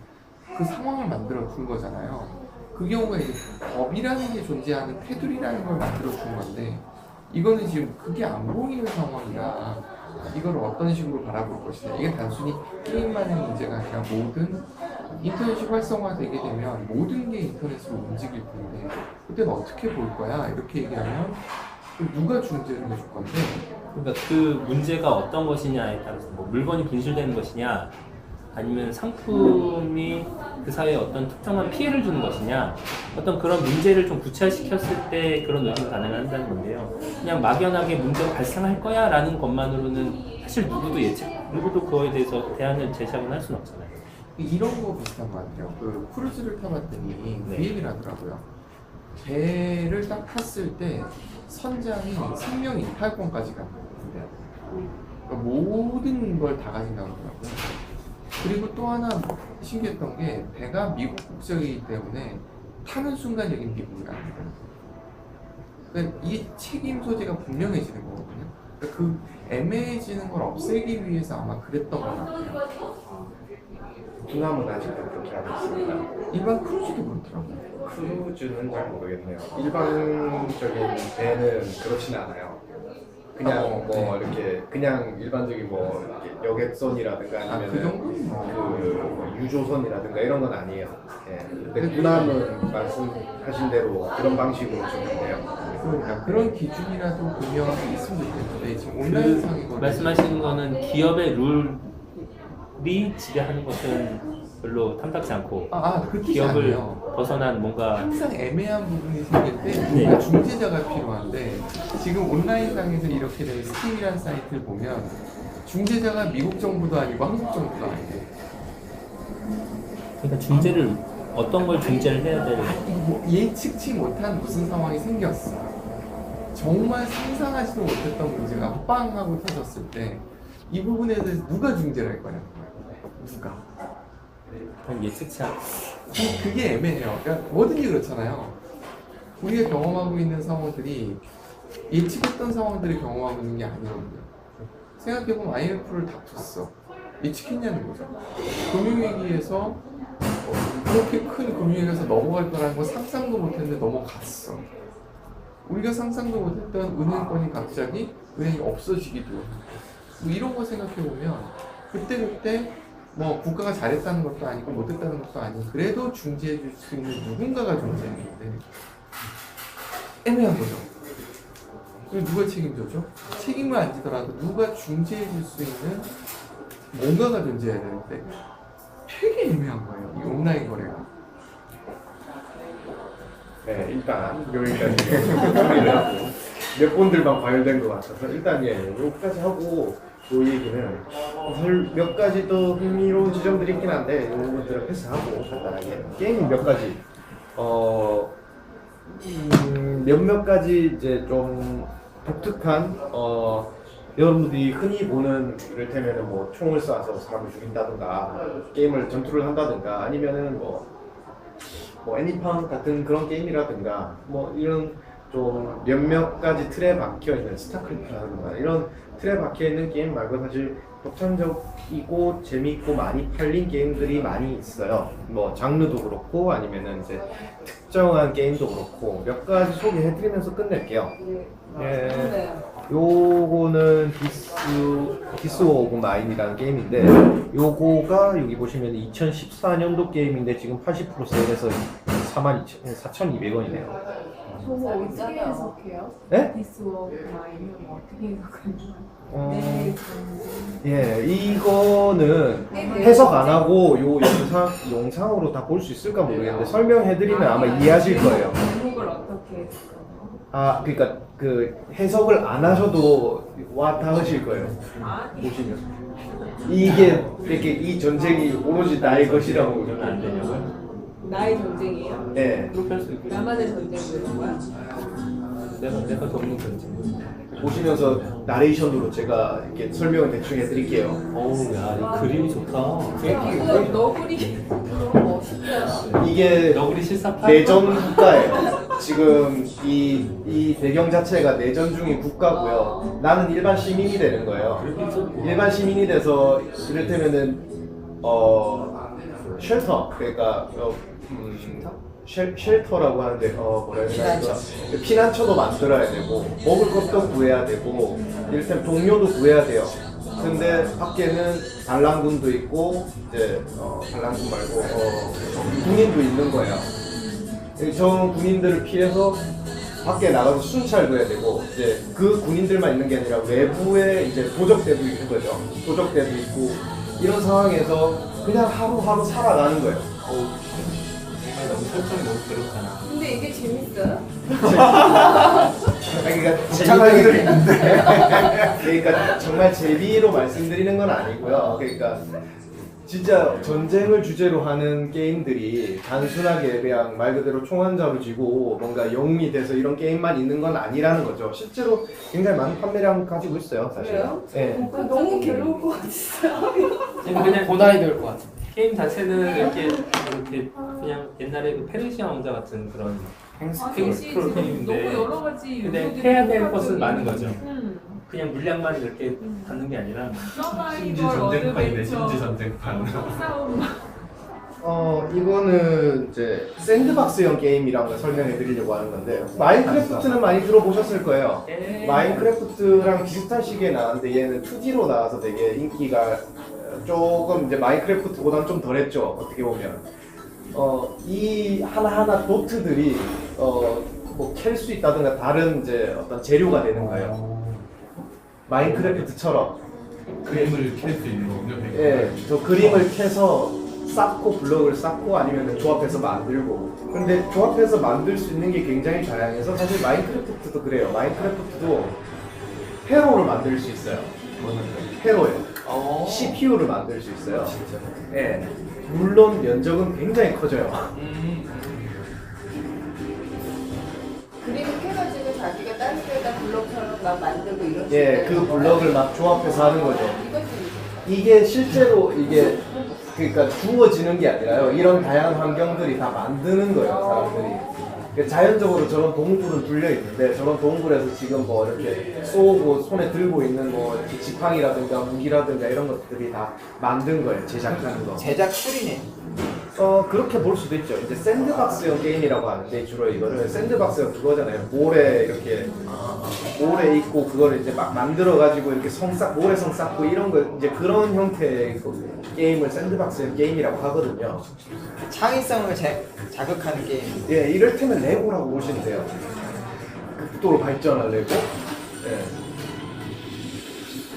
B: 그 상황을 만들어 준 거잖아요. 그 경우가 이제 법이라는 게 존재하는 테두리라는 걸 만들어 준 건데 이거는 지금 그게 안 보이는 상황이라 이걸 어떤 식으로 바라볼 것이냐. 이게 단순히 게임만의 문제가 아니라 모든 인터넷이 활성화되게 되면 모든 게 인터넷으로 움직일 텐데 그때는 어떻게 볼 거야? 이렇게 얘기하면 누가 중재를 해줄 건데
D: 그러니까 그 문제가 어떤 것이냐에 따라서 뭐 물건이 분실되는 것이냐 아니면 상품이 그 사회에 어떤 특정한 피해를 주는 것이냐 어떤 그런 문제를 좀 구체화시켰을 때 그런 논의가 가능한다는 건데요. 그냥 막연하게 문제가 발생할 거야 라는 것만으로는 사실 누구도 그거에 대해서 대안을 제시하거나 할 수는 없잖아요.
B: 이런 거 비슷한 것 같아요. 그 크루즈를 타봤더니
D: 네.
B: 그 얘기를 하더라고요. 배를 딱 탔을 때 선장이 생명 이탈권까지 갔는데 그러니까 모든 걸 다 가진다고 하더라고요. 그리고 또 하나 신기했던 게 배가 미국 국적이기 때문에 타는 순간 여긴 미국이라는 거예요. 그러니까 이 책임 소재가 분명해지는 거거든요. 그러니까 그 애매해지는 걸 없애기 위해서 아마 그랬던 것 같아요.
A: 군함은 아직도 그렇게 하고 있습니다.
B: 일반 크루즈도 그렇더라고요.
A: 크루즈는 잘 모르겠네요. 일반적인 배는 그렇진 않아요. 그냥 뭐 이렇게 그냥 일반적인 뭐 이렇게 여객선이라든가 아니면
B: 그 정도는
A: 그 유조선이라든가 이런 건 아니에요. 예. 근데 군함은 말씀하신 대로 그런 방식으로 적용돼요.
B: 그러니까 그런 기준이라도 분명하게 있으면 좋겠는데 지금 온라인상이거든요.
D: 말씀하시는 거는 기업의 룰이 지배하는 것은 별로 탐탁지 않고
B: 그 뜻이
D: 기업을
B: 아니에요.
D: 벗어난 뭔가
B: 항상 애매한 부분이 생길 때
D: 네.
B: 누가 중재자가 필요한데 지금 온라인상에서 이렇게 된 스팀이라는 사이트를 보면 중재자가 미국 정부도 아니고 한국 정부도 아니고
D: 그러니까 중재를 어떤 걸 중재를 해야 될
B: 뭐 예측치 못한 무슨 상황이 생겼어. 정말 상상하지도 못했던 문제가 빵 하고 터졌을 때 이 부분에 대해서 누가 중재를 할 거냐는 거예요. 누가.
D: 예측치 않
B: 그게 애매해요. 그러니까 뭐든지 그렇잖아요. 우리가 경험하고 있는 상황들이 예측했던 상황들을 경험하고 있는 게 아니거든요. 생각해보면 IMF를 다퉜어. 예측했냐는 거죠. 금융위기에서 그렇게 큰 금융위기에서 넘어갈 거라는 건 상상도 못했는데 넘어갔어. 우리가 상상도 못했던 은행권이 갑자기 은행이 없어지기도 하고 뭐 이런 거 생각해보면 그때 뭐 국가가 잘했다는 것도 아니고 못했다는 것도 아니고 그래도 중재해 줄 수 있는 누군가가 존재하는데 애매한 거죠. 그리고 누가 책임져죠? 책임을 안 지더라도 누가 중재해 줄 수 있는 뭔가가 존재해야 되는데 되게 애매한 거예요. 이 온라인 거래가.
A: 네, 일단 여기까지 정리를 하고 몇 분들만 과열된 것 같아서 일단 여기까지 하고 요 얘기는 사실 몇 가지 또 흥미로운 지점들이 있긴 한데 요것들은 패스하고 간단하게 게임 몇 가지 몇몇 가지 이제 좀 독특한 여러분들이 흔히 보는 이를테면은 뭐 총을 쏴서 사람을 죽인다든가 게임을 전투를 한다든가 아니면은 뭐 애니팡 같은 그런 게임이라든가 뭐 이런 좀 몇몇 가지 틀에 박혀 있는 스타크래프트라든가 이런 틀에 박혀 있는 게임 말고 사실 독창적이고 재미있고 많이 팔린 게임들이 많이 있어요. 뭐 장르도 그렇고 아니면은 이제 특정한 게임도 그렇고 몇 가지 소개해드리면서 끝낼게요. 예, 요거는 디스 오브 마인이라는 게임인데 요거가 여기 보시면 2014년도 게임인데 지금 80% 세일해서 42,200원이네요.
C: 저거 어떻게 해석해요?
A: 네?
C: 디스 오브 마인은 어떻게 해석하는
A: 이거는 해석 안 하고 요 영상으로 다 볼 수 있을까 모르겠는데 설명해드리면 아마 이해하실 거예요.
C: 제목을 어떻게 해석해요?
A: 아, 그러니까 그 해석을 안 하셔도 와 닿으실 거예요. 보시면 이게 이렇게 이 전쟁이 오로지 나의 것이라고
D: 그러면 안 되냐고요?
C: 나의 전쟁이에요?
A: 네.
D: 그렇게 할 수 있고
C: 나만의 전쟁 그런 거야?
D: 내가 적는 전쟁.
A: 보시면서 나레이션으로 제가 이렇게 설명을 대충 해드릴게요.
D: 어우 야, 이 그림이 좋다.
C: 그거 너구리 너무 멋있다.
A: 이게
D: 너구리 실사판?
A: 내전 국가예요. 지금 이 배경 자체가 내전 중인 국가고요. 나는 일반 시민이 되는 거예요. 일반 시민이 돼서 이를테면은 쉘터 그러니까 쉘터라고 하는데 뭐라 해야 되나 피난처도 만들어야 되고 먹을 것도 구해야 되고 이를테면 동료도 구해야 돼요. 근데 밖에는 반란군도 있고 이제 반란군 말고 군인도 있는 거예요. 저 군인들을 피해서 밖에 나가서 순찰도 해야 되고 이제 그 군인들만 있는 게 아니라 외부에 이제 도적대도 있는 거죠. 도적대도 있고 이런 상황에서 그냥 하루하루 살아가는 거예요.
D: 너무 설정이 너무 괴롭잖아.
C: 근데 이게 재밌어요?
A: 그러니까 재미있게 있는데 그러니까 정말 재미로 말씀드리는 건 아니고요. 그러니까 진짜 전쟁을 주제로 하는 게임들이 단순하게 그냥 말 그대로 총 한 자루 쥐고 뭔가 영웅이 돼서 이런 게임만 있는 건 아니라는 거죠. 실제로 굉장히 많은 판매량 가지고 있어요, 사실.
F: 그래요?
A: 네.
F: 너무 괴로울 것 같았어요.
D: 그냥
E: 고난이 될 것 같아.
D: 게임 자체는 이렇게 그냥 옛날에 그 페르시아 왕자 같은 그런
C: 대시
D: 프로
C: 지금 너무
D: 게임인데
C: 여러 가지
D: 근데
C: 요소들이
D: 해야 될
C: 복합적인-
D: 것은 많은 거죠.
C: 음.
D: 그냥 물량만 이렇게 받는 게 아니라
C: 서바이벌 어드벤처
G: 전쟁판.
C: 싸움
A: 이거는 이제 샌드박스형 게임이라는 걸 설명해 드리려고 하는 건데 마인크래프트는 많이 들어보셨을 거예요. 마인크래프트랑 비슷한 시기에 나왔는데 얘는 2D로 나와서 되게 인기가 조금 이제 마인크래프트보다는 좀 덜했죠. 어떻게 보면 이 하나하나 도트들이 뭐 캘 수 있다든가 다른 이제 어떤 재료가 되는 거예요. 마인크래프트처럼
G: 그림을 캘 수 있는 거군요.
A: 예, 저 그림을 캐서 쌓고 블럭을 쌓고 아니면 조합해서 만들고 근데 조합해서 만들 수 있는 게 굉장히 다양해서 사실 마인크래프트도 그래요. 마인크래프트도 회로를 만들 수 있어요. 회로요. CPU를 만들 수 있어요. 진짜. 예. 물론 면적은 굉장히 커져요.
F: 그림을 캐가지고 자기가 다른 데다 블록처럼 막 만들고 이런
A: 예, 그 블럭을 막 조합해서 하는 거죠.
F: 이것도
A: 이게 실제로 이게 그러니까 주어지는 게 아니라요. 이런 다양한 환경들이 다 만드는 거예요, 사람들이. 그러니까 자연적으로 저런 동굴은 뚫려 있는데 저런 동굴에서 지금 뭐 이렇게 쏘고 손에 들고 있는 뭐 이렇게 지팡이라든가 무기라든가 이런 것들이 다 만든 거예요, 제작하는 거.
E: 제작 툴이네.
A: 그렇게 볼 수도 있죠. 이제 샌드박스형 게임이라고 하는데 주로 이거를 샌드박스가 그거잖아요. 모래 이렇게 모래 있고 그거를 이제 막 만들어 가지고 이렇게 모래성 쌓고 이런 거 이제 그런 형태의 그 게임을 샌드박스형 게임이라고 하거든요.
E: 창의성을 자극하는 게임.
A: 예, 이를테면 레고라고 보시면 돼요. 고속도로 발전을 내고 예.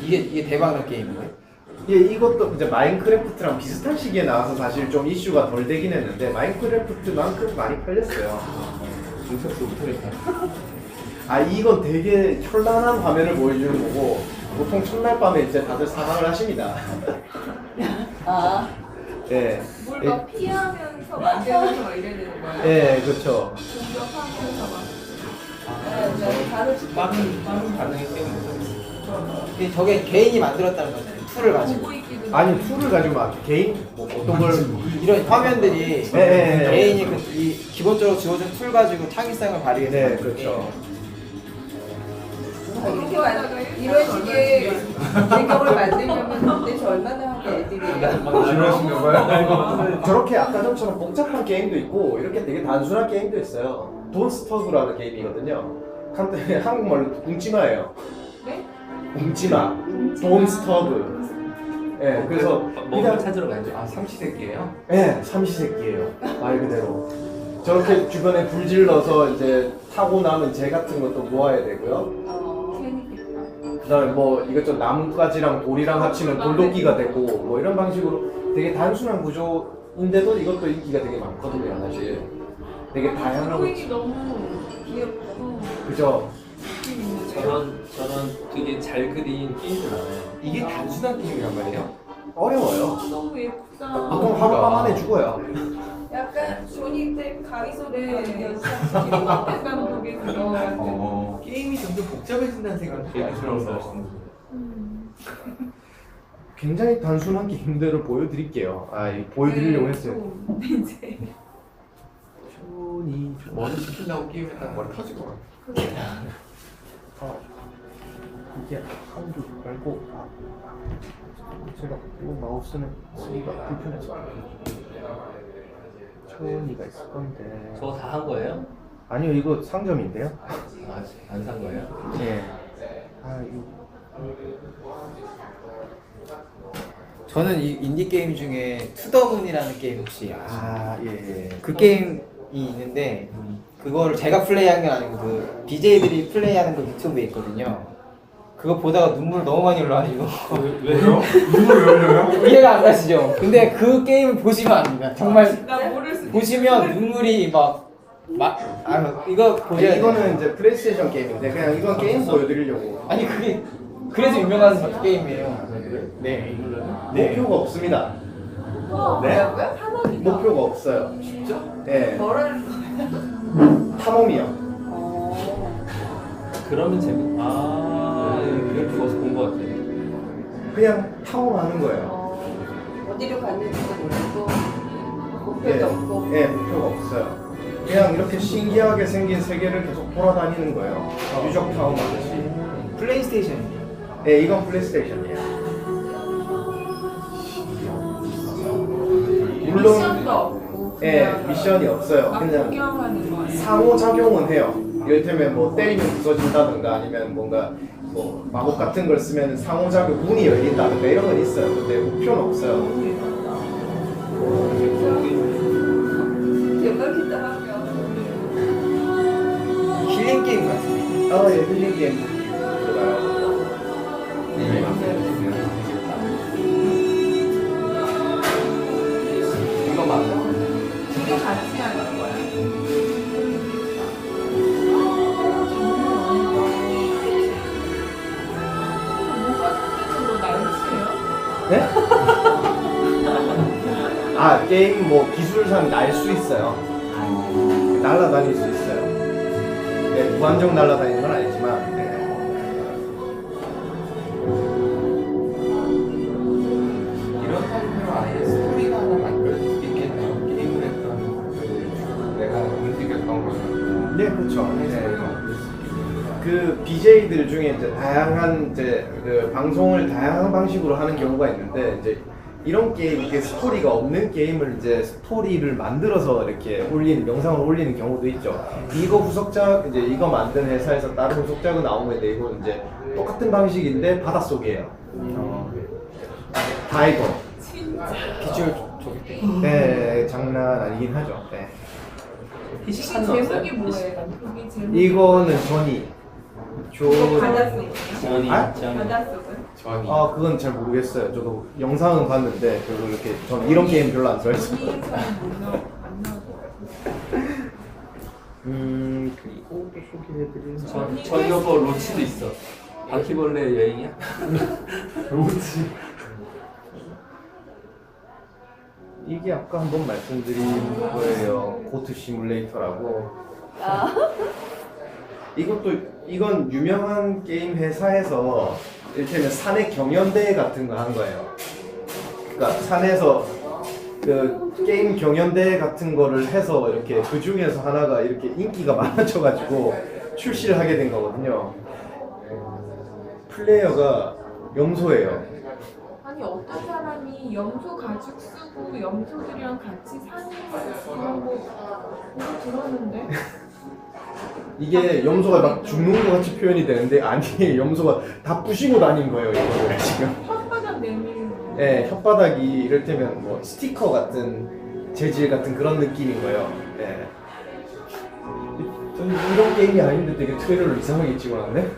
E: 이게 대박난 게임이에요.
A: 예, 이것도 이제 마인크래프트랑 비슷한 시기에 나와서 사실 좀 이슈가 덜 되긴 했는데 마인크래프트만큼 많이 팔렸어요.
B: 인터스 못하겠다.
A: 아 이건 되게 현란한 화면을 보여주는 거고 보통 첫날 밤에 이제 다들 사망을 하십니다.
F: 아,
A: 예,
C: 뭘 막 피하면서 만들면서 막 이래야 되는 거예요?
A: 예, 그렇죠.
C: 공격하면서 막.
B: 빠른 반응이 때문에.
E: 이게 저게 개인이 만들었다는 거잖아요. 툴을 가지고.
C: 보고 있기도
A: 아니 툴을 가지고 막 개인 뭐 어떤 걸
E: 이런 화면들이
A: 네.
E: 개인이 이 기본적으로 주어진 툴 가지고 창의성을 발휘해서
A: 네,
E: 만든
A: 그렇죠.
F: 이런 식의 배경을 만들려면 도대체 얼마나 하고 애들이
G: 지루하신가 봐요.
A: 저렇게 아까 전처럼 복잡한 게임도 있고 이렇게 되게 단순한 게임도 있어요. 돈스터그라는 게임이거든요. 간단히 한국말로 굶지마예요.
C: 네?
A: 굶지마. 돈스터그. 예, 그래서
D: 먹을 찾으러 가야죠.
B: 아 삼시세끼예요?
A: 예, 삼시세끼예요. 말 그대로. 저렇게 주변에 불 질러서 이제 타고 남은 재 같은 것도 모아야 되고요. 그다음에 뭐 이것저것 나뭇가지랑 돌이랑 합치면 돌도끼가 되고 뭐 이런 방식으로 되게 단순한 구조인데도 이것도 인기가 되게 많거든요, 사실. 되게 다양하고
C: 코인이 너무 귀엽고.
A: 그죠?
D: 저런 되게 잘 그린 게임들 많아요.
B: 이게 단순한 게임이란 말이에요?
A: 어려워요.
C: 너무 예쁘다.
A: 보통 하룻밤 안에 죽어요.
F: 약간 조니 때 가위소리
C: 네.
F: 연습하시는
C: 약간 그게 그런 것 같아요.
B: 게임이 점점 복잡해진다는 생각이 들어서.
A: 굉장히 단순한 게임들을 보여드릴게요. 보여드리려고 했어요.
C: 이제
B: 머리 시키려고 게임했다가 머리 터질 것 같아.
A: 이게 한두 말고 제가 이거 마우스는 쓰기가 불편해서 초원이가 있을 건데
D: 저거 다 한 거예요?
A: 아니요 이거 상점인데요.
D: 안 산 거예요?
A: 예. 이거
E: 저는 이 인디 게임 중에 투더문이라는 게임 혹시
A: 예.
E: 그 게임이 있는데 그거를 제가 플레이한 게 아니고 그 BJ들이 플레이하는 거 유튜브에 있거든요. 그거 보다가 눈물 너무 많이 흘러가지고
D: 왜요?
G: 눈물이 흘려요?
E: 이해가 안 가시죠? 근데 그 게임을 보시면 압니다. 정말
C: 나 모를 수
E: 보시면 눈물이 이거 보셔야 돼요.
A: 이거는 이제 플레이스테이션 게임인데 그냥 이건 게임 보여드리려고.
E: 아니 그게 그래서 유명한 게임이에요. 네.
A: 목표가 없습니다. 네? 목표가 없어요.
B: 진짜?
A: 네.
F: 뭐라는
A: 탐험이요.
D: 그러면 이렇게 어서 본 것 같아.
A: 그냥 탐험하는 거예요.
F: 어디로 갔는지도 모르고 목표도
A: 네.
F: 없고
A: 네, 목표가 없어요. 그냥 이렇게 신기하게 생긴 세계를 계속 돌아다니는 거예요. 유적 탐험하듯이.
E: 플레이스테이션이에요.
A: 네, 이건 플레이스테이션이에요. 물론
C: 미션도 없고
A: 미션이 없어요.
C: 막
A: 그냥
C: 구경하는 거예요.
A: 상호작용은 해요. 이를테면 뭐 때리면 부서진다든가 아니면 뭔가 뭐 마법 같은 걸 쓰면 상호작용 문이 열린다든가 이런 건 있어요. 근데 목표는 없어요.
F: 연락했다 하면
E: 힐링 게임 같은데.
A: 예, 힐링 게임 들어가요.
B: 이거 맞아.
C: 둘이 같이 하는 거야.
A: 네? 게임 뭐 기술상 날 수 있어요. 날아다닐 수 있어요. 네, 무한정 날아다니는 건 아니지만. 네.
B: 이런 상태로 아예 스토리가 하나 만들어질 수 있겠네요. 게임을 했던 내가 움직였던 거는.
A: 네, 그렇죠. 네. 그 BJ들 중에 이제 다양한 그 방송을 다양한 방식으로 하는 경우가 있는데 이제 이런 게임, 이게 스토리가 없는 게임을 이제 스토리를 만들어서 이렇게 올리는 영상을 올리는 경우도 있죠. 이거 후속작 이제 이거 만든 회사에서 다른 후속작은 나오고 있는데 이건 이제 똑같은 방식인데 바닷속이에요. 다이버.
E: 비주얼 좋게.
A: 네, 장난 아니긴 하죠. 네.
C: 이게 제목이 뭐예요? 그게 제목이
A: 이거는 전이
C: 이거 바닷속.
D: 전이
A: 아?
C: 바닷속은?
B: 전이.
A: 아 그건 잘 모르겠어요. 저도 영상은 봤는데 별로 이렇게 전 이런 게임 별로 안 좋아해서.
C: 전이에서는 안 나올 것 같아요.
A: 그리고 또 소개해드릴
D: 전 여보 로치도 있어. 바퀴벌레 여행이야?
A: 로지. 이게 아까 한번 말씀드린 거예요. 고트 시뮬레이터라고. 이건 유명한 게임 회사에서 이를테면 산의 경연대회 같은 거 한 거예요. 그러니까 산에서 그 게임 경연대회 같은 거를 해서 이렇게 그 중에서 하나가 이렇게 인기가 많아져가지고 출시를 하게 된 거거든요. 플레이어가 염소예요.
C: 아니 어떤 사람이 염소 가죽 쓰고 염소들이랑 같이 사는 그런 거 보고 들었는데
A: 이게 염소가 막 죽는 것 같이 표현이 되는데 아니에요. 염소가 다 부시고 다닌 거예요, 이거를 지금.
C: 혓바닥 내밀는 거.
A: 네, 혓바닥이 이를테면 뭐 스티커 같은 재질 같은 그런 느낌인 거예요. 네. 저는 이런 게임이 아닌데 되게 트레일러를 이상하게 찍어놨네.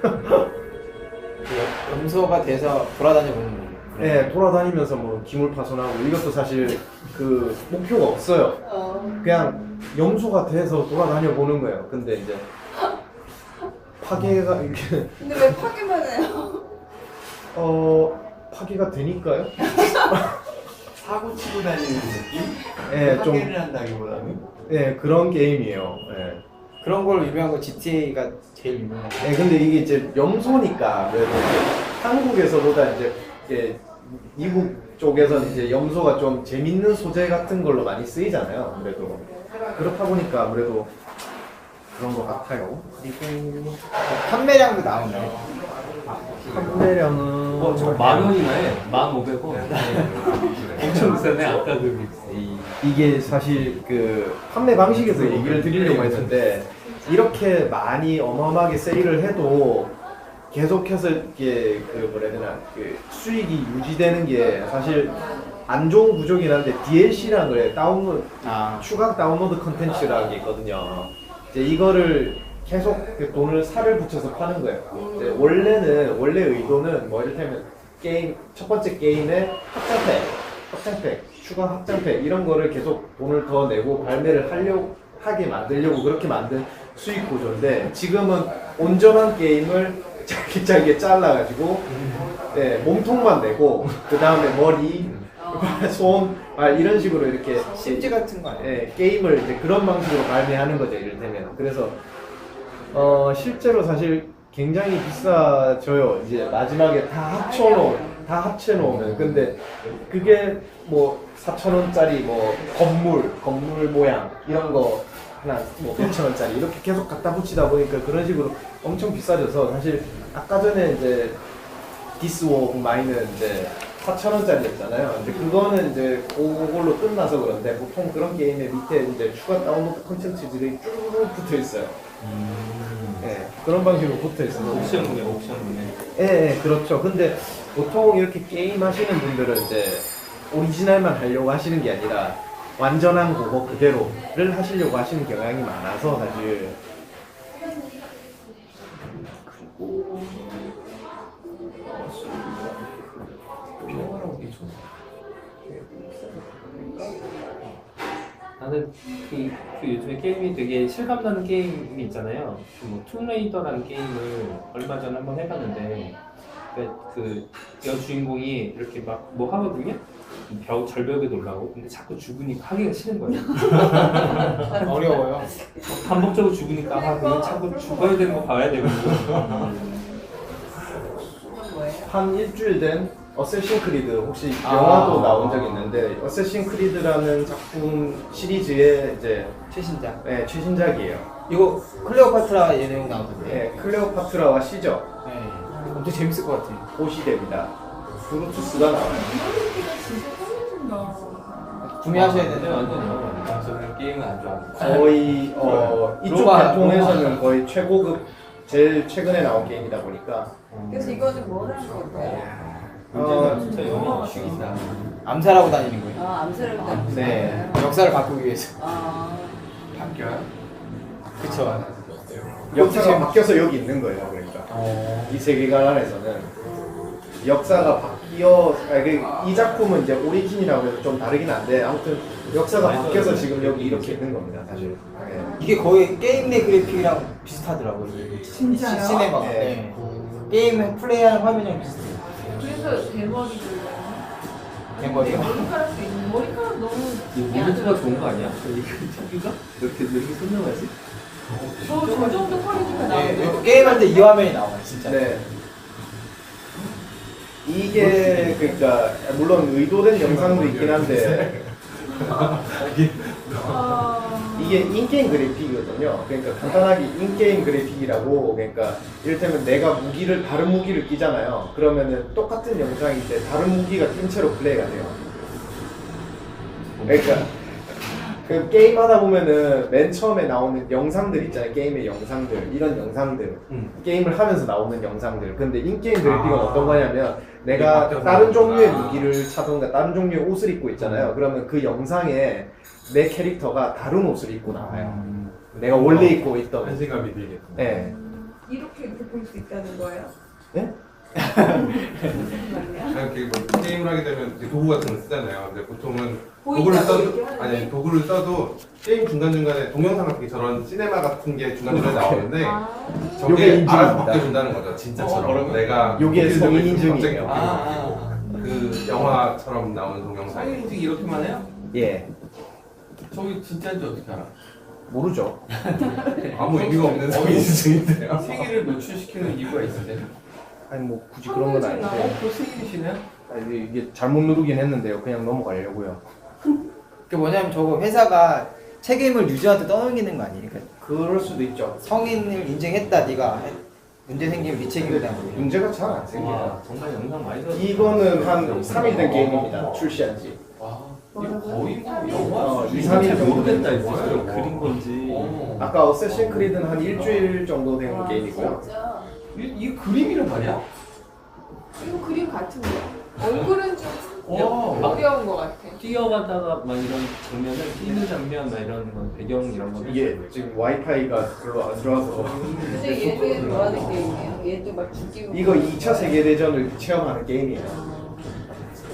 E: 염소가 돼서 돌아다녀 보는 거예요.
A: 네, 돌아다니면서 뭐 기물 파손하고 이것도 사실 그 목표가 없어요. 그냥 염소가 돼서 돌아다녀 보는 거예요. 근데 이제 파괴가 이렇게
F: 근데 왜 파기만 해요?
A: 파괴가 되니까요.
B: 사고 치고 다니는 느낌?
A: 네, 좀
B: 파괴를 한다기보다는.
A: 네, 그런 게임이에요. 네.
E: 그런 걸로 유명한 거 GTA가 제일 유명하고.
A: 네, 근데 이게 이제 염소니까 그래도 이제 한국에서보다 이제 미국 쪽에서는 이제 염소가 좀 재밌는 소재 같은 걸로 많이 쓰이잖아요. 그래도 그렇다 보니까 아무래도 그런 것 같아요. 그리고
E: 판매량도 나오나요?
A: 판매량은
D: 저 10,000원이나 해. 1,500원. 엄청 비싸네. 아까 그
A: 이게 사실 그 판매 방식에서 얘기를 드리려고 했는데 이렇게 많이 어마어마하게 세일을 해도 계속해서 이렇게 그 뭐라 해야 되나 그 수익이 유지되는 게 사실 안 좋은 구조긴 한데 DLC라는 거에 추가 다운로드 컨텐츠라는 게 있거든요. 이제 이거를 계속 그 돈을 살을 붙여서 파는 거예요. 이제 원래 의도는 뭐 이를테면 게임 첫 번째 게임의 확장팩, 추가 확장팩 이런 거를 계속 돈을 더 내고 발매를 하게 만들려고 그렇게 만든 수익 구조인데 지금은 온전한 게임을 짧게 잘라가지고 네, 몸통만 내고 그 다음에 머리, 손, 이런 식으로 이렇게
E: 심즈 같은 거 아니에요?
A: 네, 게임을 이제 그런 방식으로 발매하는 거죠, 이를테면. 그래서 실제로 사실 굉장히 비싸져요. 이제 마지막에 다 합쳐놓으면. 근데 그게 뭐 4,000원짜리 뭐 건물 모양 이런 거 하나 뭐 몇천 원짜리 이렇게 계속 갖다 붙이다 보니까 그런 식으로 엄청 비싸져서 사실 아까 전에 이제 디스 오브 마인은 이제 4,000원짜리였잖아요. 근데 그거는 이제 그걸로 끝나서 그런데 보통 그런 게임의 밑에 이제 추가 다운로드 콘텐츠들이 쭉 붙어 있어요. 네, 그런 방식으로 붙어 있어요.
D: 옵션이네.
A: 예, 그렇죠. 근데 보통 이렇게 게임 하시는 분들은 이제 오리지널만 하려고 하시는 게 아니라 완전한 그거 그대로를 하시려고 하시는 경향이 많아서 사실.
D: 나는 그 요즘에 게임이 되게 실감나는 게임이 있잖아요. 뭐 툼레이더라는 게임을 얼마 전에 한번 해봤는데 그 여주인공이 이렇게 막 뭐 하거든요. 절벽에 올라오고 근데 자꾸 죽으니까 하기가 싫은 거예요.
E: 어려워요.
D: 반복적으로 죽으니까 그냥 자꾸 죽어야 되는 거 봐야 되거든요.
A: 한 일주일 된 어쌔신 크리드 혹시 영화도 나온 적이 있는데 어쌔신 크리드라는 작품 시리즈의 이제
E: 최신작.
A: 네, 최신작이에요.
E: 이거 클레오파트라 예능 나오던데.
A: 네, 클레오파트라와 시저
E: 네. 엄청 재밌을 것 같아요.
A: 고시대입니다. 브루투스가 나와요.
E: 구매하셔야
D: 근데
E: 되는
D: 완전 저는 게임은 안 좋아합니다.
A: 거의 이쪽
E: 로마.
A: 계통에서는 거의 최고급 제일 최근에 나온 게임이다 보니까
F: 그래서 이거는 뭐 하는 건가요?
D: 진짜 영화
B: 죽인다.
E: 암살하고 다니는 거예요.
F: 암살을
A: 네.
E: 역사를 바꾸기 위해서.
F: 아.
B: 바뀌어요?
E: 그쵸.
A: 역사가 바뀌어서 여기 있는 거예요. 그러니까 이 세계관 안에서는 역사가 바뀌어 이 작품은 이제 오리진이라고 해서 좀 다르긴 한데 아무튼 역사가 바뀌어서 지금 여기 이렇게 있는 겁니다. 사실. 네.
E: 이게 거의 게임 내 그래픽이랑 비슷하더라고요.
C: 진짜요?
E: 시네마가.
A: 네.
E: 네. 게임 플레이하는 화면이랑 비슷해요.
C: 그래서 대머리를
E: 대머리요?
C: 머리카락도 있는 머리카락 너무
D: 모멘트가 좋은 거 아니야? 이거 이렇게 설명하지?
C: 저 정도 퀄리티가
E: 네,
C: 나오네.
E: 게임할 때 이 화면이 나와요, 진짜.
A: 네. 이게 그러니까 물론 의도된 영상도 있긴 한데 이게 인게임 그래픽이거든요. 그러니까 간단하게 인게임 그래픽이라고 그러니까 이를테면 내가 다른 무기를 끼잖아요. 그러면은 똑같은 영상인데 다른 무기가 낀 채로 플레이가 돼요. 그러니까 그 게임 하다 보면은 맨 처음에 나오는 영상들 있잖아요. 게임의 영상들 이런 영상들 게임을 하면서 나오는 영상들. 근데 인게임 그래픽은 어떤 거냐면 내가 다른 종류의 무기를 차던가 다른 종류의 옷을 입고 있잖아요. 그러면 그 영상에 내 캐릭터가 다른 옷을 입고 나와요. 내가 원래 입고 있던 옷.
G: 현실감이 들게.
A: 네.
C: 이렇게 볼 수 있다는 거예요?
A: 네?
G: 이렇게 뭐 게임을 하게 되면 이제 도구 같은 걸 쓰잖아요. 근데 보통은
C: 보인다고
G: 도구를 써도
C: 이렇게 하는데?
G: 아니 도구를 써도 게임 중간 중간에 동영상 같은 게 저런 시네마 같은 게 중간 중간에 나오는데
A: 요게
G: 저게
A: 인증입니다.
G: 알아서 바뀌어준다는 거죠. 진짜처럼 내가
A: 요게 성인 인증이에요.
G: 갑자기 바뀌고 그 영화처럼 나오는 동영상.
B: 성인 인증 이렇게만 해요?
A: 예.
B: 저기 진짜인지 어떻게 알아?
A: 모르죠.
G: 아무 의미가 없는 성인 인증인데요.
B: 생일을 노출시키는 이유가 있으세요?
A: 아니 뭐 굳이 그런 건 아닌데.
B: 그 생일이시네요?
A: 아니, 이게 잘못 누르긴 했는데요. 그냥 넘어가려고요.
E: 그게 뭐냐면 저거 회사가 책임을 유저한테 떠넘기는 거 아니에요? 그러니까
A: 그럴 수도 있죠.
E: 성인을 인증했다, 네가 문제 생기면 네 책임이다.
A: 문제가 잘 안
D: 와
A: 생겨요.
D: 정말 영상 많이 들었어.
A: 이거는 한 3일 된 게임입니다. 출시한 지.
B: 와, 이거 거의 뭐 영화
A: 2, 3일
D: 잘
A: 정도 된
D: 모르겠다
A: 거예요.
D: 이거 그린 건지.
A: 아까 어쌔신 크리드는 한 일주일 정도 된 게임이고요.
C: 진짜.
B: 이 그림이란 말이야?
C: 이거 그림 같은데 얼굴은 좀
B: 와,
C: 어려운 것 같아.
D: 뛰어가다가 막 이런 장면을 뛰는 장면, 막 이런 건 배경 이런 거.
A: 이게 지금 와이파이가 별로 안 좋아서
F: 근데 얘는 뭐 하는 게임이에요? 얘도 막 죽이고
A: 이거 2차 세계대전을 체험하는 게임이에요.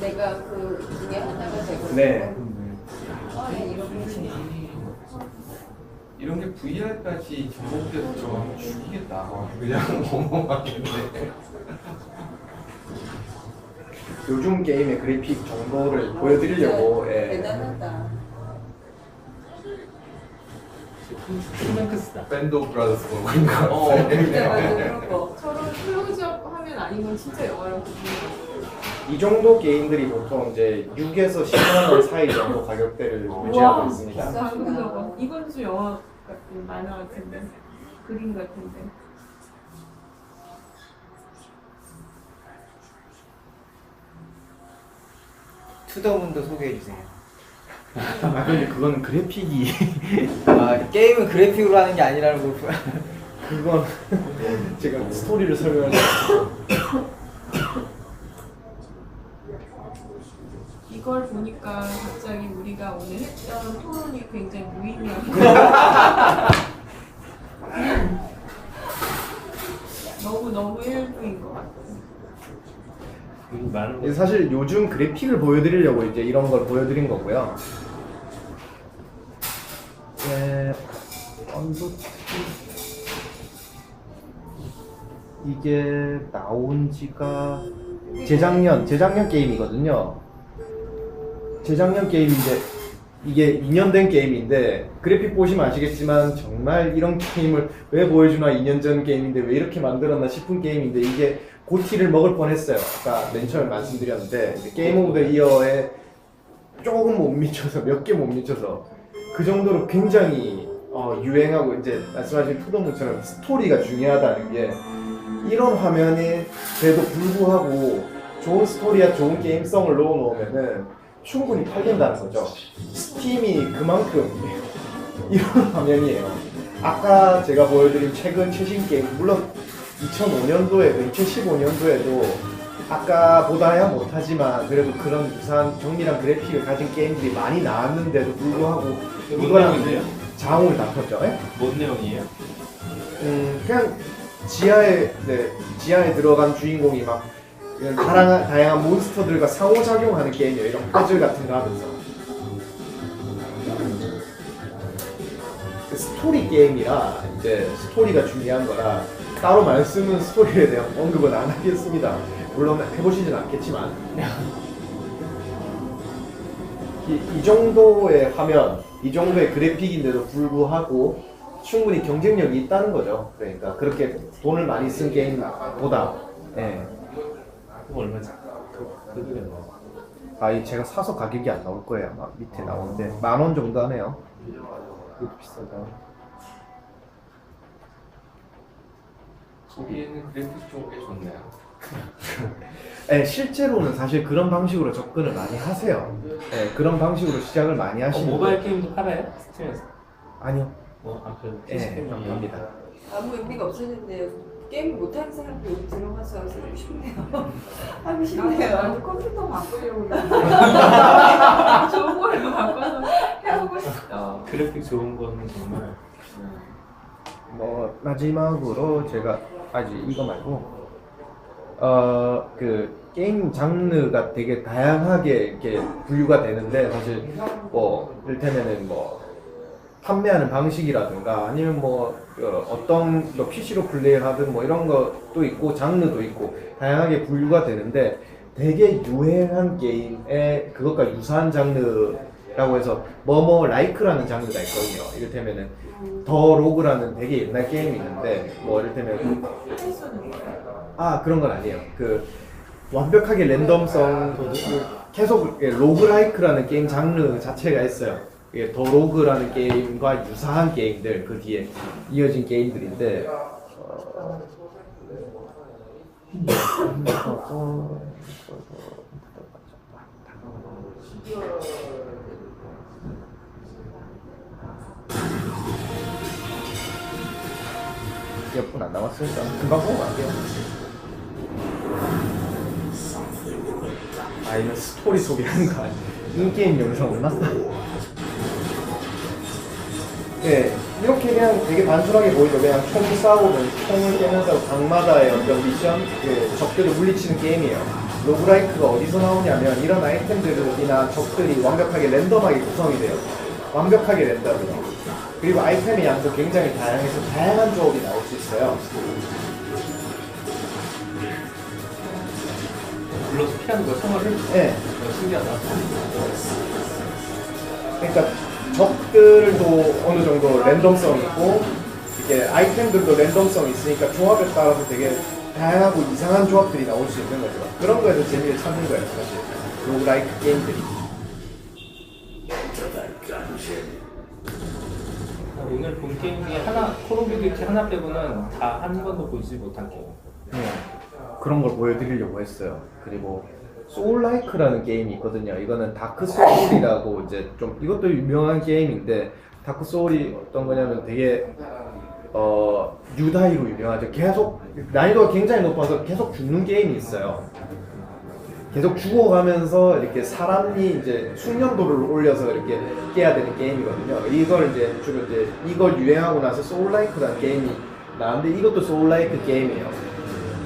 F: 내가 그 중에 하나가 되고
A: 네.
F: 아, 이렇게
B: 이런 게 VR까지 접목돼서 들어가면 죽이겠다.
G: 그냥 어마어마하겠네.
A: 요즘 게임의 그래픽 정도를 보여드리려고 예.
F: 대단하다.
D: 플랭크스다.
G: 밴드 오브 브라더스 보고 있는 것
B: 어,
G: 같아.
F: 진짜 맞아 그런 거.
C: 저런 클로즈업 하면 아니면 진짜 영화랑 구분이
A: 이 정도 게임들이 보통 이제 6에서 10만 원 사이 정도 가격대를 유지하고 있습니다.
C: 방금 저거 이건 좀 영화 같은 만화 같은데 그림 같은데.
E: 투더문도 소개해 주세요.
A: 아 근데 그건 그래픽이
E: 아, 게임은 그래픽으로 하는 게 아니라는 걸.
A: 그건 제가 스토리를 설명하려고
C: 이걸 보니까 갑자기 우리가 오늘 했던 토론이 굉장히 무의미하고 너무 일부인 것 같아요.
D: 많은 거.
A: 사실 요즘 그래픽을 보여드리려고 이제 이런 걸 보여드린 거고요. 네, 이게 나온 지가 재작년 게임이거든요. 재작년 게임인데 이게 2년 된 게임인데 그래픽 보시면 아시겠지만 정말 이런 게임을 왜 보여주나 2년 전 게임인데 왜 이렇게 만들었나 싶은 게임인데 이게 고티를 먹을 뻔했어요. 아까 맨 처음에 말씀드렸는데 이제 게임 오브 더 이어에 조금 못 미쳐서 몇 개 못 미쳐서 그 정도로 굉장히 유행하고 이제 말씀하신 투더문처럼 스토리가 중요하다는 게 이런 화면에 그래도 불구하고 좋은 스토리와 좋은 게임성을 넣어놓으면은 충분히 팔린다는 거죠. 스팀이 그만큼 이런 화면이에요. 아까 제가 보여드린 최신 게임 물론 2005년도에도 2015년도에도 아까보다야 못하지만 그래도 그런 유사한 정밀한 그래픽을 가진 게임들이 많이 나왔는데도 불구하고 이거랑 장을 다퉜죠. 예?
D: 뭔 내용이에요?
A: 그냥 지하에 들어간 주인공이 막 이런 다양한 몬스터들과 상호작용하는 게임이에요. 이런 퍼즐 같은 거 하면서. 스토리 게임이라 이제 스토리가 중요한 거라 따로 말씀은 스토리에 대한 언급은 안 하겠습니다. 물론 해보시진 않겠지만 이 정도의 화면, 이 정도의 그래픽인데도 불구하고 충분히 경쟁력이 있다는 거죠. 그러니까 그렇게 돈을 많이 쓴 게임보다. 예.
D: 그거 얼마지? 그게 뭐?
A: 이 제가 사서 가격이 안 나올 거예요. 아마 밑에 나오는데 10,000원 정도 하네요. 이것도 비싸다.
B: 보기에는 그래픽 좋은 게 좋네요.
A: 네, 실제로는 사실 그런 방식으로 접근을 많이 하세요. 네, 그런 방식으로 시작을 많이 하시는.
D: 모바일 게임도 팔아요? 스팀에서?
A: 아니요.
D: 그
A: 네, 합니다.
F: 아무 의미가 없었는데 게임 못하는 사람도 여기 들어가서 쓰고 싶네요. 하기 싫네요.
C: 나도 컴퓨터 바꾸려고 좋은 걸로 바꿔서 해보고 싶어.
D: 그래픽 좋은 거는 정말
A: 뭐 마지막으로 제가 아직 이거 말고 그 게임 장르가 되게 다양하게 이렇게 분류가 되는데 사실 뭐 이를테면은 뭐 판매하는 방식이라든가 아니면 뭐 어떤 뭐 PC로 플레이를 하든 뭐 이런 것도 있고 장르도 있고 다양하게 분류가 되는데 되게 유행한 게임에 그것과 유사한 장르라고 해서 뭐뭐 라이크라는 장르가 있거든요. 이를테면은 더 로그라는 되게 옛날 게임이 있는데 뭐 이를테면 그런 건 아니에요. 그 완벽하게 랜덤성 계속 로그라이크라는 게임 장르 자체가 있어요. 이게 더 로그라는 게임과 유사한 게임들 그 뒤에 이어진 게임들인데 몇 분 안 남았으니까 금방 보면 안 돼요. 이거 스토리 소개하는 거 아니야? 인게임 영상 올랐어? 네, 이렇게 그냥 되게 단순하게 보이죠. 그냥 총 싸우는, 총을 깨면서 각마다의 어떤 미션, 적들을 물리치는 게임이에요. 로그라이크가 어디서 나오냐면 이런 아이템들이나 적들이 완벽하게 랜덤하게 구성이 돼요. 완벽하게 랜덤이요. 그리고 아이템의 양도 굉장히 다양해서 다양한 조합이 나올 수 있어요.
D: 불러서 피하는 거 총알을?
A: 네.
D: 신기하다.
A: 그러니까 적들도 어느 정도 랜덤성이 있고 이렇게 아이템들도 랜덤성이 있으니까 조합에 따라서 되게 다양하고 이상한 조합들이 나올 수 있는 거죠. 그런 거에서 재미를 찾는 거예요, 사실. 로그라이크 게임들이.
D: 오늘 본 게임 중에 콜 오브 듀티 하나 빼고는 다 한 번도 보지 못한 게임.
A: 그런 걸 보여드리려고 했어요. 그리고 소울라이크라는 게임이 있거든요. 이거는 다크 소울이라고 이제 좀 이것도 유명한 게임인데 다크 소울이 어떤 거냐면 되게 유다이로 유명하죠. 계속 난이도가 굉장히 높아서 계속 죽는 게임이 있어요. 계속 죽어가면서 이렇게 사람이 이제 숙련도를 올려서 이렇게 깨야 되는 게임이거든요. 이걸 이제 주로 이제 이걸 유행하고 나서 소울라이크라는 게임이 나왔는데 이것도 소울라이크 게임이에요.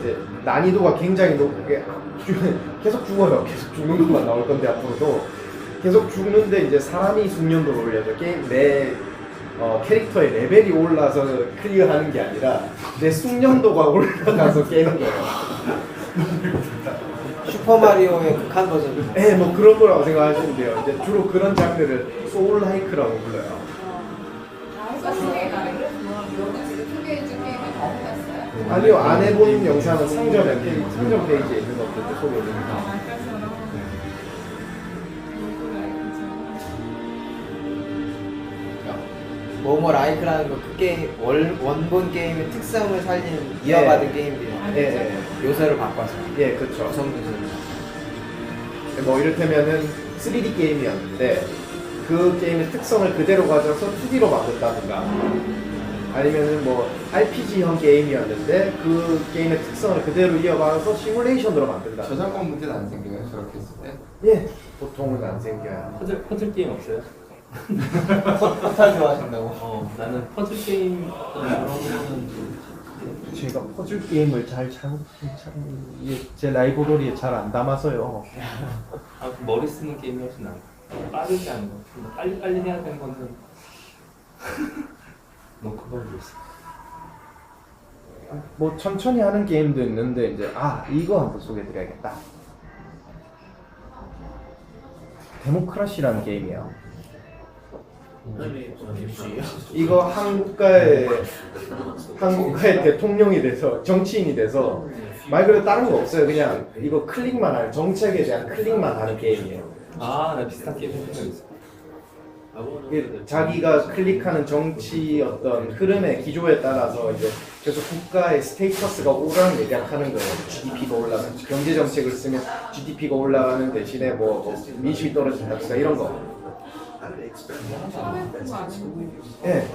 A: 이제 난이도가 굉장히 높게 계속 죽어요. 계속 죽는 것만 나올 건데 앞으로도 계속 죽는데 이제 사람이 숙련도를 올려서 게임 내 캐릭터의 레벨이 올라서 클리어하는 게 아니라 내 숙련도가 올라가서 깨는 거예요.
E: 슈퍼마리오의 극한 버전.
A: 네, 뭐 그런 거라고 생각하시면 돼요. 이제 주로 그런 장르를 소울라이크라고 불러요. 아니요, 안 해본 영상은 상점 페이지에 있는 것들 소개해드립니다.
E: 뭐뭐 라이크라는 거 그 게임 원본 게임의 특성을 살린 이어받은 게임이에요.
A: 예,
E: 요소를 바꿔서.
A: 예, 그렇죠.
E: 구성도를.
A: 뭐 이를테면은 3D 게임이었는데 그 게임의 특성을 그대로 가져서 2D로 만든다든가 아니면은 뭐 RPG형 게임이었는데 그 게임의 특성을 그대로 이어가서 시뮬레이션으로 만든다.
B: 저작권 문제는 안 생겨요? 저렇게 했을 때?
A: 예, 보통은 안 생겨요.
D: 퍼즐 게임 없어요?
E: 포탈 좋아하신다고?
D: 나는 퍼즐 게임 그런 거는
A: 제가 퍼즐 게임을 제 라이브러리에 잘 안 담아서요.
D: 머리 쓰는 게임이 훨씬 나아. 빠르지 않은 거. 근데 빨리 해야 되는 거는 너무 그걸 모르겠어.
A: 뭐 천천히 하는 게임도 있는데 이제 이거 한번 소개해드려야겠다. 데모크라시라는 게임이에요. 이거 한국가의 대통령이 돼서 정치인이 돼서 말 그대로 다른 거 없어요. 그냥 이거 클릭만 하는 정책에 대한 클릭만 하는 게임이에요.
D: 나 비슷한 게임 해본 적 있어.
A: 이게 자기가 클릭하는 정치 어떤 흐름의 기조에 따라서 이제 계속 국가의 스테이터스가 오르락내리락 하는 거예요. GDP가 올라가는 경제 정책을 쓰면 GDP가 올라가는 대신에 뭐 민심이 떨어진다든가 이런 거. 예.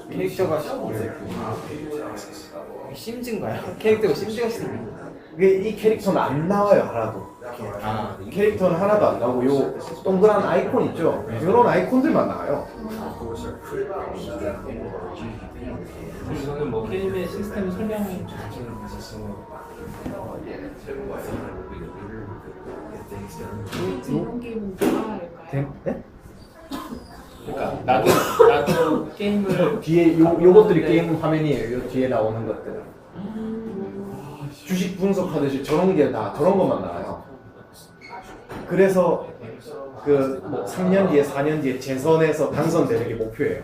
E: 캐릭터가 심즈인가요? 캐릭터가 심즈가 쓰는
A: 이 캐릭터는 안 나와요 하나도. 이 캐릭터는 하나도 안 나오고 요 동그란 아이콘 있죠? 이런 아이콘들만 나와요.
D: 이거는 뭐 게임의 시스템 설명이
C: 이런 게임은 뭐가 할까요?
A: 네?
D: 그러니까 나도 게임을
A: 뒤에 요것들이 게임 화면이에요. 요 뒤에 나오는 것들. 주식 분석하듯이 저런 게 다 저런 것만 나와요. 그래서 그 뭐 3년 뒤에 4년 뒤에 재선에서 당선되는 게 목표예요.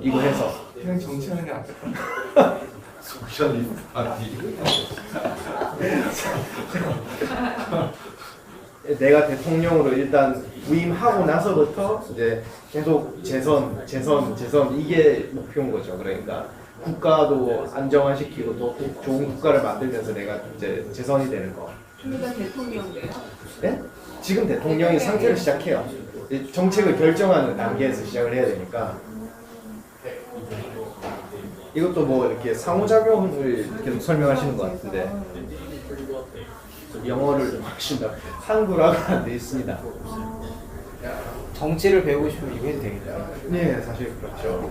A: 이거 해서
B: 그냥 정치하는 게 낫겠다.
G: 소셜리스트 파티.
A: 내가 대통령으로 일단 부임하고 나서부터 이제 계속 재선 이게 목표인 거죠. 그러니까 국가도 안정화시키고 더 좋은 국가를 만들면서 내가 이제 재선이 되는 거.
C: 그러니까 대통령이에요.
A: 네? 지금 대통령이 상태를 시작해요. 이제 정책을 결정하는 단계에서 시작을 해야 되니까. 이것도 뭐 이렇게 상호작용을 계속 설명하시는 것 같은데 영어를 좀 하신다. 한글화가 안 돼 있습니다.
E: 정치를 배우고 싶으면 이거 해도 되겠다.
A: 네, 사실 그렇죠.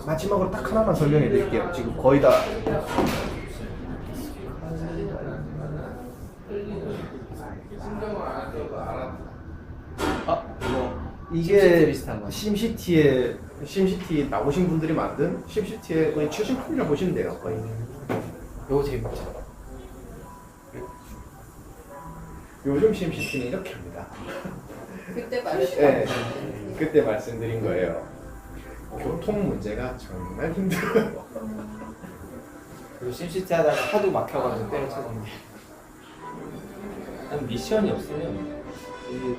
A: 마지막으로 딱 하나만 설명해 드릴게요. 지금 거의 다 이게
E: 비슷한 거.
A: 심시티 나오신 분들이 만든 심시티의 거의 최신품이라 보시면 돼요. 거의.
E: 이거 재밌죠.
A: 요즘 심시티는 이렇게 합니다.
F: 그때 말했던
A: 네, 그때 말씀드린 거예요. 교통 문제가 정말 힘들어요.
E: 그리고 심시티 하다가 하도 막혀가지고 때려쳤는데.
D: 난 미션이 없으면 이게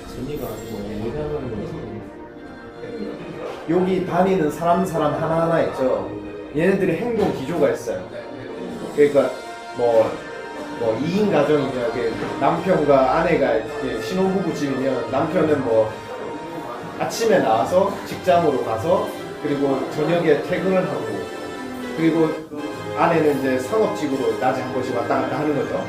D: 재미가 뭐냐면
A: 여기 다니는 사람 하나하나 있죠. 얘네들이 행동 기조가 있어요. 그러니까 뭐 2인 가정이면 남편과 아내가 이렇게 신혼부부 집이면 남편은 뭐 아침에 나와서 직장으로 가서 그리고 저녁에 퇴근을 하고 그리고 아내는 이제 상업직으로 낮에 한 번씩 왔다 갔다 하는 거죠.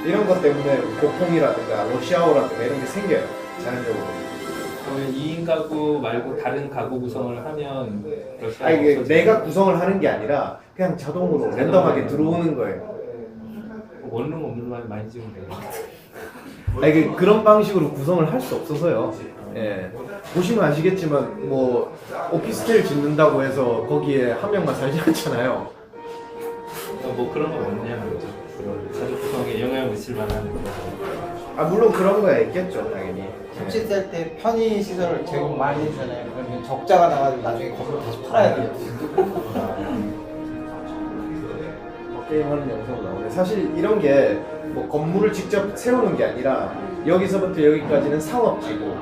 A: 이런 것 때문에 고통이라든가 러시아워라든가 이런 게 생겨요. 자연적으로.
D: 그러면 2인 가구 말고 다른 가구 구성을 하면
A: 이게 내가 구성을 하는 게 아니라 그냥 자동으로 랜덤하게 들어오는 거예요.
D: 원룸 없는 말 많이 지으면 돼요.
A: 이게 그런 방식으로 구성을 할 수 없어서요. 예. 보시면 아시겠지만 뭐 오피스텔 짓는다고 해서 거기에 한 명만 살지 않잖아요.
D: 뭐 그런 건 없냐는 거죠. 가족 구성에 영향을 미칠 만한
A: 물론 그런 거야 있겠죠, 당연히.
E: 심시티 할 때 편의 시설을 제공 많이 해주잖아요. 그러면 적자가 나가지고 나중에 건물 다시 팔아야 돼요.
A: 게임하는 영상도 나오네. 사실 이런 게 뭐 건물을 직접 세우는 게 아니라 여기서부터 여기까지는 상업지구,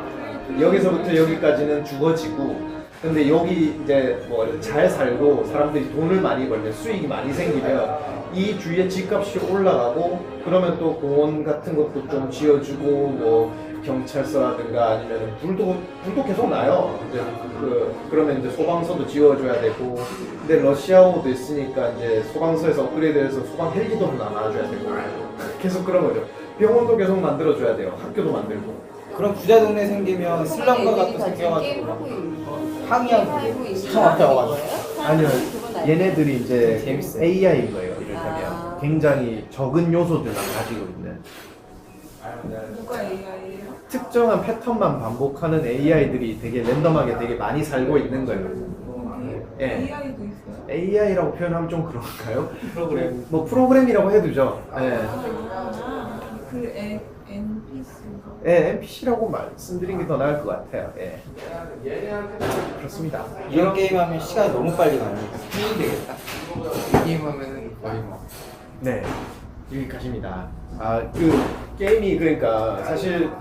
A: 여기서부터 여기까지는 주거지구. 근데 여기 이제 뭐 잘 살고 사람들이 돈을 많이 벌면 수익이 많이 생기면 이 주위에 집값이 올라가고 그러면 또 공원 같은 것도 좀 지어주고 뭐 경찰서라든가 아니면 불도 계속 나요. 이제 그러면 이제 소방서도 지어줘야 되고, 근데 러시아어도 있으니까 이제 소방서에서 업그레이드해서 소방 헬기도 하나 놔줘야 되고, 계속 그런 거죠. 병원도 계속 만들어줘야 돼요. 학교도 만들고.
E: 그럼 부자 동네 생기면 슬럼가가 또 생겨가지고 막 항의하고 시청 앞에 와가지고.
A: 아니요, 얘네들이 이제
E: 재밌어요.
A: AI인 거예요. 이를테면 굉장히 적은 요소들만 가지고 있는
C: 누가 AI예요?
A: 특정한 패턴만 반복하는 AI들이 되게 랜덤하게 되게 많이 살고 있는 거예요. 예.
C: AI도 있어요?
A: AI라고 표현하면 좀 그런가요?
D: 프로그램.
A: 뭐 프로그램이라고 해두죠. 예.
C: 그 NPC인가?
A: 예, NPC라고 말씀드린 게 더 나을 것 같아요. 예. 그렇습니다.
E: 이런 게임 하면 시간이 너무 빨리 가요.
B: 게임 되겠다. 이 게임 하면은 거의 뭐
A: 네, 유익하십니다. 그 게임이 그러니까 사실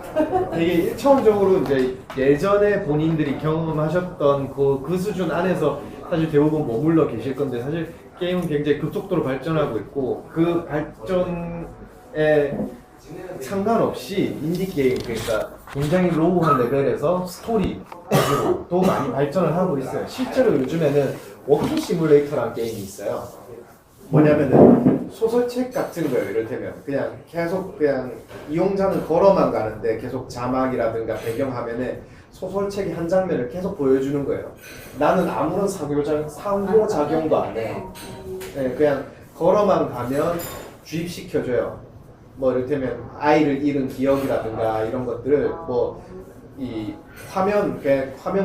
A: 되게 1차원적으로 이제 예전에 본인들이 경험하셨던 그 수준 안에서 사실 대부분 머물러 계실 건데, 사실 게임은 굉장히 급속도로 발전하고 있고, 그 발전에 상관없이 인디 게임, 그러니까 굉장히 로우한 레벨에서 스토리로 더 많이 발전을 하고 있어요. 실제로 요즘에는 워킹 시뮬레이터라는 게임이 있어요. 뭐냐면은 소설책 같은 거예요. 이를테면 그냥 계속 그냥 이용자는 걸어만 가는데 계속 자막이라든가 배경화면에 소설책의 한 장면을 계속 보여주는 거예요. 나는 아무런 상호작용도 안 해요. 네, 그냥 걸어만 가면 주입시켜줘요. 뭐 이를테면 아이를 잃은 기억이라든가 이런 것들을 뭐 이 화면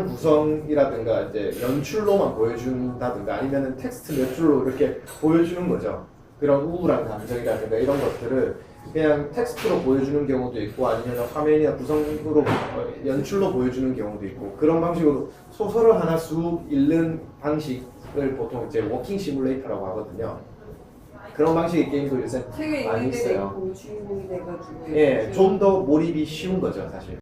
A: 구성이라든가 이제 연출로만 보여준다든가 아니면은 텍스트 몇 줄로 이렇게 보여주는 거죠. 그런 우울한 감정이라든가 이런 것들을 그냥 텍스트로 보여주는 경우도 있고, 아니면 화면이나 구성으로 연출로 보여주는 경우도 있고, 그런 방식으로 소설을 하나 쭉 읽는 방식을 보통 이제 워킹 시뮬레이터라고 하거든요. 그런 방식의 게임도 요새
F: 책에
A: 많이
F: 있는 데가
A: 있어요.
F: 있고 주인공이 돼가지고
A: 예, 좀 더 몰입이 쉬운 거죠, 사실.